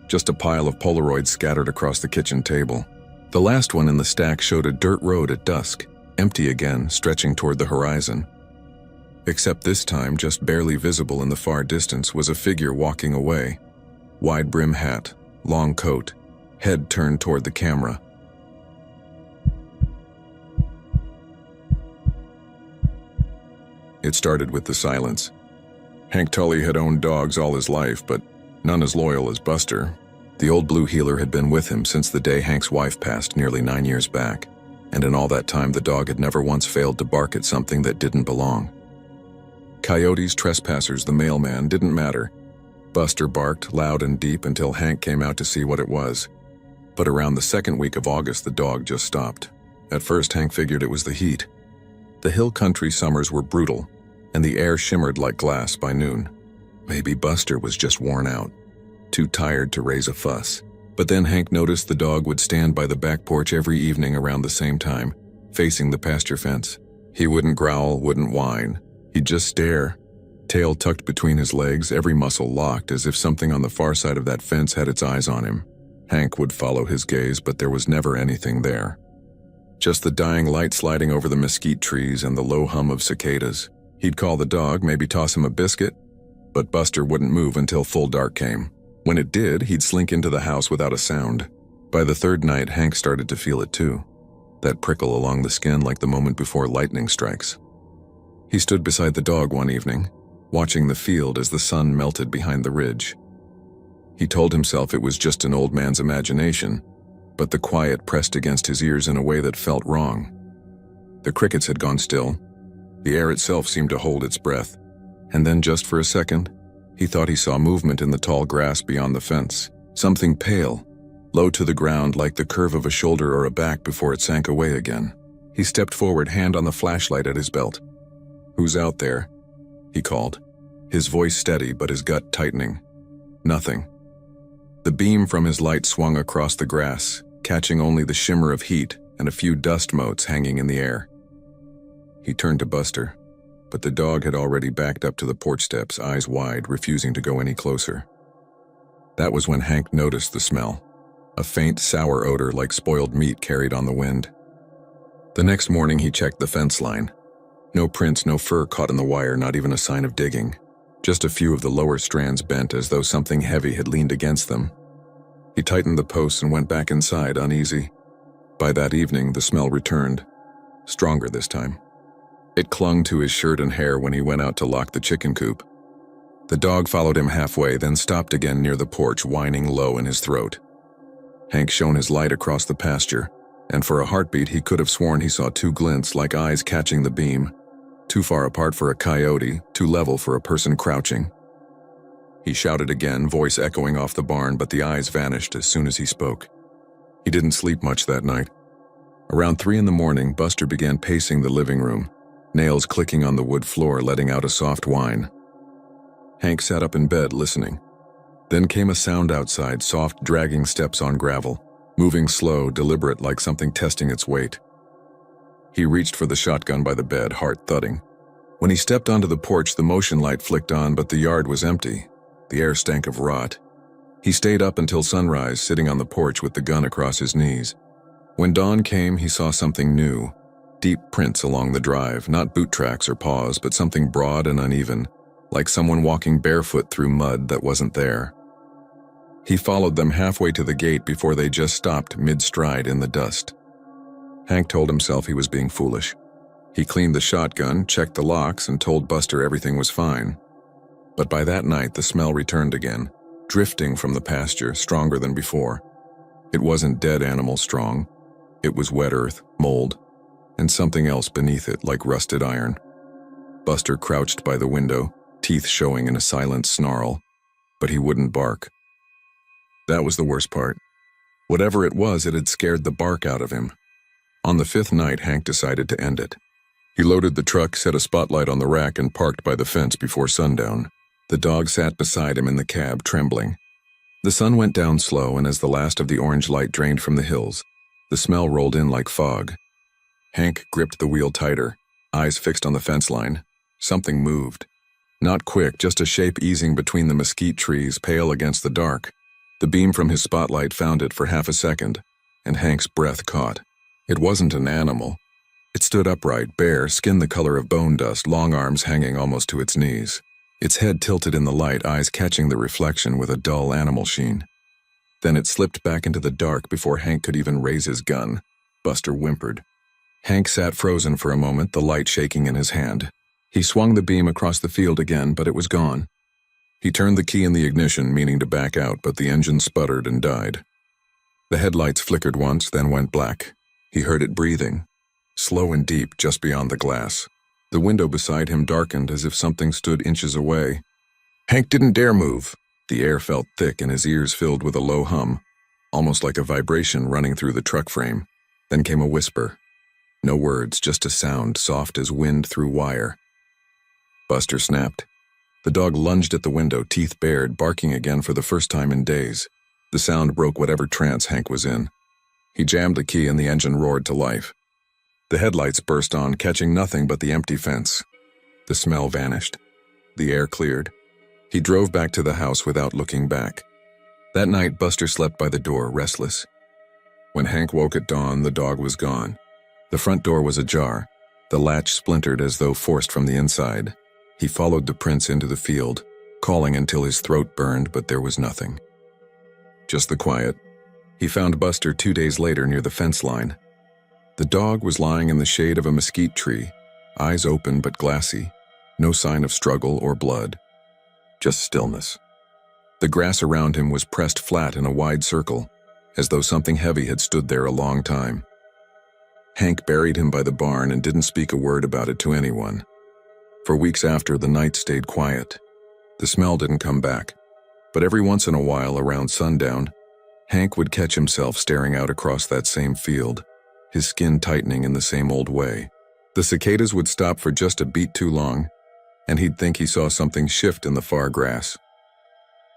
Just a pile of Polaroids scattered across the kitchen table. The last one in the stack showed a dirt road at dusk, empty again, stretching toward the horizon. Except this time, just barely visible in the far distance, was a figure walking away. Wide brim hat, long coat, head turned toward the camera. It started with the silence. Hank Tully had owned dogs all his life, but none as loyal as Buster. The old blue heeler had been with him since the day Hank's wife passed nearly 9 years back, and in all that time the dog had never once failed to bark at something that didn't belong. Coyotes, trespassers, the mailman, didn't matter. Buster barked loud and deep until Hank came out to see what it was. But around the second week of August, the dog just stopped. At first, Hank figured it was the heat. The hill country summers were brutal, and the air shimmered like glass by noon. Maybe Buster was just worn out, too tired to raise a fuss. But then Hank noticed the dog would stand by the back porch every evening around the same time, facing the pasture fence. He wouldn't growl, wouldn't whine. He'd just stare, tail tucked between his legs, every muscle locked, as if something on the far side of that fence had its eyes on him. Hank would follow his gaze, but there was never anything there. Just the dying light sliding over the mesquite trees and the low hum of cicadas. He'd call the dog, maybe toss him a biscuit, but Buster wouldn't move until full dark came. When it did, he'd slink into the house without a sound. By the third night, Hank started to feel it too. That prickle along the skin like the moment before lightning strikes. He stood beside the dog one evening, watching the field as the sun melted behind the ridge. He told himself it was just an old man's imagination, but the quiet pressed against his ears in a way that felt wrong. The crickets had gone still. The air itself seemed to hold its breath. And then just for a second, he thought he saw movement in the tall grass beyond the fence. Something pale, low to the ground like the curve of a shoulder or a back before it sank away again. He stepped forward, hand on the flashlight at his belt. "Who's out there?" he called, his voice steady but his gut tightening. Nothing. The beam from his light swung across the grass, catching only the shimmer of heat and a few dust motes hanging in the air. He turned to Buster, but the dog had already backed up to the porch steps, eyes wide, refusing to go any closer. That was when Hank noticed the smell, a faint, sour odor like spoiled meat carried on the wind. The next morning he checked the fence line. No prints, no fur caught in the wire, not even a sign of digging. Just a few of the lower strands bent as though something heavy had leaned against them. He tightened the posts and went back inside, uneasy. By that evening, the smell returned, stronger this time. It clung to his shirt and hair when he went out to lock the chicken coop. The dog followed him halfway, then stopped again near the porch, whining low in his throat. Hank shone his light across the pasture, and for a heartbeat he could have sworn he saw two glints like eyes catching the beam, too far apart for a coyote, too level for a person crouching. He shouted again, voice echoing off the barn, but the eyes vanished as soon as he spoke. He didn't sleep much that night. Around 3 a.m, Buster began pacing the living room, nails clicking on the wood floor, letting out a soft whine. Hank sat up in bed, listening. Then came a sound outside, soft, dragging steps on gravel, moving slow, deliberate, like something testing its weight. He reached for the shotgun by the bed, heart thudding. When he stepped onto the porch, the motion light flicked on, but the yard was empty. The air stank of rot. He stayed up until sunrise, sitting on the porch with the gun across his knees. When dawn came, he saw something new. Deep prints along the drive, not boot tracks or paws, but something broad and uneven, like someone walking barefoot through mud that wasn't there. He followed them halfway to the gate before they just stopped mid-stride in the dust. Hank told himself he was being foolish. He cleaned the shotgun, checked the locks, and told Buster everything was fine. But by that night, the smell returned again, drifting from the pasture, stronger than before. It wasn't dead animal strong. It was wet earth, mold, and something else beneath it, like rusted iron. Buster crouched by the window, teeth showing in a silent snarl, but he wouldn't bark. That was the worst part. Whatever it was, it had scared the bark out of him. On the 5th night, Hank decided to end it. He loaded the truck, set a spotlight on the rack, and parked by the fence before sundown. The dog sat beside him in the cab, trembling. The sun went down slow, and as the last of the orange light drained from the hills, the smell rolled in like fog. Hank gripped the wheel tighter, eyes fixed on the fence line. Something moved. Not quick, just a shape easing between the mesquite trees, pale against the dark. The beam from his spotlight found it for half a second, and Hank's breath caught. It wasn't an animal. It stood upright, bare, skin the color of bone dust, long arms hanging almost to its knees. Its head tilted in the light, eyes catching the reflection with a dull animal sheen. Then it slipped back into the dark before Hank could even raise his gun. Buster whimpered. Hank sat frozen for a moment, the light shaking in his hand. He swung the beam across the field again, but it was gone. He turned the key in the ignition, meaning to back out, but the engine sputtered and died. The headlights flickered once, then went black. He heard it breathing, slow and deep, just beyond the glass. The window beside him darkened as if something stood inches away. Hank didn't dare move. The air felt thick and his ears filled with a low hum, almost like a vibration running through the truck frame. Then came a whisper. No words, just a sound, soft as wind through wire. Buster snapped. The dog lunged at the window, teeth bared, barking again for the first time in days. The sound broke whatever trance Hank was in. He jammed the key and the engine roared to life. The headlights burst on, catching nothing but the empty fence. The smell vanished. The air cleared. He drove back to the house without looking back. That night, Buster slept by the door, restless. When Hank woke at dawn, the dog was gone. The front door was ajar, the latch splintered as though forced from the inside. He followed the prints into the field, calling until his throat burned, but there was nothing. Just the quiet. He found Buster 2 days later near the fence line. The dog was lying in the shade of a mesquite tree, eyes open but glassy, no sign of struggle or blood. Just stillness. The grass around him was pressed flat in a wide circle, as though something heavy had stood there a long time. Hank buried him by the barn and didn't speak a word about it to anyone. For weeks after, the night stayed quiet. The smell didn't come back, but every once in a while, around sundown, Hank would catch himself staring out across that same field, his skin tightening in the same old way. The cicadas would stop for just a beat too long, and he'd think he saw something shift in the far grass.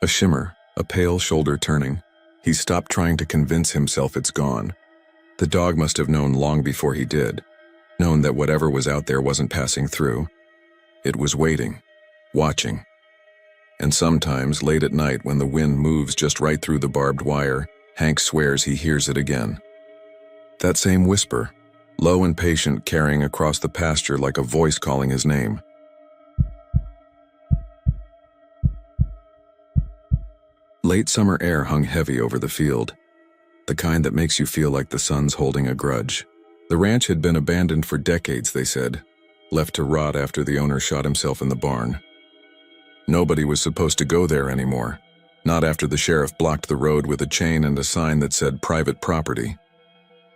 A shimmer, a pale shoulder turning. He stopped trying to convince himself it's gone. The dog must have known long before he did, known that whatever was out there wasn't passing through. It was waiting, watching. And sometimes, late at night when the wind moves just right through the barbed wire, Hank swears he hears it again. That same whisper, low and patient, carrying across the pasture like a voice calling his name. Late summer air hung heavy over the field, the kind that makes you feel like the sun's holding a grudge. The ranch had been abandoned for decades, they said, left to rot after the owner shot himself in the barn. Nobody was supposed to go there anymore, not after the sheriff blocked the road with a chain and a sign that said private property.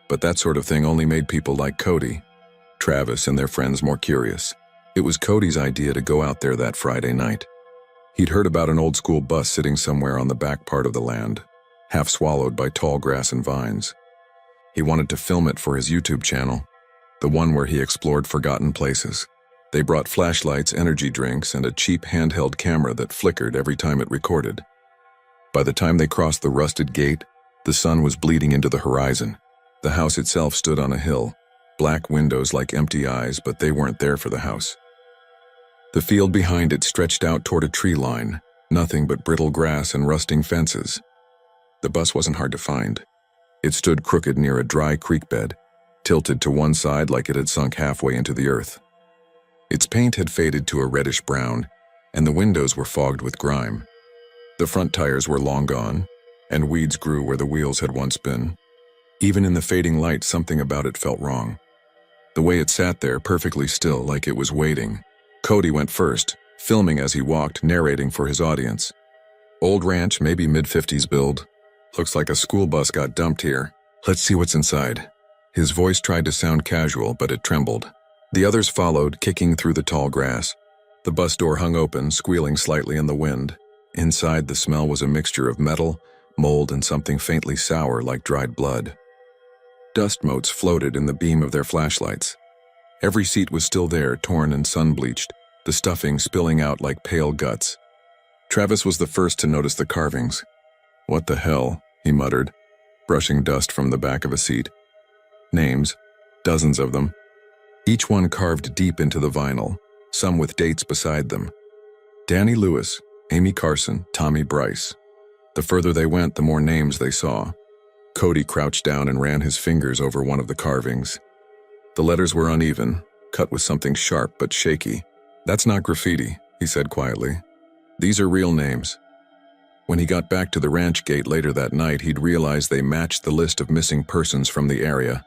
But that sort of thing only made people like Cody, Travis, and their friends more curious. It was Cody's idea to go out there that Friday night. He'd heard about an old school bus sitting somewhere on the back part of the land, half swallowed by tall grass and vines. He wanted to film it for his YouTube channel, the one where he explored forgotten places. They brought flashlights, energy drinks, and a cheap handheld camera that flickered every time it recorded. By the time they crossed the rusted gate, the sun was bleeding into the horizon. The house itself stood on a hill, black windows like empty eyes, but they weren't there for the house. The field behind it stretched out toward a tree line, nothing but brittle grass and rusting fences. The bus wasn't hard to find. It stood crooked near a dry creek bed, tilted to one side like it had sunk halfway into the earth. Its paint had faded to a reddish brown, and the windows were fogged with grime. The front tires were long gone, and weeds grew where the wheels had once been. Even in the fading light, something about it felt wrong. The way it sat there, perfectly still, like it was waiting. Cody went first, filming as he walked, narrating for his audience. Old ranch, maybe mid-50s build. Looks like a school bus got dumped here. Let's see what's inside. His voice tried to sound casual, but it trembled. The others followed, kicking through the tall grass. The bus door hung open, squealing slightly in the wind. Inside, the smell was a mixture of metal, mold, and something faintly sour like dried blood. Dust motes floated in the beam of their flashlights. Every seat was still there, torn and sun-bleached, the stuffing spilling out like pale guts. Travis was the first to notice the carvings. "What the hell?" he muttered, brushing dust from the back of a seat. Names, dozens of them. Each one carved deep into the vinyl, some with dates beside them. Danny Lewis, Amy Carson, Tommy Bryce. The further they went, the more names they saw. Cody crouched down and ran his fingers over one of the carvings. The letters were uneven, cut with something sharp but shaky. "That's not graffiti," he said quietly. "These are real names." When he got back to the ranch gate later that night, he'd realized they matched the list of missing persons from the area,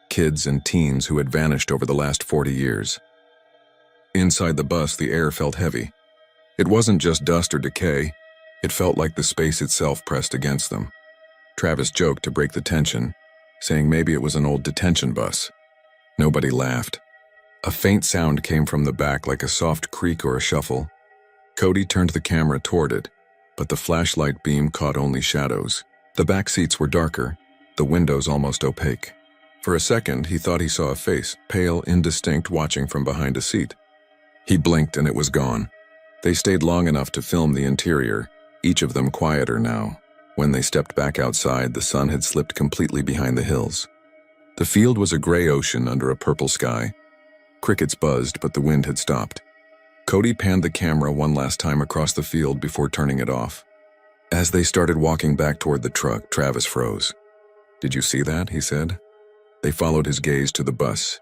kids and teens who had vanished over the last 40 years. Inside the bus, the air felt heavy. It wasn't just dust or decay. It felt like the space itself pressed against them. Travis joked to break the tension, saying maybe it was an old detention bus. Nobody laughed. A faint sound came from the back, like a soft creak or a shuffle. Cody turned the camera toward it, but the flashlight beam caught only shadows. The back seats were darker, the windows almost opaque. For a second, he thought he saw a face, pale, indistinct, watching from behind a seat. He blinked and it was gone. They stayed long enough to film the interior, each of them quieter now. When they stepped back outside, the sun had slipped completely behind the hills. The field was a gray ocean under a purple sky. Crickets buzzed, but the wind had stopped. Cody panned the camera one last time across the field before turning it off. As they started walking back toward the truck, Travis froze. "Did you see that?" he said. They followed his gaze to the bus.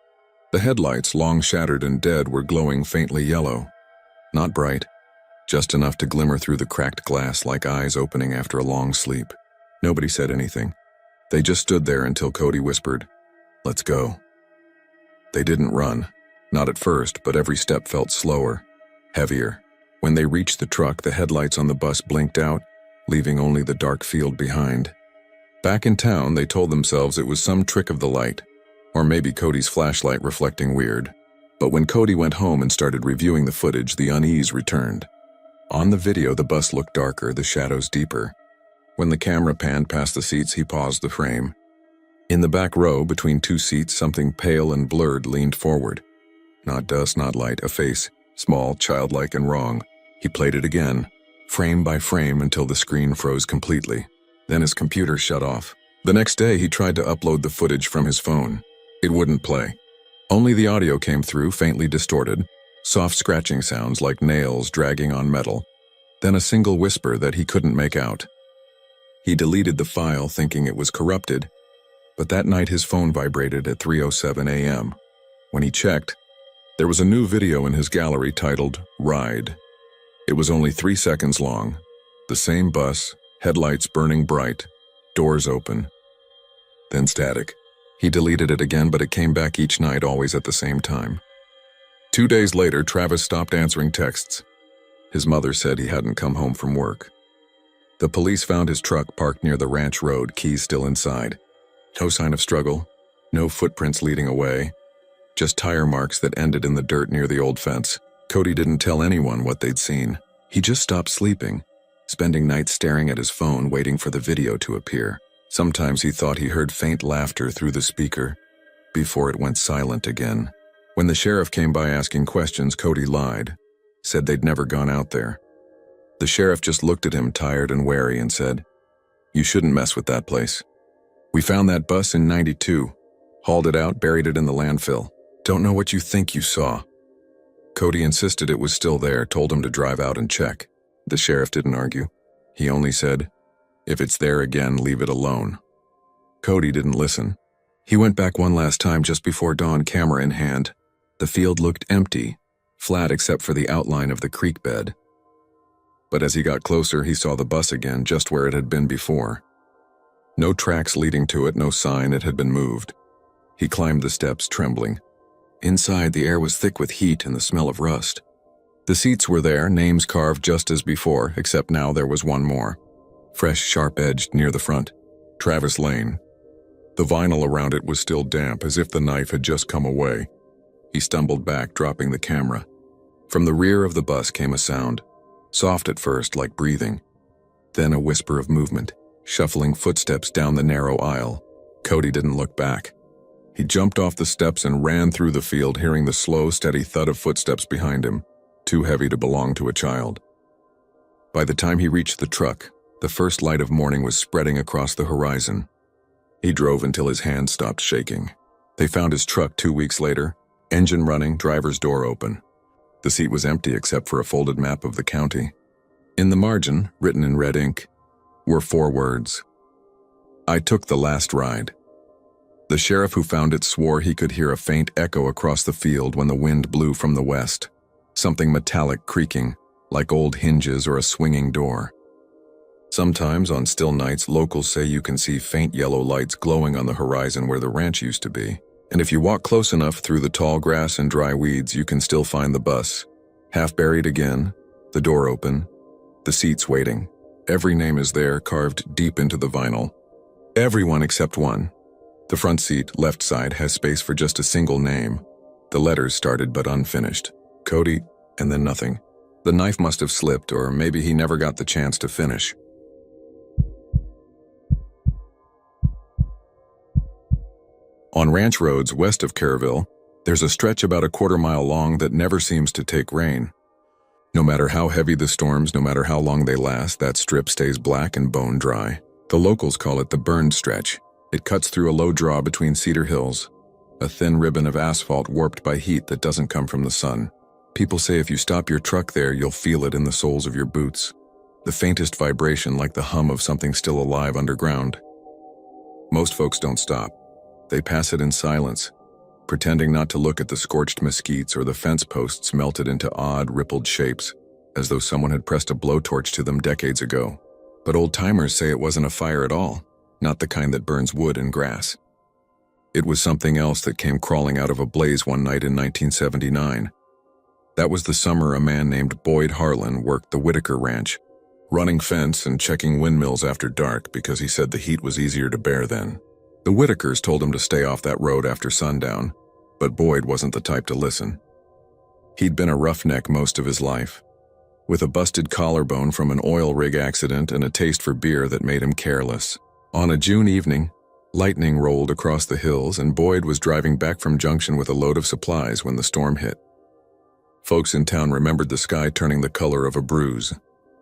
The headlights, long shattered and dead, were glowing faintly yellow. Not bright, just enough to glimmer through the cracked glass like eyes opening after a long sleep. Nobody said anything. They just stood there until Cody whispered, "Let's go." They didn't run, not at first, but every step felt slower, heavier. When they reached the truck, the headlights on the bus blinked out, leaving only the dark field behind. Back in town, they told themselves it was some trick of the light, or maybe Cody's flashlight reflecting weird. But when Cody went home and started reviewing the footage, the unease returned. On the video, the bus looked darker, the shadows deeper. When the camera panned past the seats, he paused the frame. In the back row, between two seats, something pale and blurred leaned forward. Not dust, not light, a face, small, childlike, and wrong. He played it again, frame by frame, until the screen froze completely. Then his computer shut off. The next day, he tried to upload the footage from his phone. It wouldn't play. Only the audio came through, faintly distorted, soft scratching sounds like nails dragging on metal, then a single whisper that he couldn't make out. He deleted the file, thinking it was corrupted, but that night his phone vibrated at 3:07 a.m. When he checked, there was a new video in his gallery titled Ride. It was only 3 seconds long. The same bus, Headlights burning bright, doors open, then static. He deleted it again, but it came back each night, always at the same time. 2 days later, Travis stopped answering texts. His mother said he hadn't come home from work. The police found his truck parked near the ranch road, keys still inside. No sign of struggle, no footprints leading away, just tire marks that ended in the dirt near the old fence. Cody didn't tell anyone what they'd seen. He just stopped sleeping, spending nights staring at his phone, waiting for the video to appear. Sometimes he thought he heard faint laughter through the speaker, before it went silent again. When the sheriff came by asking questions, Cody lied, said they'd never gone out there. The sheriff just looked at him, tired and wary, and said, "You shouldn't mess with that place. We found that bus in '92, hauled it out, buried it in the landfill. Don't know what you think you saw." Cody insisted it was still there, told him to drive out and check. The sheriff didn't argue. He only said, "If it's there again, leave it alone." Cody didn't listen. He went back one last time just before dawn, camera in hand. The field looked empty, flat except for the outline of the creek bed. But as he got closer, he saw the bus again, just where it had been before. No tracks leading to it, no sign it had been moved. He climbed the steps, trembling. Inside, the air was thick with heat and the smell of rust. The seats were there, names carved just as before, except now there was one more. Fresh, sharp-edged near the front. Travis Lane. The vinyl around it was still damp, as if the knife had just come away. He stumbled back, dropping the camera. From the rear of the bus came a sound. Soft at first, like breathing. Then a whisper of movement, shuffling footsteps down the narrow aisle. Cody didn't look back. He jumped off the steps and ran through the field, hearing the slow, steady thud of footsteps behind him, too heavy to belong to a child. By the time he reached the truck, the first light of morning was spreading across the horizon. He drove until his hands stopped shaking. They found his truck 2 weeks later, engine running, driver's door open. The seat was empty except for a folded map of the county. In the margin, written in red ink, were 4 words. "I took the last ride." The sheriff who found it swore he could hear a faint echo across the field when the wind blew from the west, something metallic creaking, like old hinges or a swinging door. Sometimes, on still nights, locals say you can see faint yellow lights glowing on the horizon where the ranch used to be. And if you walk close enough through the tall grass and dry weeds, you can still find the bus. Half buried again, the door open, the seats waiting. Every name is there, carved deep into the vinyl. Everyone except one. The front seat, left side, has space for just a single name. The letters started but unfinished. Cody, and then nothing. The knife must have slipped, or maybe he never got the chance to finish. On ranch roads west of Kerrville, there's a stretch about a quarter-mile long that never seems to take rain. No matter how heavy the storms, no matter how long they last, that strip stays black and bone dry. The locals call it the burned stretch. It cuts through a low draw between Cedar Hills, a thin ribbon of asphalt warped by heat that doesn't come from the sun. People say if you stop your truck there, you'll feel it in the soles of your boots. The faintest vibration, like the hum of something still alive underground. Most folks don't stop. They pass it in silence, pretending not to look at the scorched mesquites or the fence posts melted into odd, rippled shapes, as though someone had pressed a blowtorch to them decades ago. But old-timers say it wasn't a fire at all, not the kind that burns wood and grass. It was something else that came crawling out of a blaze one night in 1979. That was the summer a man named Boyd Harlan worked the Whitaker Ranch, running fence and checking windmills after dark because he said the heat was easier to bear then. The Whitakers told him to stay off that road after sundown, but Boyd wasn't the type to listen. He'd been a roughneck most of his life, with a busted collarbone from an oil rig accident and a taste for beer that made him careless. On a June evening, lightning rolled across the hills and Boyd was driving back from Junction with a load of supplies when the storm hit. Folks in town remembered the sky turning the color of a bruise,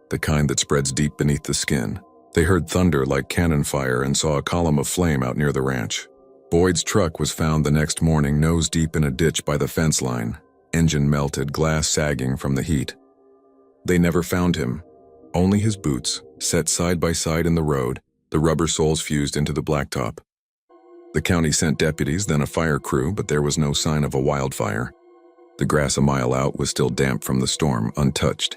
the kind that spreads deep beneath the skin. They heard thunder like cannon fire and saw a column of flame out near the ranch. Boyd's truck was found the next morning nose deep in a ditch by the fence line, engine melted, glass sagging from the heat. They never found him, only his boots, set side by side in the road, the rubber soles fused into the blacktop. The county sent deputies, then a fire crew, but there was no sign of a wildfire. The grass a mile out was still damp from the storm, untouched.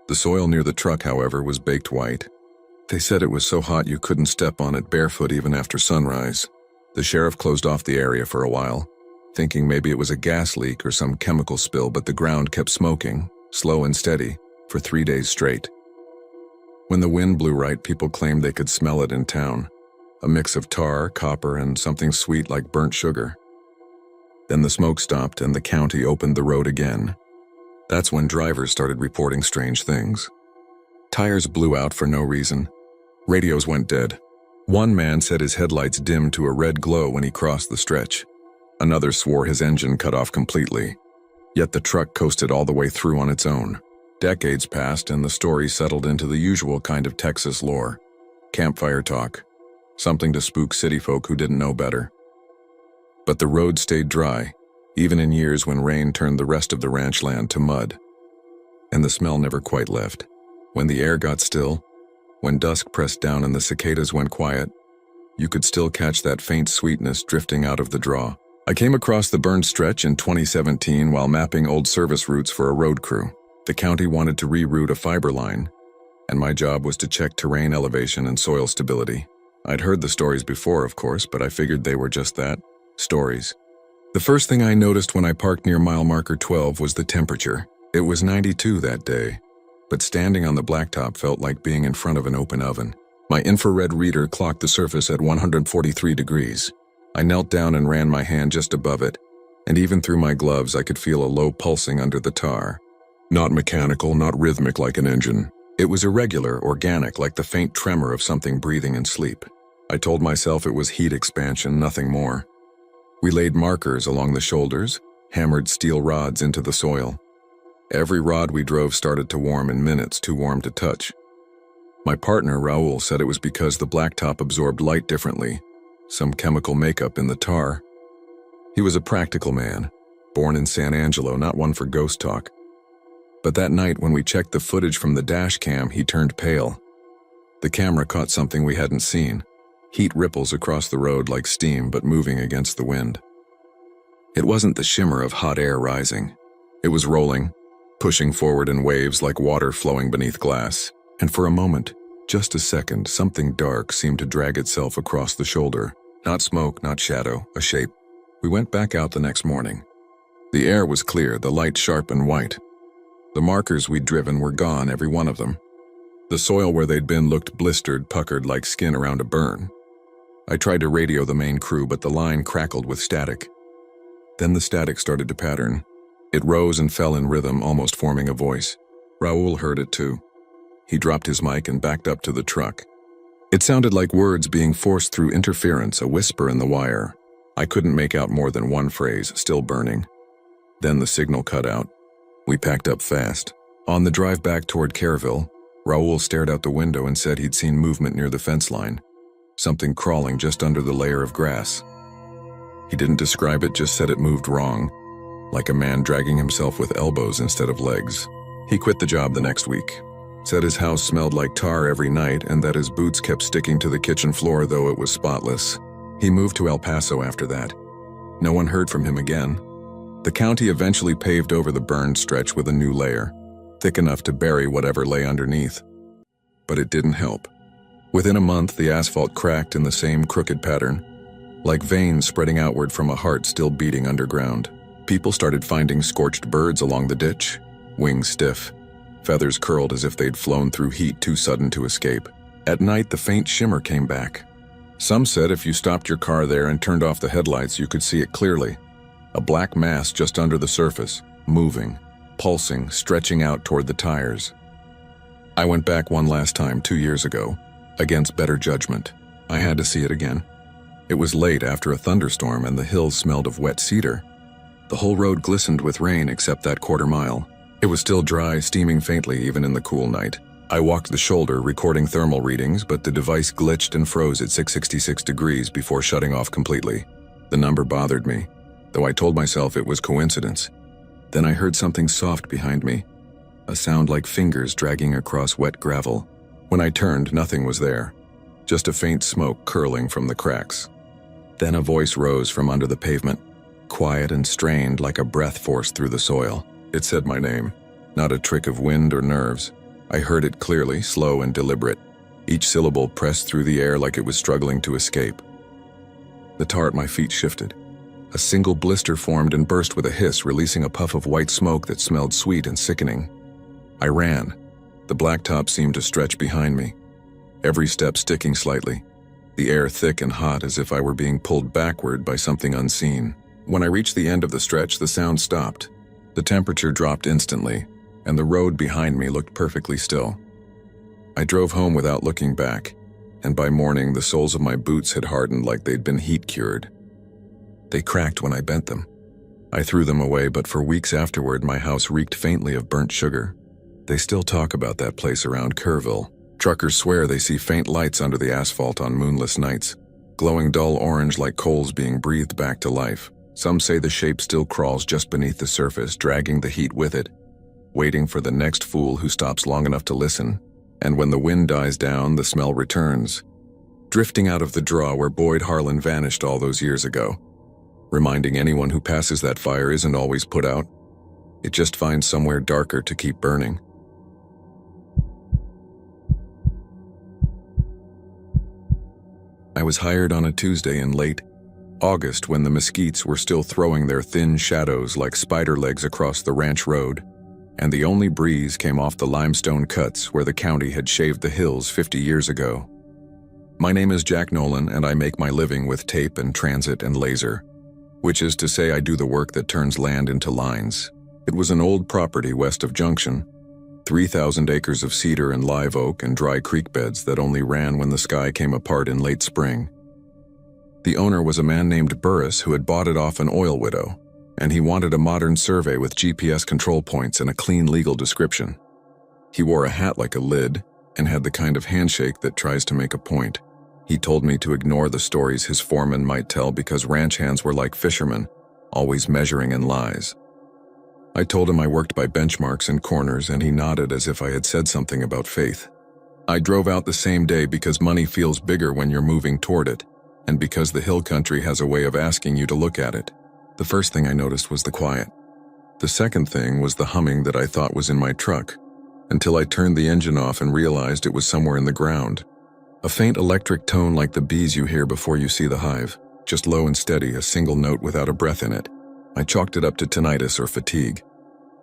The soil near the truck, however, was baked white. They said it was so hot you couldn't step on it barefoot even after sunrise. The sheriff closed off the area for a while, thinking maybe it was a gas leak or some chemical spill, but the ground kept smoking, slow and steady, for 3 days straight. When the wind blew right, people claimed they could smell it in town, a mix of tar, copper, and something sweet like burnt sugar. Then the smoke stopped and the county opened the road again. That's when drivers started reporting strange things. Tires blew out for no reason. Radios went dead. One man said his headlights dimmed to a red glow when he crossed the stretch. Another swore his engine cut off completely. Yet the truck coasted all the way through on its own. Decades passed and the story settled into the usual kind of Texas lore. Campfire talk. Something to spook city folk who didn't know better. But the road stayed dry, even in years when rain turned the rest of the ranch land to mud. And the smell never quite left. When the air got still, when dusk pressed down and the cicadas went quiet, you could still catch that faint sweetness drifting out of the draw. I came across the burned stretch in 2017 while mapping old service routes for a road crew. The county wanted to reroute a fiber line, and my job was to check terrain elevation and soil stability. I'd heard the stories before, of course, but I figured they were just that, stories. The first thing I noticed when I parked near mile marker 12 was the temperature. It was 92 that day, but standing on the blacktop felt like being in front of an open oven. My infrared reader clocked the surface at 143 degrees. I knelt down and ran my hand just above it, and even through my gloves I could feel a low pulsing under the tar. Not mechanical, not rhythmic like an engine. It was irregular, organic, like the faint tremor of something breathing in sleep. I told myself it was heat expansion, nothing more. We laid markers along the shoulders, hammered steel rods into the soil. Every rod we drove started to warm in minutes, too warm to touch. My partner, Raul, said it was because the blacktop absorbed light differently, some chemical makeup in the tar. He was a practical man, born in San Angelo, not one for ghost talk. But that night when we checked the footage from the dash cam, he turned pale. The camera caught something we hadn't seen. Heat ripples across the road like steam, but moving against the wind. It wasn't the shimmer of hot air rising. It was rolling, pushing forward in waves like water flowing beneath glass. And for a moment, just a second, something dark seemed to drag itself across the shoulder. Not smoke, not shadow, a shape. We went back out the next morning. The air was clear, the light sharp and white. The markers we'd driven were gone, every one of them. The soil where they'd been looked blistered, puckered like skin around a burn. I tried to radio the main crew, but the line crackled with static. Then the static started to pattern. It rose and fell in rhythm, almost forming a voice. Raul heard it too. He dropped his mic and backed up to the truck. It sounded like words being forced through interference, a whisper in the wire. I couldn't make out more than one phrase, still burning. Then the signal cut out. We packed up fast. On the drive back toward Careville, Raul stared out the window and said he'd seen movement near the fence line. Something crawling just under the layer of grass. He didn't describe it, just said it moved wrong, like a man dragging himself with elbows instead of legs. He quit the job the next week. Said his house smelled like tar every night and that his boots kept sticking to the kitchen floor though it was spotless. He moved to El Paso after that. No one heard from him again. The county eventually paved over the burned stretch with a new layer, thick enough to bury whatever lay underneath. But it didn't help. Within a month, the asphalt cracked in the same crooked pattern, like veins spreading outward from a heart still beating underground. People started finding scorched birds along the ditch, wings stiff, feathers curled as if they'd flown through heat too sudden to escape. At night, the faint shimmer came back. Some said if you stopped your car there and turned off the headlights, you could see it clearly. A black mass just under the surface, moving, pulsing, stretching out toward the tires. I went back one last time 2 years ago, against better judgment. I had to see it again. It was late after a thunderstorm and the hills smelled of wet cedar. The whole road glistened with rain except that quarter mile. It was still dry, steaming faintly even in the cool night. I walked the shoulder, recording thermal readings, but the device glitched and froze at 666 degrees before shutting off completely. The number bothered me, though I told myself it was coincidence. Then I heard something soft behind me, a sound like fingers dragging across wet gravel. When I turned, nothing was there, just a faint smoke curling from the cracks. Then a voice rose from under the pavement, quiet and strained like a breath forced through the soil. It said my name, not a trick of wind or nerves. I heard it clearly, slow and deliberate. each syllable pressed through the air like it was struggling to escape. The tar at my feet shifted. A single blister formed and burst with a hiss, releasing a puff of white smoke that smelled sweet and sickening. I ran. The blacktop seemed to stretch behind me, every step sticking slightly, the air thick and hot as if I were being pulled backward by something unseen. When I reached the end of the stretch, the sound stopped. The temperature dropped instantly, and the road behind me looked perfectly still. I drove home without looking back, and by morning the soles of my boots had hardened like they'd been heat-cured. They cracked when I bent them. I threw them away, but for weeks afterward my house reeked faintly of burnt sugar. They still talk about that place around Kerrville. Truckers swear they see faint lights under the asphalt on moonless nights, glowing dull orange like coals being breathed back to life. Some say the shape still crawls just beneath the surface, dragging the heat with it, waiting for the next fool who stops long enough to listen. And when the wind dies down, the smell returns, drifting out of the draw where Boyd Harlan vanished all those years ago, reminding anyone who passes that fire isn't always put out. It just finds somewhere darker to keep burning. I was hired on a Tuesday in late August when the mesquites were still throwing their thin shadows like spider legs across the ranch road, and the only breeze came off the limestone cuts where the county had shaved the hills 50 years ago. My name is Jack Nolan, and I make my living with tape and transit and laser, which is to say I do the work that turns land into lines. It was an old property west of Junction, 3,000 acres of cedar and live oak and dry creek beds that only ran when the sky came apart in late spring. The owner was a man named Burris who had bought it off an oil widow, and he wanted a modern survey with GPS control points and a clean legal description. He wore a hat like a lid and had the kind of handshake that tries to make a point. He told me to ignore the stories his foreman might tell because ranch hands were like fishermen, always measuring in lies. I told him I worked by benchmarks and corners, and he nodded as if I had said something about faith. I drove out the same day because money feels bigger when you're moving toward it, and because the hill country has a way of asking you to look at it. The first thing I noticed was the quiet. The second thing was the humming that I thought was in my truck, until I turned the engine off and realized it was somewhere in the ground. A faint electric tone like the bees you hear before you see the hive, just low and steady, a single note without a breath in it. I chalked it up to tinnitus or fatigue.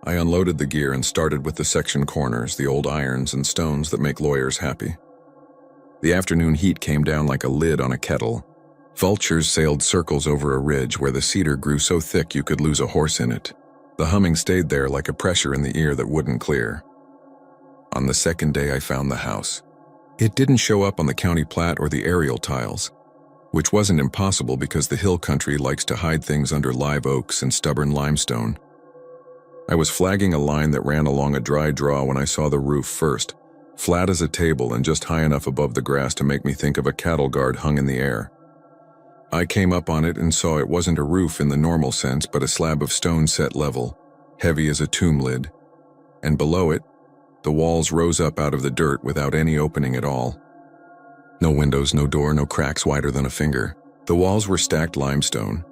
I unloaded the gear and started with the section corners, the old irons and stones that make lawyers happy. The afternoon heat came down like a lid on a kettle. Vultures sailed circles over a ridge where the cedar grew so thick you could lose a horse in it. The humming stayed there like a pressure in the ear that wouldn't clear. On the second day I found the house. It didn't show up on the county plat or the aerial tiles, which wasn't impossible because the hill country likes to hide things under live oaks and stubborn limestone. I was flagging a line that ran along a dry draw when I saw the roof first, flat as a table and just high enough above the grass to make me think of a cattle guard hung in the air. I came up on it and saw it wasn't a roof in the normal sense, but a slab of stone set level, heavy as a tomb lid. And below it, the walls rose up out of the dirt without any opening at all. No windows, no door, no cracks wider than a finger. The walls were stacked limestone,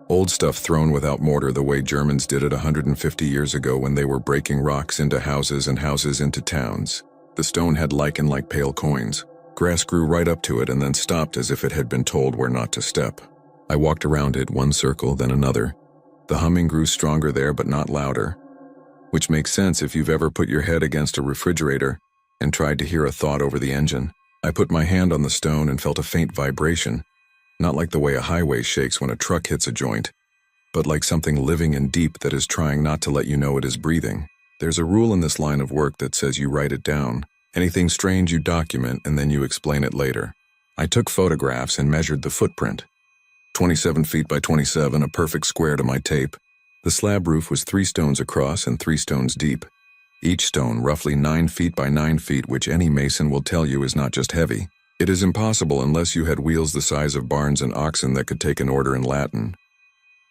old stuff thrown without mortar the way Germans did it 150 years ago when they were breaking rocks into houses and houses into towns. The stone had lichen like pale coins. Grass grew right up to it and then stopped as if it had been told where not to step. I walked around it, one circle, then another. The humming grew stronger there but not louder, which makes sense if you've ever put your head against a refrigerator and tried to hear a thought over the engine. I put my hand on the stone and felt a faint vibration, not like the way a highway shakes when a truck hits a joint, but like something living and deep that is trying not to let you know it is breathing. There's a rule in this line of work that says you write it down. Anything strange you document and then you explain it later. I took photographs and measured the footprint. 27 feet by 27, a perfect square to my tape. The slab roof was 3 stones across and 3 stones deep. Each stone roughly 9 feet by 9 feet, which any mason will tell you is not just heavy. It is impossible unless you had wheels the size of barns and oxen that could take an order in Latin.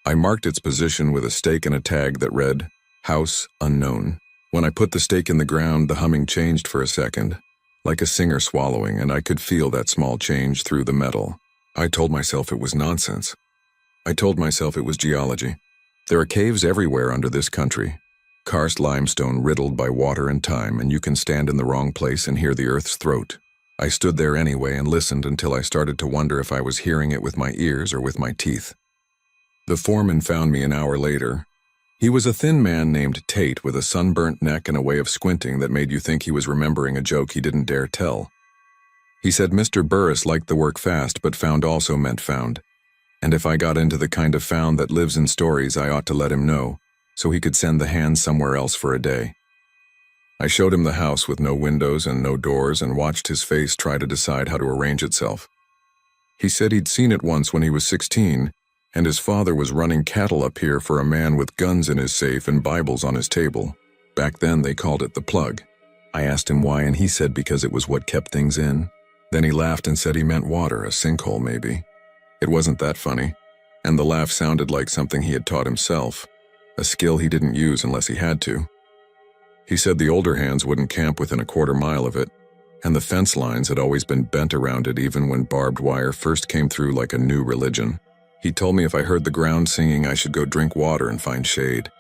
I marked its position with a stake and a tag that read, House Unknown. When I put the stake in the ground, the humming changed for a second, like a singer swallowing, and I could feel that small change through the metal. I told myself it was nonsense. I told myself it was geology. There are caves everywhere under this country, karst limestone riddled by water and time, and you can stand in the wrong place and hear the earth's throat. I stood there anyway and listened until I started to wonder if I was hearing it with my ears or with my teeth. The foreman found me an hour later. He was a thin man named Tate with a sunburnt neck and a way of squinting that made you think he was remembering a joke he didn't dare tell. He said Mr. Burris liked the work fast, but found also meant found. And if I got into the kind of found that lives in stories, I ought to let him know, so he could send the hands somewhere else for a day. I showed him the house with no windows and no doors and watched his face try to decide how to arrange itself. He said he'd seen it once when he was 16, and his father was running cattle up here for a man with guns in his safe and Bibles on his table. Back then they called it the plug. I asked him why, and he said because it was what kept things in. Then he laughed and said he meant water, a sinkhole maybe. It wasn't that funny, and the laugh sounded like something he had taught himself, a skill he didn't use unless he had to. He said the older hands wouldn't camp within a quarter mile of it, and the fence lines had always been bent around it even when barbed wire first came through like a new religion. He told me if I heard the ground singing, I should go drink water and find shade.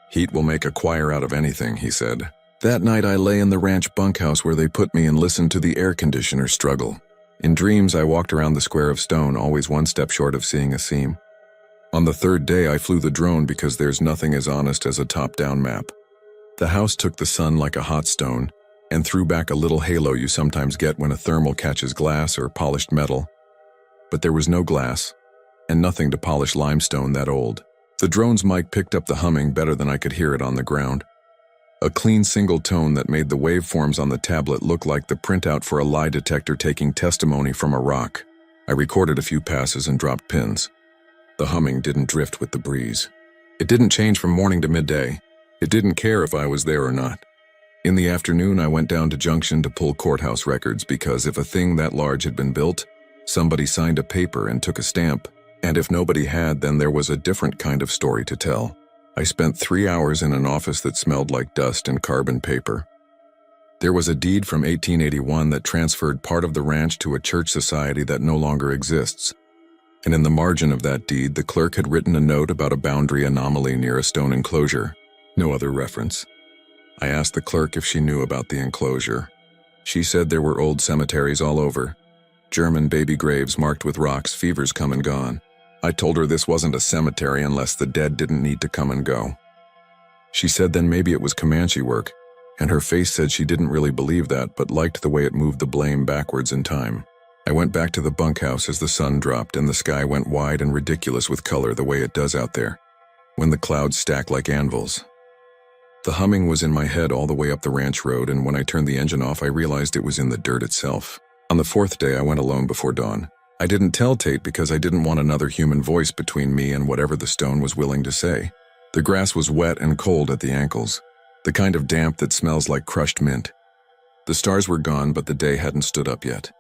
Heat will make a choir out of anything, he said. That night I lay in the ranch bunkhouse where they put me and listened to the air conditioner struggle. In dreams I walked around the square of stone, always one step short of seeing a seam. On the third day I flew the drone because there's nothing as honest as a top-down map. The house took the sun like a hot stone and threw back a little halo you sometimes get when a thermal catches glass or polished metal. But there was no glass, and nothing to polish limestone that old. The drone's mic picked up the humming better than I could hear it on the ground. A clean single tone that made the waveforms on the tablet look like the printout for a lie detector taking testimony from a rock. I recorded a few passes and dropped pins. The humming didn't drift with the breeze. It didn't change from morning to midday. It didn't care if I was there or not. In the afternoon, I went down to Junction to pull courthouse records because if a thing that large had been built, somebody signed a paper and took a stamp, and if nobody had, then there was a different kind of story to tell. I spent 3 hours in an office that smelled like dust and carbon paper. There was a deed from 1881 that transferred part of the ranch to a church society that no longer exists. And in the margin of that deed, the clerk had written a note about a boundary anomaly near a stone enclosure. No other reference. I asked the clerk if she knew about the enclosure. She said there were old cemeteries all over. German baby graves marked with rocks, fevers come and gone. I told her this wasn't a cemetery unless the dead didn't need to come and go. She said then maybe it was Comanche work, and her face said she didn't really believe that but liked the way it moved the blame backwards in time. I went back to the bunkhouse as the sun dropped and the sky went wide and ridiculous with color the way it does out there, when the clouds stack like anvils. The humming was in my head all the way up the ranch road, and when I turned the engine off I realized it was in the dirt itself. On the fourth day I went alone before dawn. I didn't tell Tate because I didn't want another human voice between me and whatever the stone was willing to say. The grass was wet and cold at the ankles, the kind of damp that smells like crushed mint. The stars were gone, but the day hadn't stood up yet.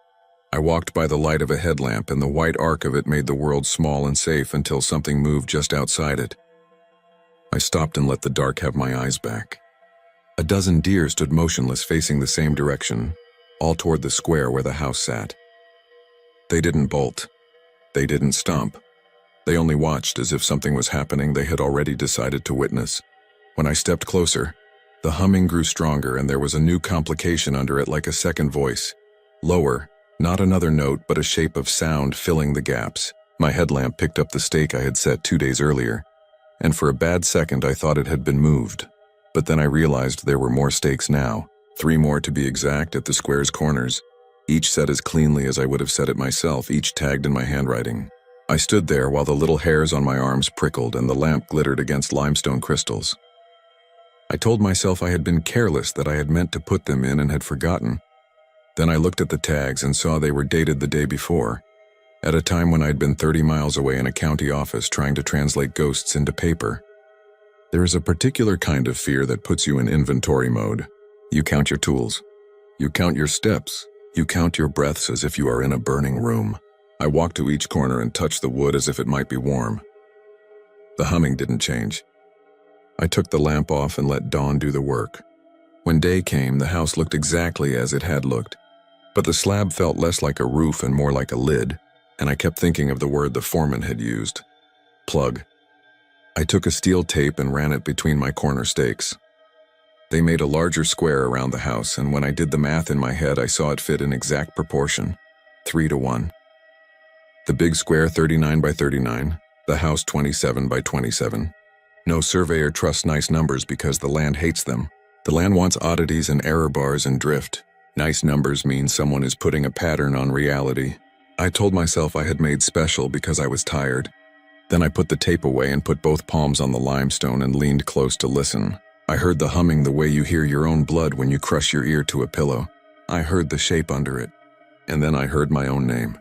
I walked by the light of a headlamp, and the white arc of it made the world small and safe until something moved just outside it. I stopped and let the dark have my eyes back. A dozen deer stood motionless facing the same direction, all toward the square where the house sat. They didn't bolt. They didn't stomp. They only watched as if something was happening they had already decided to witness. When I stepped closer, the humming grew stronger and there was a new complication under it like a second voice. Lower, not another note but a shape of sound filling the gaps. My headlamp picked up the stake I had set 2 days earlier, and for a bad second I thought it had been moved. But then I realized there were more stakes now, 3 more to be exact at the square's corners. Each set as cleanly as I would have set it myself, each tagged in my handwriting. I stood there while the little hairs on my arms prickled and the lamp glittered against limestone crystals. I told myself I had been careless, that I had meant to put them in and had forgotten. Then I looked at the tags and saw they were dated the day before, at a time when I'd been 30 miles away in a county office trying to translate ghosts into paper. There is a particular kind of fear that puts you in inventory mode. You count your tools. You count your steps. You count your breaths as if you are in a burning room. I walked to each corner and touched the wood as if it might be warm. The humming didn't change. I took the lamp off and let dawn do the work. When day came, the house looked exactly as it had looked, but the slab felt less like a roof and more like a lid, and I kept thinking of the word the foreman had used: plug. I took a steel tape and ran it between my corner stakes. They made a larger square around the house, and when I did the math in my head, I saw it fit in exact proportion, 3-to-1. The big square 39 by 39, the house 27 by 27. No surveyor trusts nice numbers because the land hates them. The land wants oddities and error bars and drift. Nice numbers mean someone is putting a pattern on reality. I told myself I had made special because I was tired. Then I put the tape away and put both palms on the limestone and leaned close to listen. I heard the humming the way you hear your own blood when you crush your ear to a pillow. I heard the shape under it. And then I heard my own name.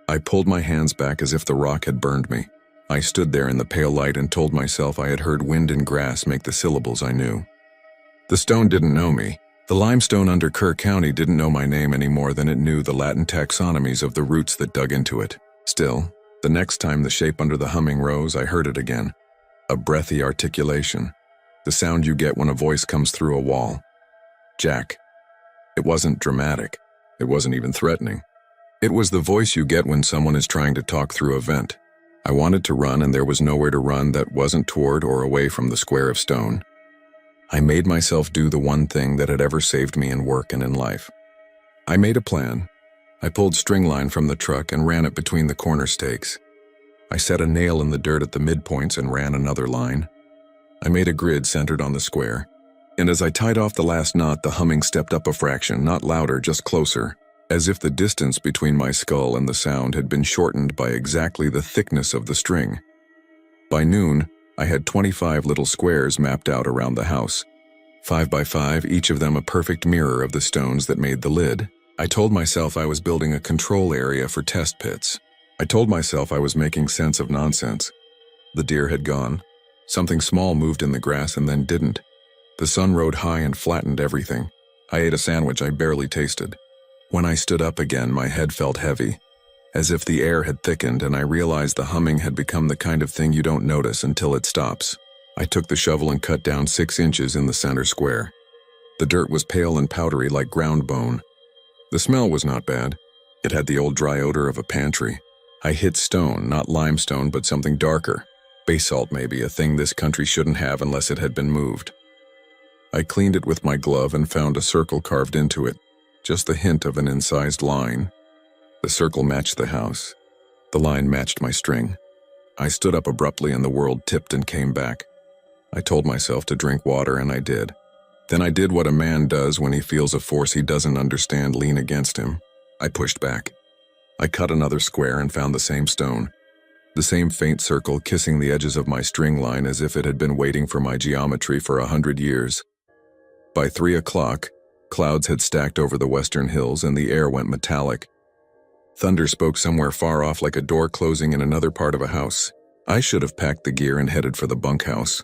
I pulled my hands back as if the rock had burned me. I stood there in the pale light and told myself I had heard wind and grass make the syllables I knew. The stone didn't know me. The limestone under Kerr County didn't know my name any more than it knew the Latin taxonomies of the roots that dug into it. Still, the next time the shape under the humming rose, I heard it again. A breathy articulation. The sound you get when a voice comes through a wall. Jack. It wasn't dramatic. It wasn't even threatening. It was the voice you get when someone is trying to talk through a vent. I wanted to run, and there was nowhere to run that wasn't toward or away from the square of stone. I made myself do the one thing that had ever saved me in work and in life. I made a plan. I pulled string line from the truck and ran it between the corner stakes. I set a nail in the dirt at the midpoints and ran another line. I made a grid centered on the square. And as I tied off the last knot, the humming stepped up a fraction, not louder, just closer, as if the distance between my skull and the sound had been shortened by exactly the thickness of the string. By noon, I had 25 little squares mapped out around the house. 5 by 5, each of them a perfect mirror of the stones that made the lid. I told myself I was building a control area for test pits. I told myself I was making sense of nonsense. The deer had gone. Something small moved in the grass and then didn't. The sun rode high and flattened everything. I ate a sandwich I barely tasted. When I stood up again, my head felt heavy, as if the air had thickened, and I realized the humming had become the kind of thing you don't notice until it stops. I took the shovel and cut down 6 inches in the center square. The dirt was pale and powdery like ground bone. The smell was not bad. It had the old dry odor of a pantry. I hit stone, not limestone, but something darker. Basalt maybe, a thing this country shouldn't have unless it had been moved. I cleaned it with my glove and found a circle carved into it, just the hint of an incised line. The circle matched the house. The line matched my string. I stood up abruptly and the world tipped and came back. I told myself to drink water, and I did. Then I did what a man does when he feels a force he doesn't understand lean against him. I pushed back. I cut another square and found the same stone. The same faint circle kissing the edges of my string line as if it had been waiting for my geometry for 100 years. By 3 o'clock, clouds had stacked over the western hills and the air went metallic. Thunder spoke somewhere far off like a door closing in another part of a house. I should have packed the gear and headed for the bunkhouse.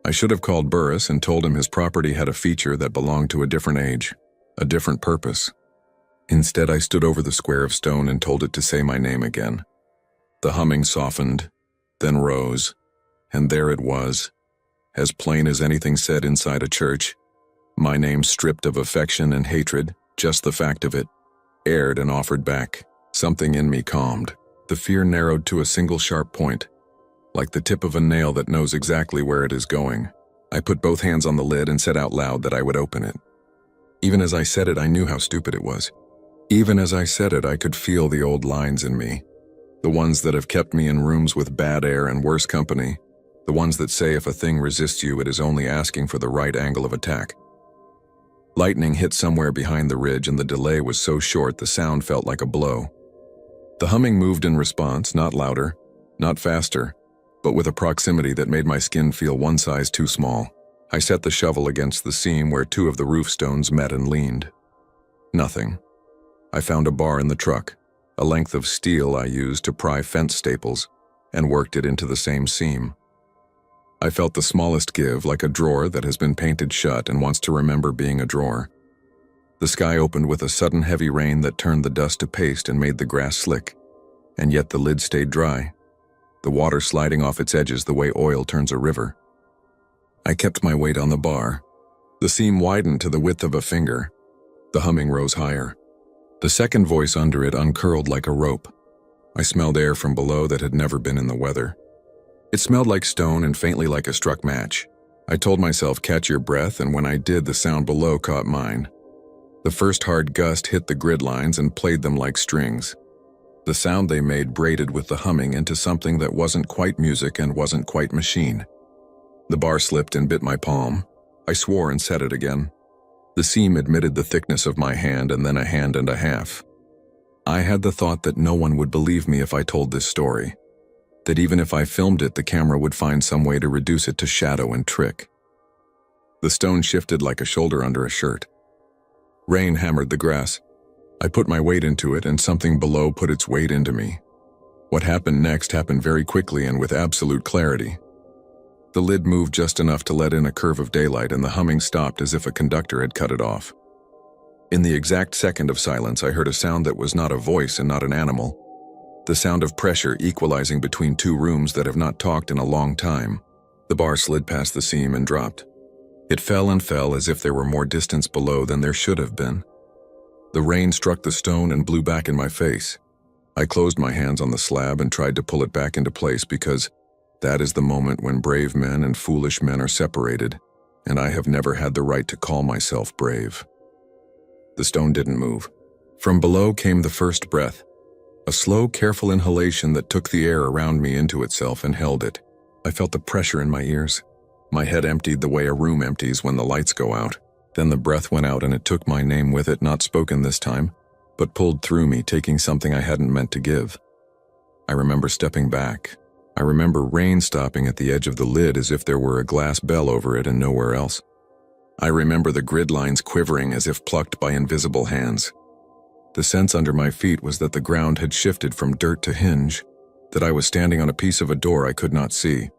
I should have called Burris and told him his property had a feature that belonged to a different age, a different purpose. Instead, I stood over the square of stone and told it to say my name again. The humming softened, then rose, and there it was, as plain as anything said inside a church. My name stripped of affection and hatred, just the fact of it, aired and offered back. Something in me calmed. The fear narrowed to a single sharp point, like the tip of a nail that knows exactly where it is going. I put both hands on the lid and said out loud that I would open it. Even as I said it, I knew how stupid it was. Even as I said it, I could feel the old lines in me. The ones that have kept me in rooms with bad air and worse company. The ones that say if a thing resists you, it is only asking for the right angle of attack. Lightning hit somewhere behind the ridge, and the delay was so short the sound felt like a blow. The humming moved in response, not louder, not faster, but with a proximity that made my skin feel one size too small. I set the shovel against the seam where 2 of the roof stones met and leaned. Nothing. I found a bar in the truck, a length of steel I used to pry fence staples, and worked it into the same seam. I felt the smallest give, like a drawer that has been painted shut and wants to remember being a drawer. The sky opened with a sudden heavy rain that turned the dust to paste and made the grass slick, and yet the lid stayed dry, the water sliding off its edges the way oil turns a river. I kept my weight on the bar. The seam widened to the width of a finger. The humming rose higher. The second voice under it uncurled like a rope. I smelled air from below that had never been in the weather. It smelled like stone and faintly like a struck match. I told myself, catch your breath, and when I did, the sound below caught mine. The first hard gust hit the grid lines and played them like strings. The sound they made braided with the humming into something that wasn't quite music and wasn't quite machine. The bar slipped and bit my palm. I swore and said it again. The seam admitted the thickness of my hand and then a hand and a half. I had the thought that no one would believe me if I told this story. That even if I filmed it, the camera would find some way to reduce it to shadow and trick. The stone shifted like a shoulder under a shirt. Rain hammered the grass. I put my weight into it, and something below put its weight into me. What happened next happened very quickly and with absolute clarity. The lid moved just enough to let in a curve of daylight, and the humming stopped as if a conductor had cut it off. In the exact second of silence, I heard a sound that was not a voice and not an animal. The sound of pressure equalizing between two rooms that have not talked in a long time. The bar slid past the seam and dropped. It fell and fell as if there were more distance below than there should have been. The rain struck the stone and blew back in my face. I closed my hands on the slab and tried to pull it back into place, because that is the moment when brave men and foolish men are separated, and I have never had the right to call myself brave. The stone didn't move. From below came the first breath, a slow, careful inhalation that took the air around me into itself and held it. I felt the pressure in my ears. My head emptied the way a room empties when the lights go out. Then the breath went out and it took my name with it, not spoken this time, but pulled through me, taking something I hadn't meant to give. I remember stepping back. I remember rain stopping at the edge of the lid as if there were a glass bell over it and nowhere else. I remember the grid lines quivering as if plucked by invisible hands. The sense under my feet was that the ground had shifted from dirt to hinge, that I was standing on a piece of a door I could not see.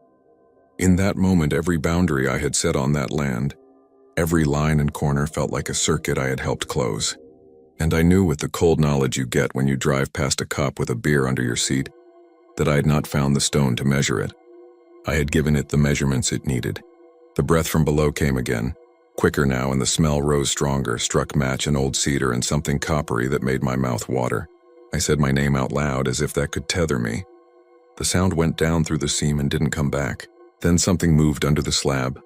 In that moment, every boundary I had set on that land, every line and corner felt like a circuit I had helped close. And I knew, with the cold knowledge you get when you drive past a cop with a beer under your seat, that I had not found the stone to measure it. I had given it the measurements it needed. The breath from below came again, quicker now, and the smell rose stronger, struck match and old cedar and something coppery that made my mouth water. I said my name out loud as if that could tether me. The sound went down through the seam and didn't come back. Then something moved under the slab.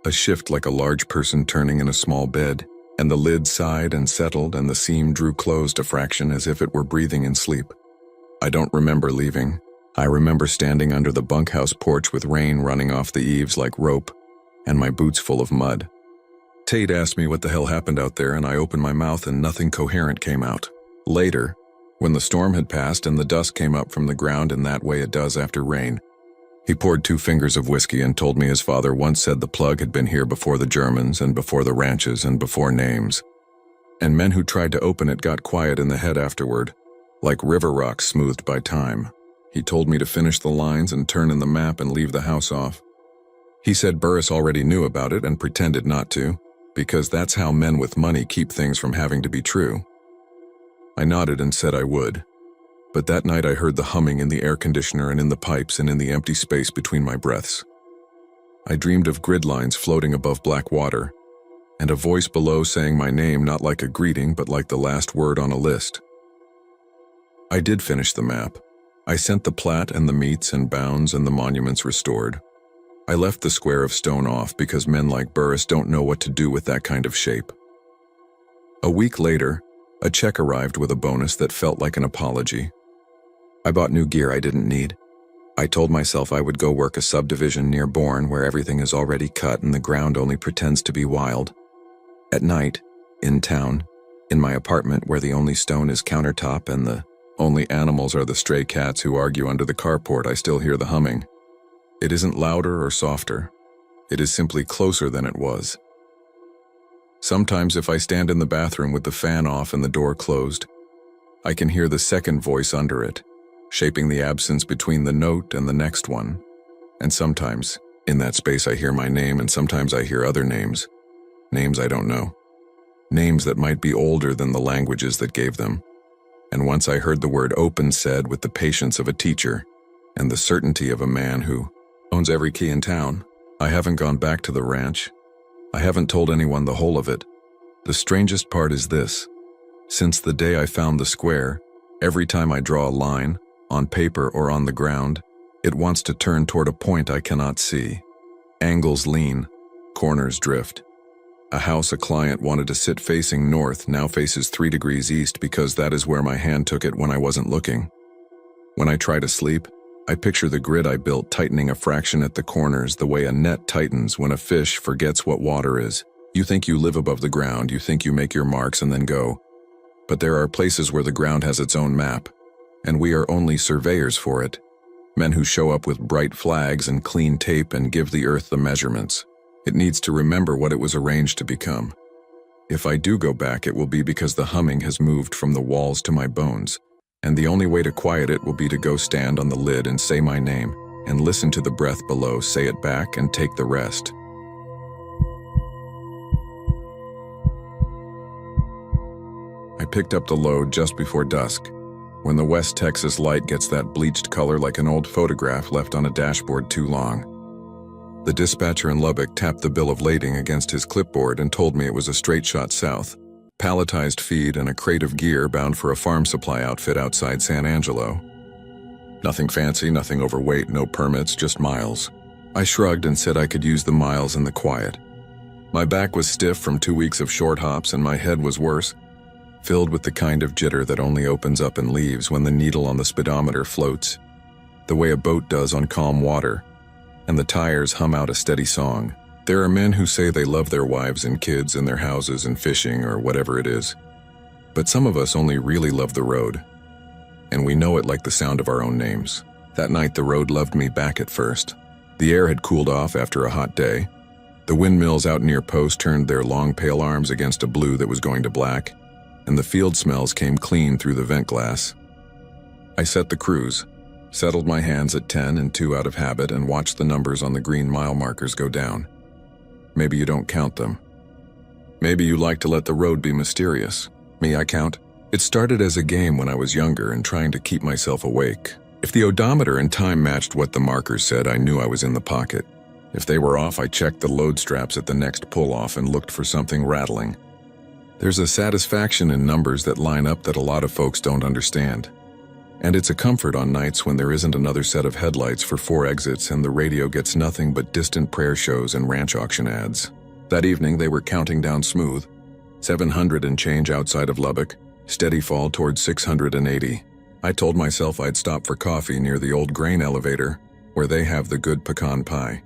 A shift like a large person turning in a small bed, and the lid sighed and settled and the seam drew closed a fraction as if it were breathing in sleep. I don't remember leaving. I remember standing under the bunkhouse porch with rain running off the eaves like rope, and my boots full of mud. Tate asked me what the hell happened out there, and I opened my mouth and nothing coherent came out. Later, when the storm had passed and the dust came up from the ground in that way it does after rain, he poured 2 fingers of whiskey and told me his father once said the plug had been here before the Germans and before the ranches and before names. And men who tried to open it got quiet in the head afterward, like river rocks smoothed by time. He told me to finish the lines and turn in the map and leave the house off. He said Burris already knew about it and pretended not to, because that's how men with money keep things from having to be true. I nodded and said I would. But that night I heard the humming in the air conditioner and in the pipes and in the empty space between my breaths. I dreamed of grid lines floating above black water, and a voice below saying my name not like a greeting but like the last word on a list. I did finish the map. I sent the plat and the meets and bounds and the monuments restored. I left the square of stone off because men like Burris don't know what to do with that kind of shape. A week later, a check arrived with a bonus that felt like an apology. I bought new gear I didn't need. I told myself I would go work a subdivision near Bourne where everything is already cut and the ground only pretends to be wild. At night, in town, in my apartment where the only stone is countertop and the only animals are the stray cats who argue under the carport, I still hear the humming. It isn't louder or softer. It is simply closer than it was. Sometimes if I stand in the bathroom with the fan off and the door closed, I can hear the second voice under it, shaping the absence between the note and the next one. And sometimes, in that space I hear my name, and sometimes I hear other names. Names I don't know. Names that might be older than the languages that gave them. And once I heard the word open said with the patience of a teacher and the certainty of a man who owns every key in town. I haven't gone back to the ranch. I haven't told anyone the whole of it. The strangest part is this. Since the day I found the square, every time I draw a line, on paper or on the ground, it wants to turn toward a point I cannot see. Angles lean, Corners drift. A house a client wanted to sit facing north now faces 3 degrees east because that is where my hand took it when I wasn't looking. When I try to sleep, I picture the grid I built tightening a fraction at the corners the way a net tightens when a fish forgets what water is. You think you live above the ground, you think you make your marks and then go. But there are places where the ground has its own map, and we are only surveyors for it. Men who show up with bright flags and clean tape and give the earth the measurements. It needs to remember what it was arranged to become. If I do go back, it will be because the humming has moved from the walls to my bones, and the only way to quiet it will be to go stand on the lid and say my name, and listen to the breath below, say it back, and take the rest. I picked up the load just before dusk, when the West Texas light gets that bleached color like an old photograph left on a dashboard too long. The dispatcher in Lubbock tapped the bill of lading against his clipboard and told me it was a straight shot south, palletized feed and a crate of gear bound for a farm supply outfit outside San Angelo. Nothing fancy, nothing overweight, no permits, just miles. I shrugged and said I could use the miles in the quiet. My back was stiff from 2 weeks of short hops and my head was worse, filled with the kind of jitter that only opens up and leaves when the needle on the speedometer floats, the way a boat does on calm water, and the tires hum out a steady song. There are men who say they love their wives and kids and their houses and fishing or whatever it is. But some of us only really love the road, and we know it like the sound of our own names. That night the road loved me back at first. The air had cooled off after a hot day. The windmills out near Post turned their long pale arms against a blue that was going to black, and the field smells came clean through the vent glass. I set the cruise, settled my hands at 10 and 2 out of habit, and watched the numbers on the green mile markers go down. Maybe you don't count them. Maybe you like to let the road be mysterious. Me, I count. It started as a game when I was younger and trying to keep myself awake. If the odometer and time matched what the markers said, I knew I was in the pocket. If they were off, I checked the load straps at the next pull-off and looked for something rattling. There's a satisfaction in numbers that line up that a lot of folks don't understand. And it's a comfort on nights when there isn't another set of headlights for 4 exits and the radio gets nothing but distant prayer shows and ranch auction ads. That evening they were counting down smooth, 700 and change outside of Lubbock, steady fall towards 680. I told myself I'd stop for coffee near the old grain elevator, where they have the good pecan pie.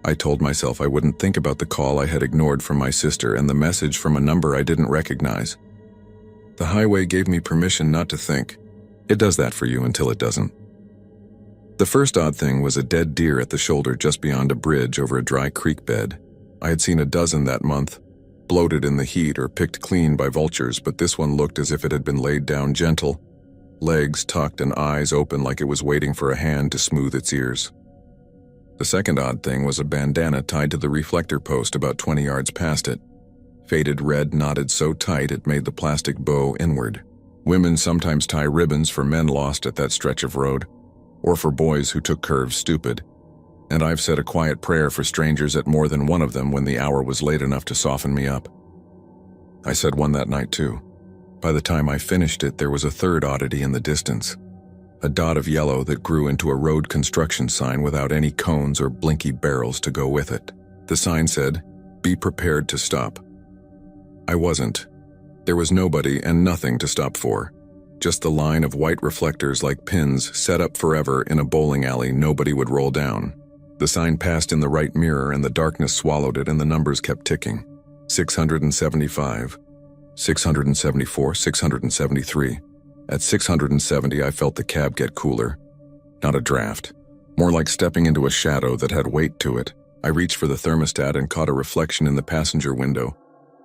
I told myself I wouldn't think about the call I had ignored from my sister and the message from a number I didn't recognize. The highway gave me permission not to think. It does that for you until it doesn't. The first odd thing was a dead deer at the shoulder just beyond a bridge over a dry creek bed. I had seen a dozen that month, bloated in the heat or picked clean by vultures, but this one looked as if it had been laid down gentle, legs tucked and eyes open like it was waiting for a hand to smooth its ears. The second odd thing was a bandana tied to the reflector post about 20 yards past it. Faded red knotted so tight it made the plastic bow inward. Women sometimes tie ribbons for men lost at that stretch of road, or for boys who took curves stupid. And I've said a quiet prayer for strangers at more than one of them when the hour was late enough to soften me up. I said one that night too. By the time I finished it, there was a third oddity in the distance. A dot of yellow that grew into a road construction sign without any cones or blinky barrels to go with it. The sign said, "Be prepared to stop." I wasn't. There was nobody and nothing to stop for. Just the line of white reflectors like pins set up forever in a bowling alley nobody would roll down. The sign passed in the right mirror and the darkness swallowed it and the numbers kept ticking. 675, 674, 673. At 670, I felt the cab get cooler. Not a draft. More like stepping into a shadow that had weight to it. I reached for the thermostat and caught a reflection in the passenger window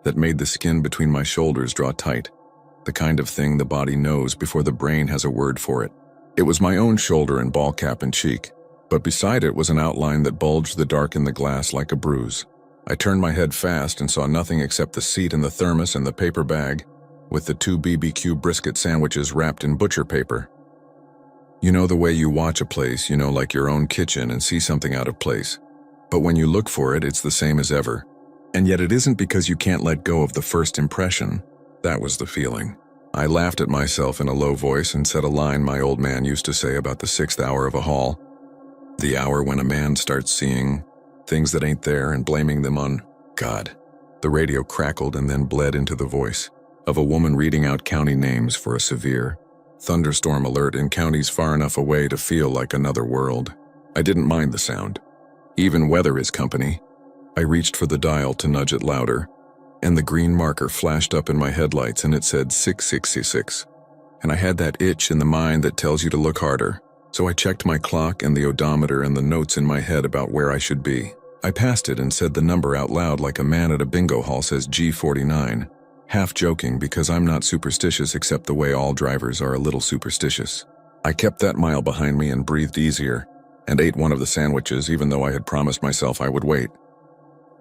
that made the skin between my shoulders draw tight. The kind of thing the body knows before the brain has a word for it. It was my own shoulder and ball cap and cheek, but beside it was an outline that bulged the dark in the glass like a bruise. I turned my head fast and saw nothing except the seat and the thermos and the paper bag, with the 2 BBQ brisket sandwiches wrapped in butcher paper. You know the way you watch a place, like your own kitchen, and see something out of place. But when you look for it, it's the same as ever. And yet it isn't because you can't let go of the first impression. That was the feeling. I laughed at myself in a low voice and said a line my old man used to say about the 6th hour of a haul. The hour when a man starts seeing things that ain't there and blaming them on God. The radio crackled and then bled into the voice of a woman reading out county names for a severe thunderstorm alert in counties far enough away to feel like another world. I didn't mind the sound. Even weather is company. I reached for the dial to nudge it louder, and the green marker flashed up in my headlights and it said 666. And I had that itch in the mind that tells you to look harder. So I checked my clock and the odometer and the notes in my head about where I should be. I passed it and said the number out loud like a man at a bingo hall says G49, half joking because I'm not superstitious except the way all drivers are a little superstitious. I kept that mile behind me and breathed easier, and ate one of the sandwiches even though I had promised myself I would wait.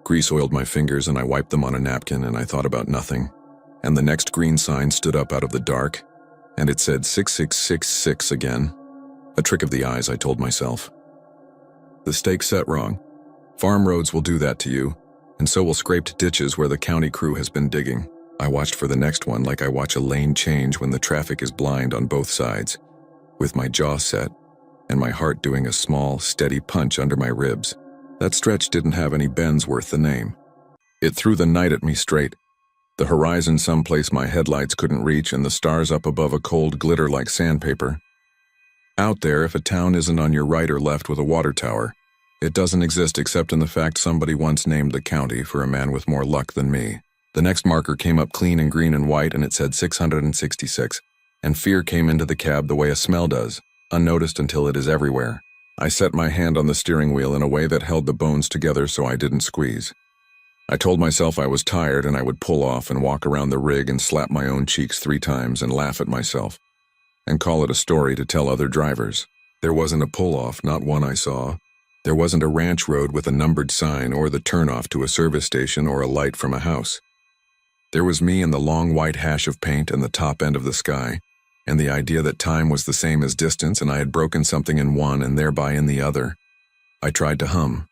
Grease oiled my fingers and I wiped them on a napkin and I thought about nothing. And the next green sign stood up out of the dark, and it said 6666 again. A trick of the eyes, I told myself. The stake set wrong. Farm roads will do that to you, and so will scraped ditches where the county crew has been digging. I watched for the next one like I watch a lane change when the traffic is blind on both sides, with my jaw set and my heart doing a small, steady punch under my ribs. That stretch didn't have any bends worth the name. It threw the night at me straight. The horizon someplace my headlights couldn't reach and the stars up above a cold glitter like sandpaper. Out there, if a town isn't on your right or left with a water tower, it doesn't exist except in the fact somebody once named the county for a man with more luck than me. The next marker came up clean and green and white and it said 666, and fear came into the cab the way a smell does, unnoticed until it is everywhere. I set my hand on the steering wheel in a way that held the bones together so I didn't squeeze. I told myself I was tired and I would pull off and walk around the rig and slap my own cheeks 3 times and laugh at myself, and call it a story to tell other drivers. There wasn't a pull-off, not one I saw. There wasn't a ranch road with a numbered sign or the turnoff to a service station or a light from a house. There was me and the long white hash of paint and the top end of the sky, and the idea that time was the same as distance and I had broken something in one and thereby in the other. I tried to hum.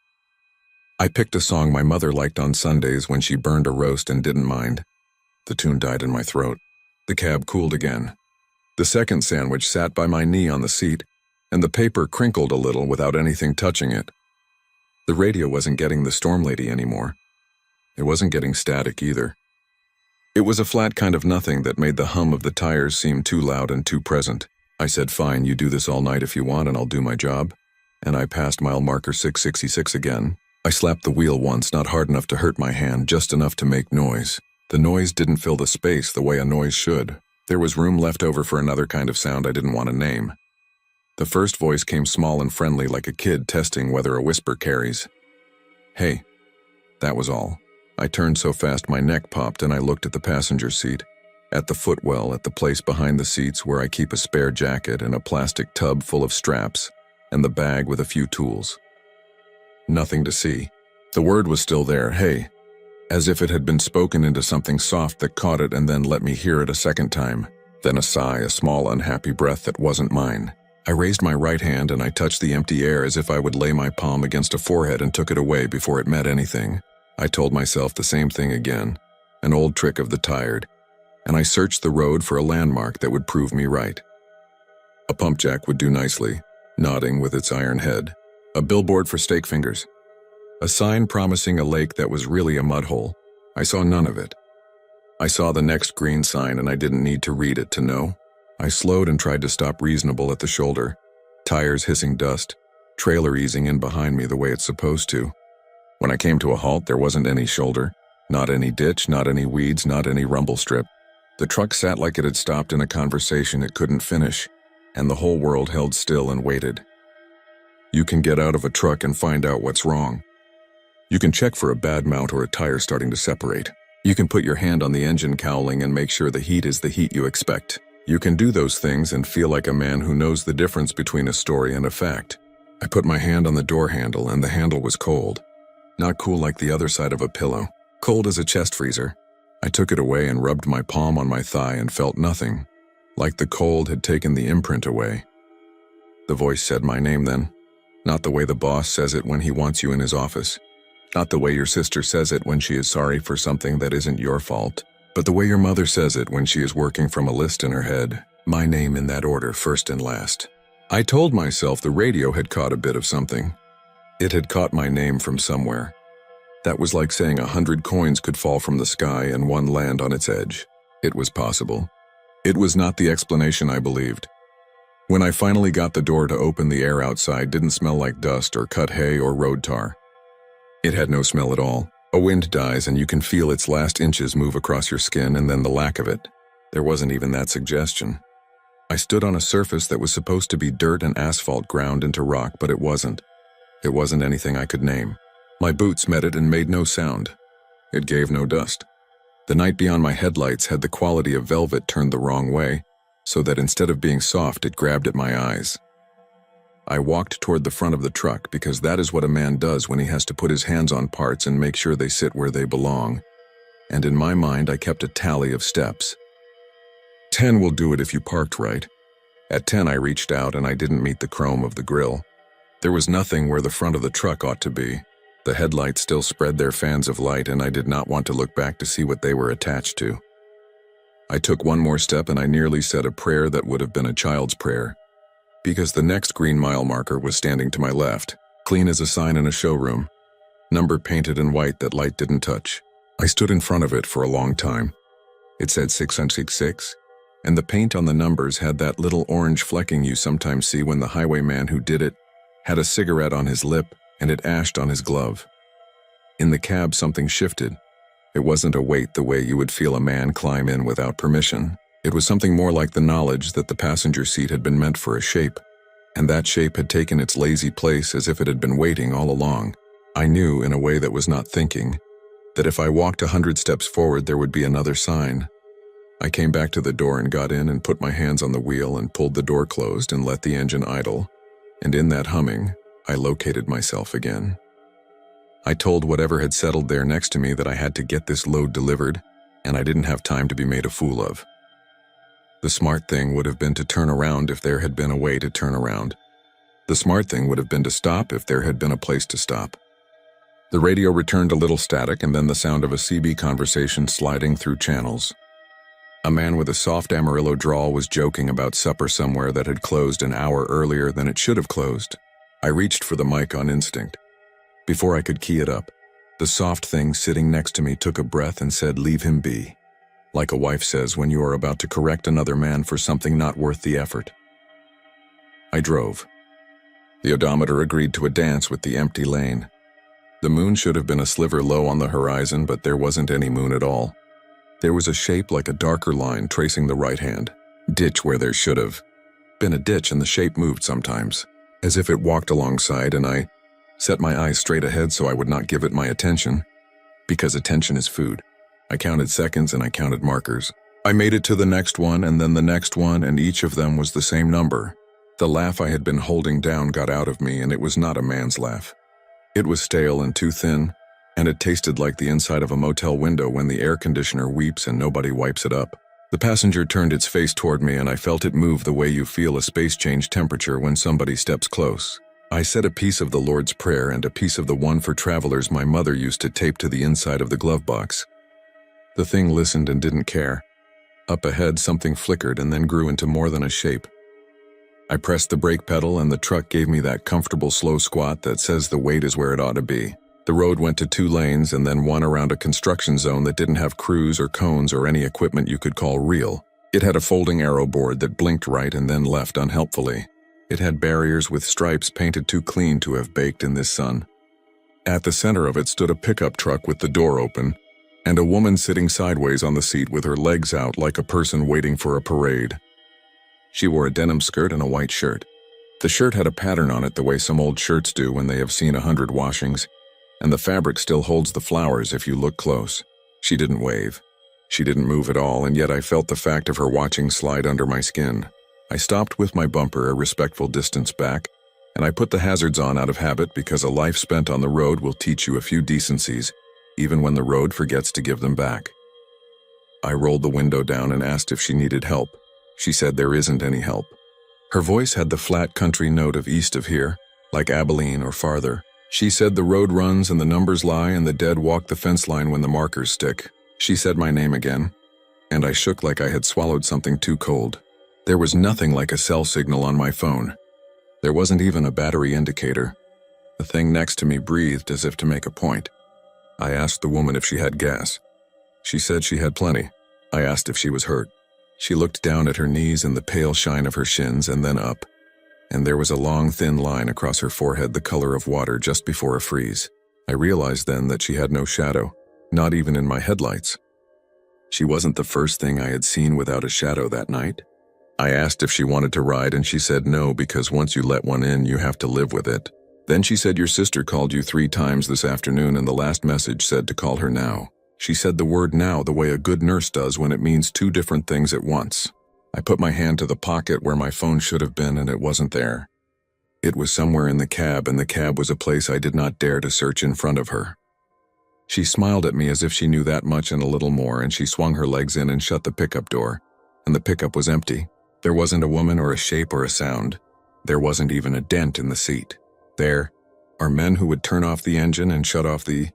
I picked a song my mother liked on Sundays when she burned a roast and didn't mind. The tune died in my throat. The cab cooled again. The second sandwich sat by my knee on the seat, and the paper crinkled a little without anything touching it. The radio wasn't getting the storm lady anymore. It wasn't getting static either. It was a flat kind of nothing that made the hum of the tires seem too loud and too present. I said, fine, you do this all night if you want and I'll do my job. And I passed mile marker 666 again. I slapped the wheel once, not hard enough to hurt my hand, just enough to make noise. The noise didn't fill the space the way a noise should. There was room left over for another kind of sound I didn't want to name. The first voice came small and friendly like a kid testing whether a whisper carries. Hey. That was all. I turned so fast my neck popped and I looked at the passenger seat, at the footwell, at the place behind the seats where I keep a spare jacket and a plastic tub full of straps, and the bag with a few tools. Nothing to see. The word was still there, hey, as if it had been spoken into something soft that caught it and then let me hear it a second time. Then a sigh, a small unhappy breath that wasn't mine. I raised my right hand and I touched the empty air as if I would lay my palm against a forehead and took it away before it met anything. I told myself the same thing again, an old trick of the tired, and I searched the road for a landmark that would prove me right. A pump jack would do nicely, nodding with its iron head. A billboard for steak fingers. A sign promising a lake that was really a mud hole. I saw none of it. I saw the next green sign and I didn't need to read it to know. I slowed and tried to stop reasonable at the shoulder, tires hissing dust, trailer easing in behind me the way it's supposed to. When I came to a halt, there wasn't any shoulder, not any ditch, not any weeds, not any rumble strip. The truck sat like it had stopped in a conversation it couldn't finish, and the whole world held still and waited. You can get out of a truck and find out what's wrong. You can check for a bad mount or a tire starting to separate. You can put your hand on the engine cowling and make sure the heat is the heat you expect. You can do those things and feel like a man who knows the difference between a story and a fact. I put my hand on the door handle and the handle was cold. Not cool like the other side of a pillow. Cold as a chest freezer. I took it away and rubbed my palm on my thigh and felt nothing. Like the cold had taken the imprint away. The voice said my name then. Not the way the boss says it when he wants you in his office. Not the way your sister says it when she is sorry for something that isn't your fault. But the way your mother says it when she is working from a list in her head. My name in that order, first and last. I told myself the radio had caught a bit of something. It had caught my name from somewhere. That was like saying 100 coins could fall from the sky and one land on its edge. It was possible. It was not the explanation I believed. When I finally got the door to open, the air outside didn't smell like dust or cut hay or road tar. It had no smell at all. A wind dies and you can feel its last inches move across your skin, and then the lack of it. There wasn't even that suggestion. I stood on a surface that was supposed to be dirt and asphalt ground into rock, but it wasn't. It wasn't anything I could name. My boots met it and made no sound. It gave no dust. The night beyond my headlights had the quality of velvet turned the wrong way, so that instead of being soft, it grabbed at my eyes. I walked toward the front of the truck because that is what a man does when he has to put his hands on parts and make sure they sit where they belong. And in my mind, I kept a tally of steps. 10 will do it if you parked right. At 10, I reached out and I didn't meet the chrome of the grille. There was nothing where the front of the truck ought to be. The headlights still spread their fans of light, and I did not want to look back to see what they were attached to. I took one more step and I nearly said a prayer that would have been a child's prayer, because the next green mile marker was standing to my left, clean as a sign in a showroom, number painted in white that light didn't touch. I stood in front of it for a long time. It said 666, and the paint on the numbers had that little orange flecking you sometimes see when the highwayman who did it had a cigarette on his lip and it ashed on his glove. In the cab, something shifted. It wasn't a weight the way you would feel a man climb in without permission. It was something more like the knowledge that the passenger seat had been meant for a shape, and that shape had taken its lazy place as if it had been waiting all along. I knew, in a way that was not thinking, that if I walked 100 steps forward there would be another sign. I came back to the door and got in and put my hands on the wheel and pulled the door closed and let the engine idle, and in that humming, I located myself again. I told whatever had settled there next to me that I had to get this load delivered, and I didn't have time to be made a fool of. The smart thing would have been to turn around if there had been a way to turn around. The smart thing would have been to stop if there had been a place to stop. The radio returned a little static and then the sound of a CB conversation sliding through channels. A man with a soft Amarillo drawl was joking about supper somewhere that had closed an hour earlier than it should have closed. I reached for the mic on instinct. Before I could key it up, the soft thing sitting next to me took a breath and said, "Leave him be," like a wife says when you are about to correct another man for something not worth the effort. I drove. The odometer agreed to a dance with the empty lane. The moon should have been a sliver low on the horizon, but there wasn't any moon at all. There was a shape like a darker line tracing the right-hand ditch where there should have been a ditch, and the shape moved sometimes, as if it walked alongside, and I set my eyes straight ahead so I would not give it my attention, because attention is food. I counted seconds and I counted markers. I made it to the next one and then the next one, and each of them was the same number. The laugh I had been holding down got out of me, and it was not a man's laugh. It was stale and too thin, and it tasted like the inside of a motel window when the air conditioner weeps and nobody wipes it up. The passenger turned its face toward me, and I felt it move the way you feel a space change temperature when somebody steps close. I said a piece of the Lord's Prayer and a piece of the one for travelers my mother used to tape to the inside of the glove box. The thing listened and didn't care. Up ahead, something flickered and then grew into more than a shape. I pressed the brake pedal and the truck gave me that comfortable slow squat that says the weight is where it ought to be. The road went to 2 lanes and then one around a construction zone that didn't have crews or cones or any equipment you could call real. It had a folding arrow board that blinked right and then left unhelpfully. It had barriers with stripes painted too clean to have baked in this sun. At the center of it stood a pickup truck with the door open, and a woman sitting sideways on the seat with her legs out like a person waiting for a parade. She wore a denim skirt and a white shirt. The shirt had a pattern on it the way some old shirts do when they have seen 100 washings, and the fabric still holds the flowers if you look close. She didn't wave. She didn't move at all, and yet I felt the fact of her watching slide under my skin. I stopped with my bumper a respectful distance back, and I put the hazards on out of habit because a life spent on the road will teach you a few decencies, even when the road forgets to give them back. I rolled the window down and asked if she needed help. She said there isn't any help. Her voice had the flat country note of east of here, like Abilene or farther. She said the road runs and the numbers lie and the dead walk the fence line when the markers stick. She said my name again, and I shook like I had swallowed something too cold. There was nothing like a cell signal on my phone. There wasn't even a battery indicator. The thing next to me breathed as if to make a point. I asked the woman if she had gas. She said she had plenty. I asked if she was hurt. She looked down at her knees in the pale shine of her shins and then up, and there was a long, thin line across her forehead the color of water just before a freeze. I realized then that she had no shadow, not even in my headlights. She wasn't the first thing I had seen without a shadow that night. I asked if she wanted to ride and she said no because once you let one in, you have to live with it. Then she said your sister called you 3 times this afternoon and the last message said to call her now. She said the word now the way a good nurse does when it means 2 different things at once. I put my hand to the pocket where my phone should have been and it wasn't there. It was somewhere in the cab and the cab was a place I did not dare to search in front of her. She smiled at me as if she knew that much and a little more, and she swung her legs in and shut the pickup door, and the pickup was empty. There wasn't a woman or a shape or a sound. There wasn't even a dent in the seat. There are men who would turn off the engine and shut off the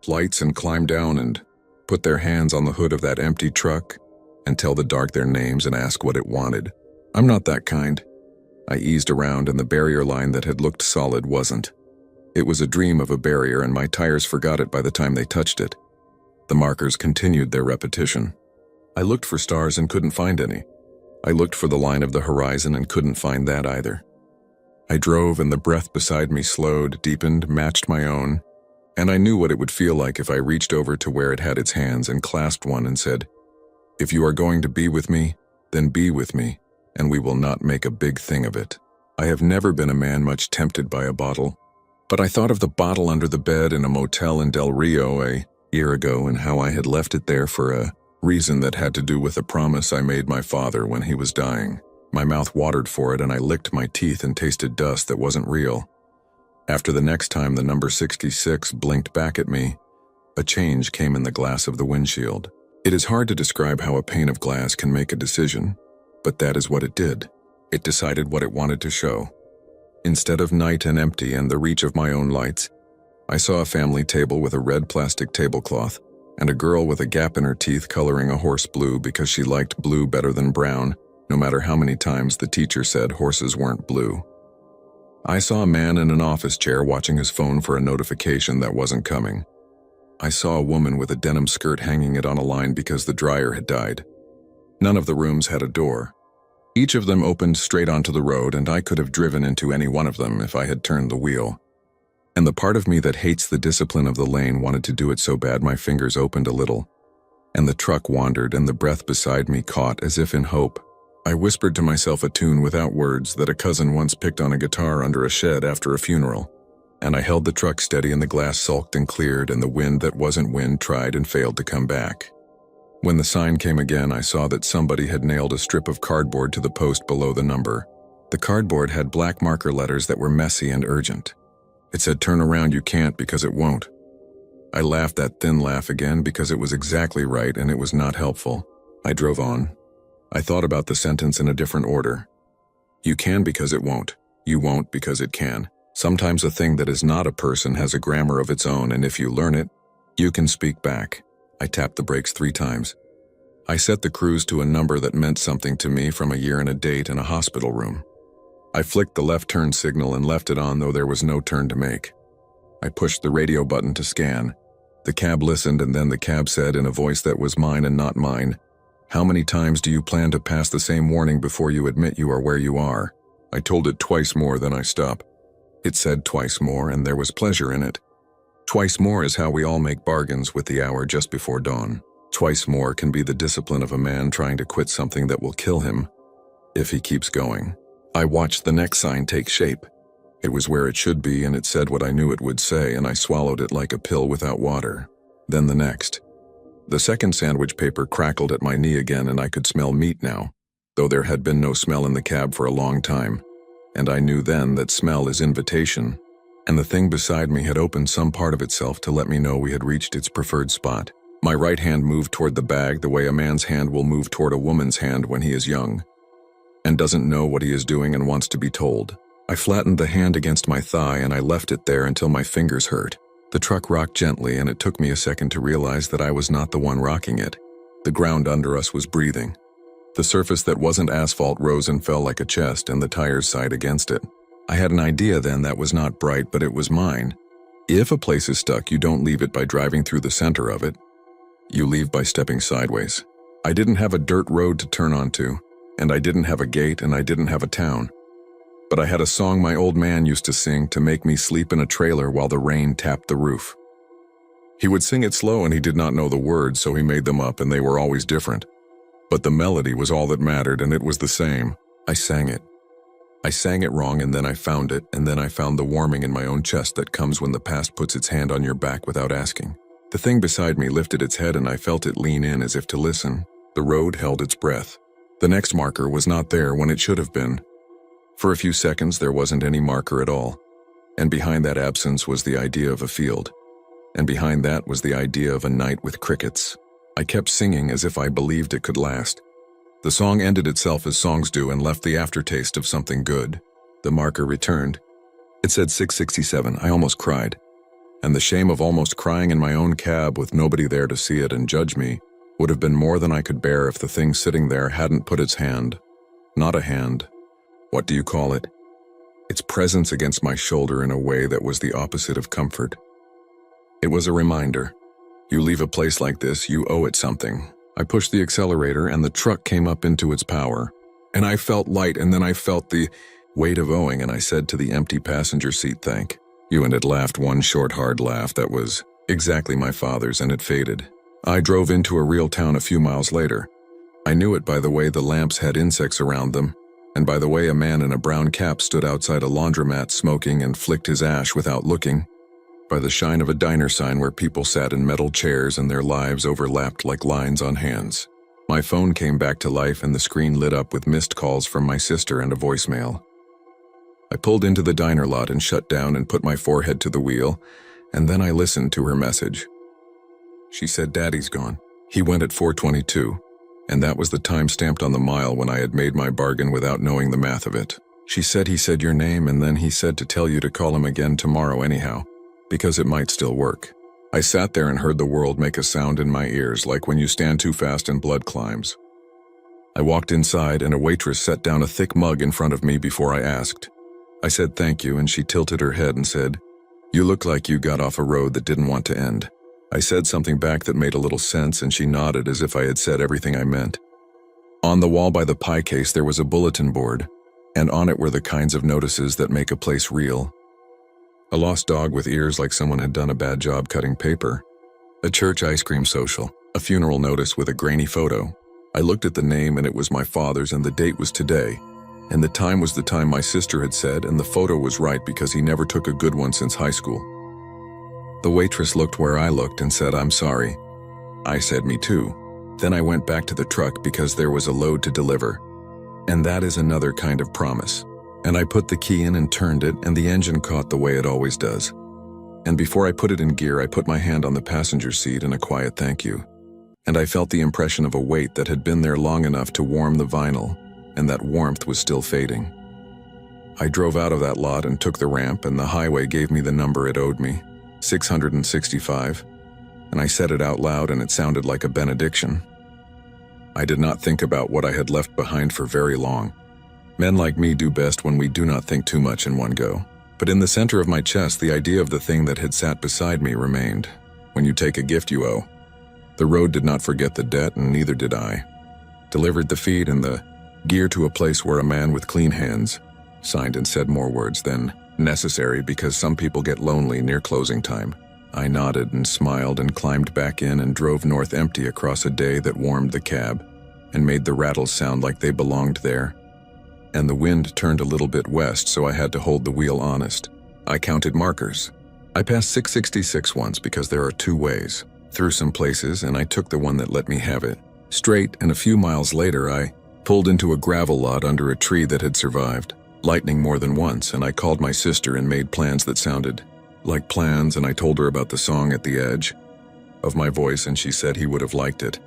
lights and climb down and put their hands on the hood of that empty truck and tell the dark their names and ask what it wanted. I'm not that kind. I eased around and the barrier line that had looked solid wasn't. It was a dream of a barrier and my tires forgot it by the time they touched it. The markers continued their repetition. I looked for stars and couldn't find any. I looked for the line of the horizon and couldn't find that either. I drove and the breath beside me slowed, deepened, matched my own, and I knew what it would feel like if I reached over to where it had its hands and clasped one and said, "If you are going to be with me, then be with me, and we will not make a big thing of it." I have never been a man much tempted by a bottle, but I thought of the bottle under the bed in a motel in Del Rio a year ago and how I had left it there for a reason that had to do with a promise I made my father when he was dying. My mouth watered for it and I licked my teeth and tasted dust that wasn't real. After the next time the number 66 blinked back at me, a change came in the glass of the windshield. It is hard to describe how a pane of glass can make a decision, but that is what it did. It decided what it wanted to show. Instead of night and empty and the reach of my own lights, I saw a family table with a red plastic tablecloth and a girl with a gap in her teeth coloring a horse blue because she liked blue better than brown, no matter how many times the teacher said horses weren't blue. I saw a man in an office chair watching his phone for a notification that wasn't coming. I saw a woman with a denim skirt hanging it on a line because the dryer had died. None of the rooms had a door. Each of them opened straight onto the road, and I could have driven into any one of them if I had turned the wheel. And the part of me that hates the discipline of the lane wanted to do it so bad my fingers opened a little, and the truck wandered and the breath beside me caught as if in hope. I whispered to myself a tune without words that a cousin once picked on a guitar under a shed after a funeral, and I held the truck steady and the glass sulked and cleared and the wind that wasn't wind tried and failed to come back. When the sign came again, I saw that somebody had nailed a strip of cardboard to the post below the number. The cardboard had black marker letters that were messy and urgent. It said, "Turn around, you can't because it won't." I laughed that thin laugh again because it was exactly right and it was not helpful. I drove on. I thought about the sentence in a different order. You can because it won't. You won't because it can. Sometimes a thing that is not a person has a grammar of its own, and if you learn it, you can speak back. I tapped the brakes 3 times. I set the cruise to a number that meant something to me from a year and a date in a hospital room. I flicked the left turn signal and left it on though there was no turn to make. I pushed the radio button to scan. The cab listened and then the cab said in a voice that was mine and not mine, "How many times do you plan to pass the same warning before you admit you are where you are?" I told it twice more than I stopped. It said twice more and there was pleasure in it. Twice more is how we all make bargains with the hour just before dawn. Twice more can be the discipline of a man trying to quit something that will kill him if he keeps going. I watched the next sign take shape. It was where it should be and it said what I knew it would say and I swallowed it like a pill without water. Then the next. The second sandwich paper crackled at my knee again and I could smell meat now, though there had been no smell in the cab for a long time. And I knew then that smell is invitation. And the thing beside me had opened some part of itself to let me know we had reached its preferred spot. My right hand moved toward the bag the way a man's hand will move toward a woman's hand when he is young and doesn't know what he is doing and wants to be told. I flattened the hand against my thigh and I left it there until my fingers hurt. The truck rocked gently and it took me a second to realize that I was not the one rocking it. The ground under us was breathing. The surface that wasn't asphalt rose and fell like a chest and the tires sighed against it. I had an idea then that was not bright, but it was mine. If a place is stuck, you don't leave it by driving through the center of it. You leave by stepping sideways. I didn't have a dirt road to turn onto, and I didn't have a gate, and I didn't have a town. But I had a song my old man used to sing to make me sleep in a trailer while the rain tapped the roof. He would sing it slow and he did not know the words, so he made them up and they were always different. But the melody was all that mattered and it was the same. I sang it. I sang it wrong and then I found it, and then I found the warming in my own chest that comes when the past puts its hand on your back without asking. The thing beside me lifted its head and I felt it lean in as if to listen. The road held its breath. The next marker was not there when it should have been. For a few seconds there wasn't any marker at all. And behind that absence was the idea of a field. And behind that was the idea of a night with crickets. I kept singing as if I believed it could last. The song ended itself as songs do and left the aftertaste of something good. The marker returned. It said 667. I almost cried. And the shame of almost crying in my own cab with nobody there to see it and judge me would have been more than I could bear if the thing sitting there hadn't put its hand. Not a hand. What do you call it? Its presence against my shoulder in a way that was the opposite of comfort. It was a reminder. You leave a place like this, you owe it something. I pushed the accelerator and the truck came up into its power. And I felt light, and then I felt the weight of owing, and I said to the empty passenger seat, "Thank you," and it laughed one short, hard laugh that was exactly my father's, and it faded. I drove into a real town a few miles later. I knew it by the way the lamps had insects around them, and by the way a man in a brown cap stood outside a laundromat smoking and flicked his ash without looking, by the shine of a diner sign where people sat in metal chairs and their lives overlapped like lines on hands. My phone came back to life and the screen lit up with missed calls from my sister and a voicemail. I pulled into the diner lot and shut down and put my forehead to the wheel, and then I listened to her message. She said, "Daddy's gone. He went at 4:22. And that was the time stamped on the mile when I had made my bargain without knowing the math of it. She said he said your name, and then he said to tell you to call him again tomorrow anyhow, because it might still work." I sat there and heard the world make a sound in my ears, like when you stand too fast and blood climbs. I walked inside and a waitress set down a thick mug in front of me before I asked. I said thank you, and she tilted her head and said, "You look like you got off a road that didn't want to end." I said something back that made a little sense, and she nodded as if I had said everything I meant. On the wall by the pie case there was a bulletin board, and on it were the kinds of notices that make a place real. A lost dog with ears like someone had done a bad job cutting paper. A church ice cream social. A funeral notice with a grainy photo. I looked at the name and it was my father's, and the date was today. And the time was the time my sister had said, and the photo was right because he never took a good one since high school. The waitress looked where I looked and said, "I'm sorry." I said, "Me too." Then I went back to the truck because there was a load to deliver. And that is another kind of promise. And I put the key in and turned it, and the engine caught the way it always does. And before I put it in gear, I put my hand on the passenger seat in a quiet thank you. And I felt the impression of a weight that had been there long enough to warm the vinyl, and that warmth was still fading. I drove out of that lot and took the ramp, and the highway gave me the number it owed me. 665, and I said it out loud and it sounded like a benediction. I did not think about what I had left behind for very long. Men like me do best when we do not think too much in one go. But in the center of my chest, the idea of the thing that had sat beside me remained. When you take a gift you owe. The road did not forget the debt, and neither did I. Delivered the feed and the gear to a place where a man with clean hands signed and said more words than necessary because some people get lonely near closing time. I nodded and smiled and climbed back in and drove north empty across a day that warmed the cab and made the rattles sound like they belonged there. And the wind turned a little bit west, so I had to hold the wheel honest. I counted markers. I passed 666 once because there are two ways. Through some places, and I took the one that let me have it. Straight, and a few miles later I pulled into a gravel lot under a tree that had survived. Lightning more than once, and I called my sister and made plans that sounded like plans, and I told her about the song at the edge of my voice, and she said he would have liked it.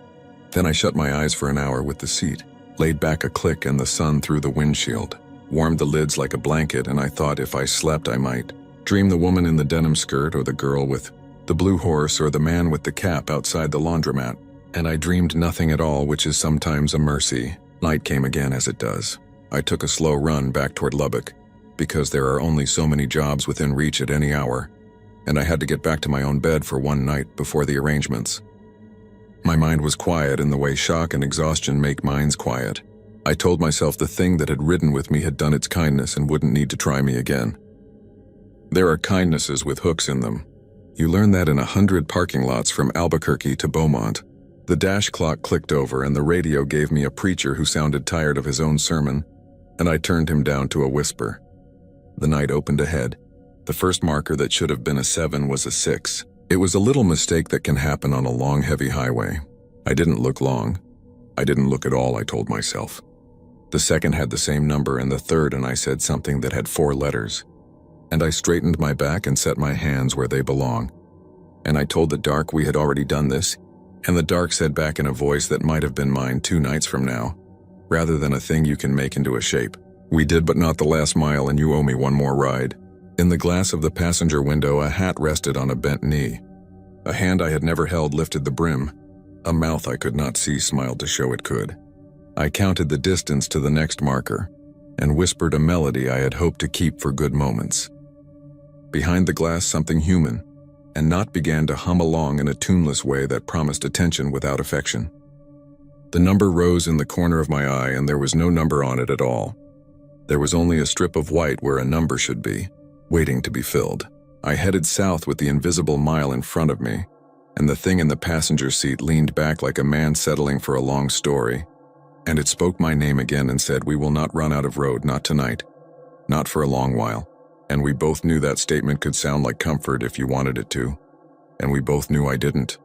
Then I shut my eyes for an hour with the seat, laid back a click and the sun through the windshield, warmed the lids like a blanket, and I thought if I slept I might dream the woman in the denim skirt or the girl with the blue horse or the man with the cap outside the laundromat. And I dreamed nothing at all, which is sometimes a mercy. Night came again as it does. I took a slow run back toward Lubbock. because there are only so many jobs within reach at any hour, and I had to get back to my own bed for one night before the arrangements. My mind was quiet in the way shock and exhaustion make minds quiet. I told myself the thing that had ridden with me had done its kindness and wouldn't need to try me again. There are kindnesses with hooks in them. You learn that in 100 parking lots from Albuquerque to Beaumont. The dash clock clicked over and the radio gave me a preacher who sounded tired of his own sermon, and I turned him down to a whisper. The night opened ahead. The first marker that should have been a 7 was a 6. It was a little mistake that can happen on a long, heavy highway. I didn't look long. I didn't look at all, I told myself. The second had the same number and the third, and I said something that had 4 letters. And I straightened my back and set my hands where they belong. And I told the dark we had already done this, and the dark said back in a voice that might have been mine 2 nights from now, rather than a thing you can make into a shape. We did, but not the last mile, and you owe me one more ride. In the glass of the passenger window, a hat rested on a bent knee. A hand I had never held lifted the brim. A mouth I could not see smiled to show it could. I counted the distance to the next marker, and whispered a melody I had hoped to keep for good moments. Behind the glass, something human, and not began to hum along in a tuneless way that promised attention without affection. The number rose in the corner of my eye, and there was no number on it at all. There was only a strip of white where a number should be, waiting to be filled. I headed south with the invisible mile in front of me, and the thing in the passenger seat leaned back like a man settling for a long story, and it spoke my name again and said, "We will not run out of road, not tonight, not for a long while." And we both knew that statement could sound like comfort if you wanted it to, and we both knew I didn't.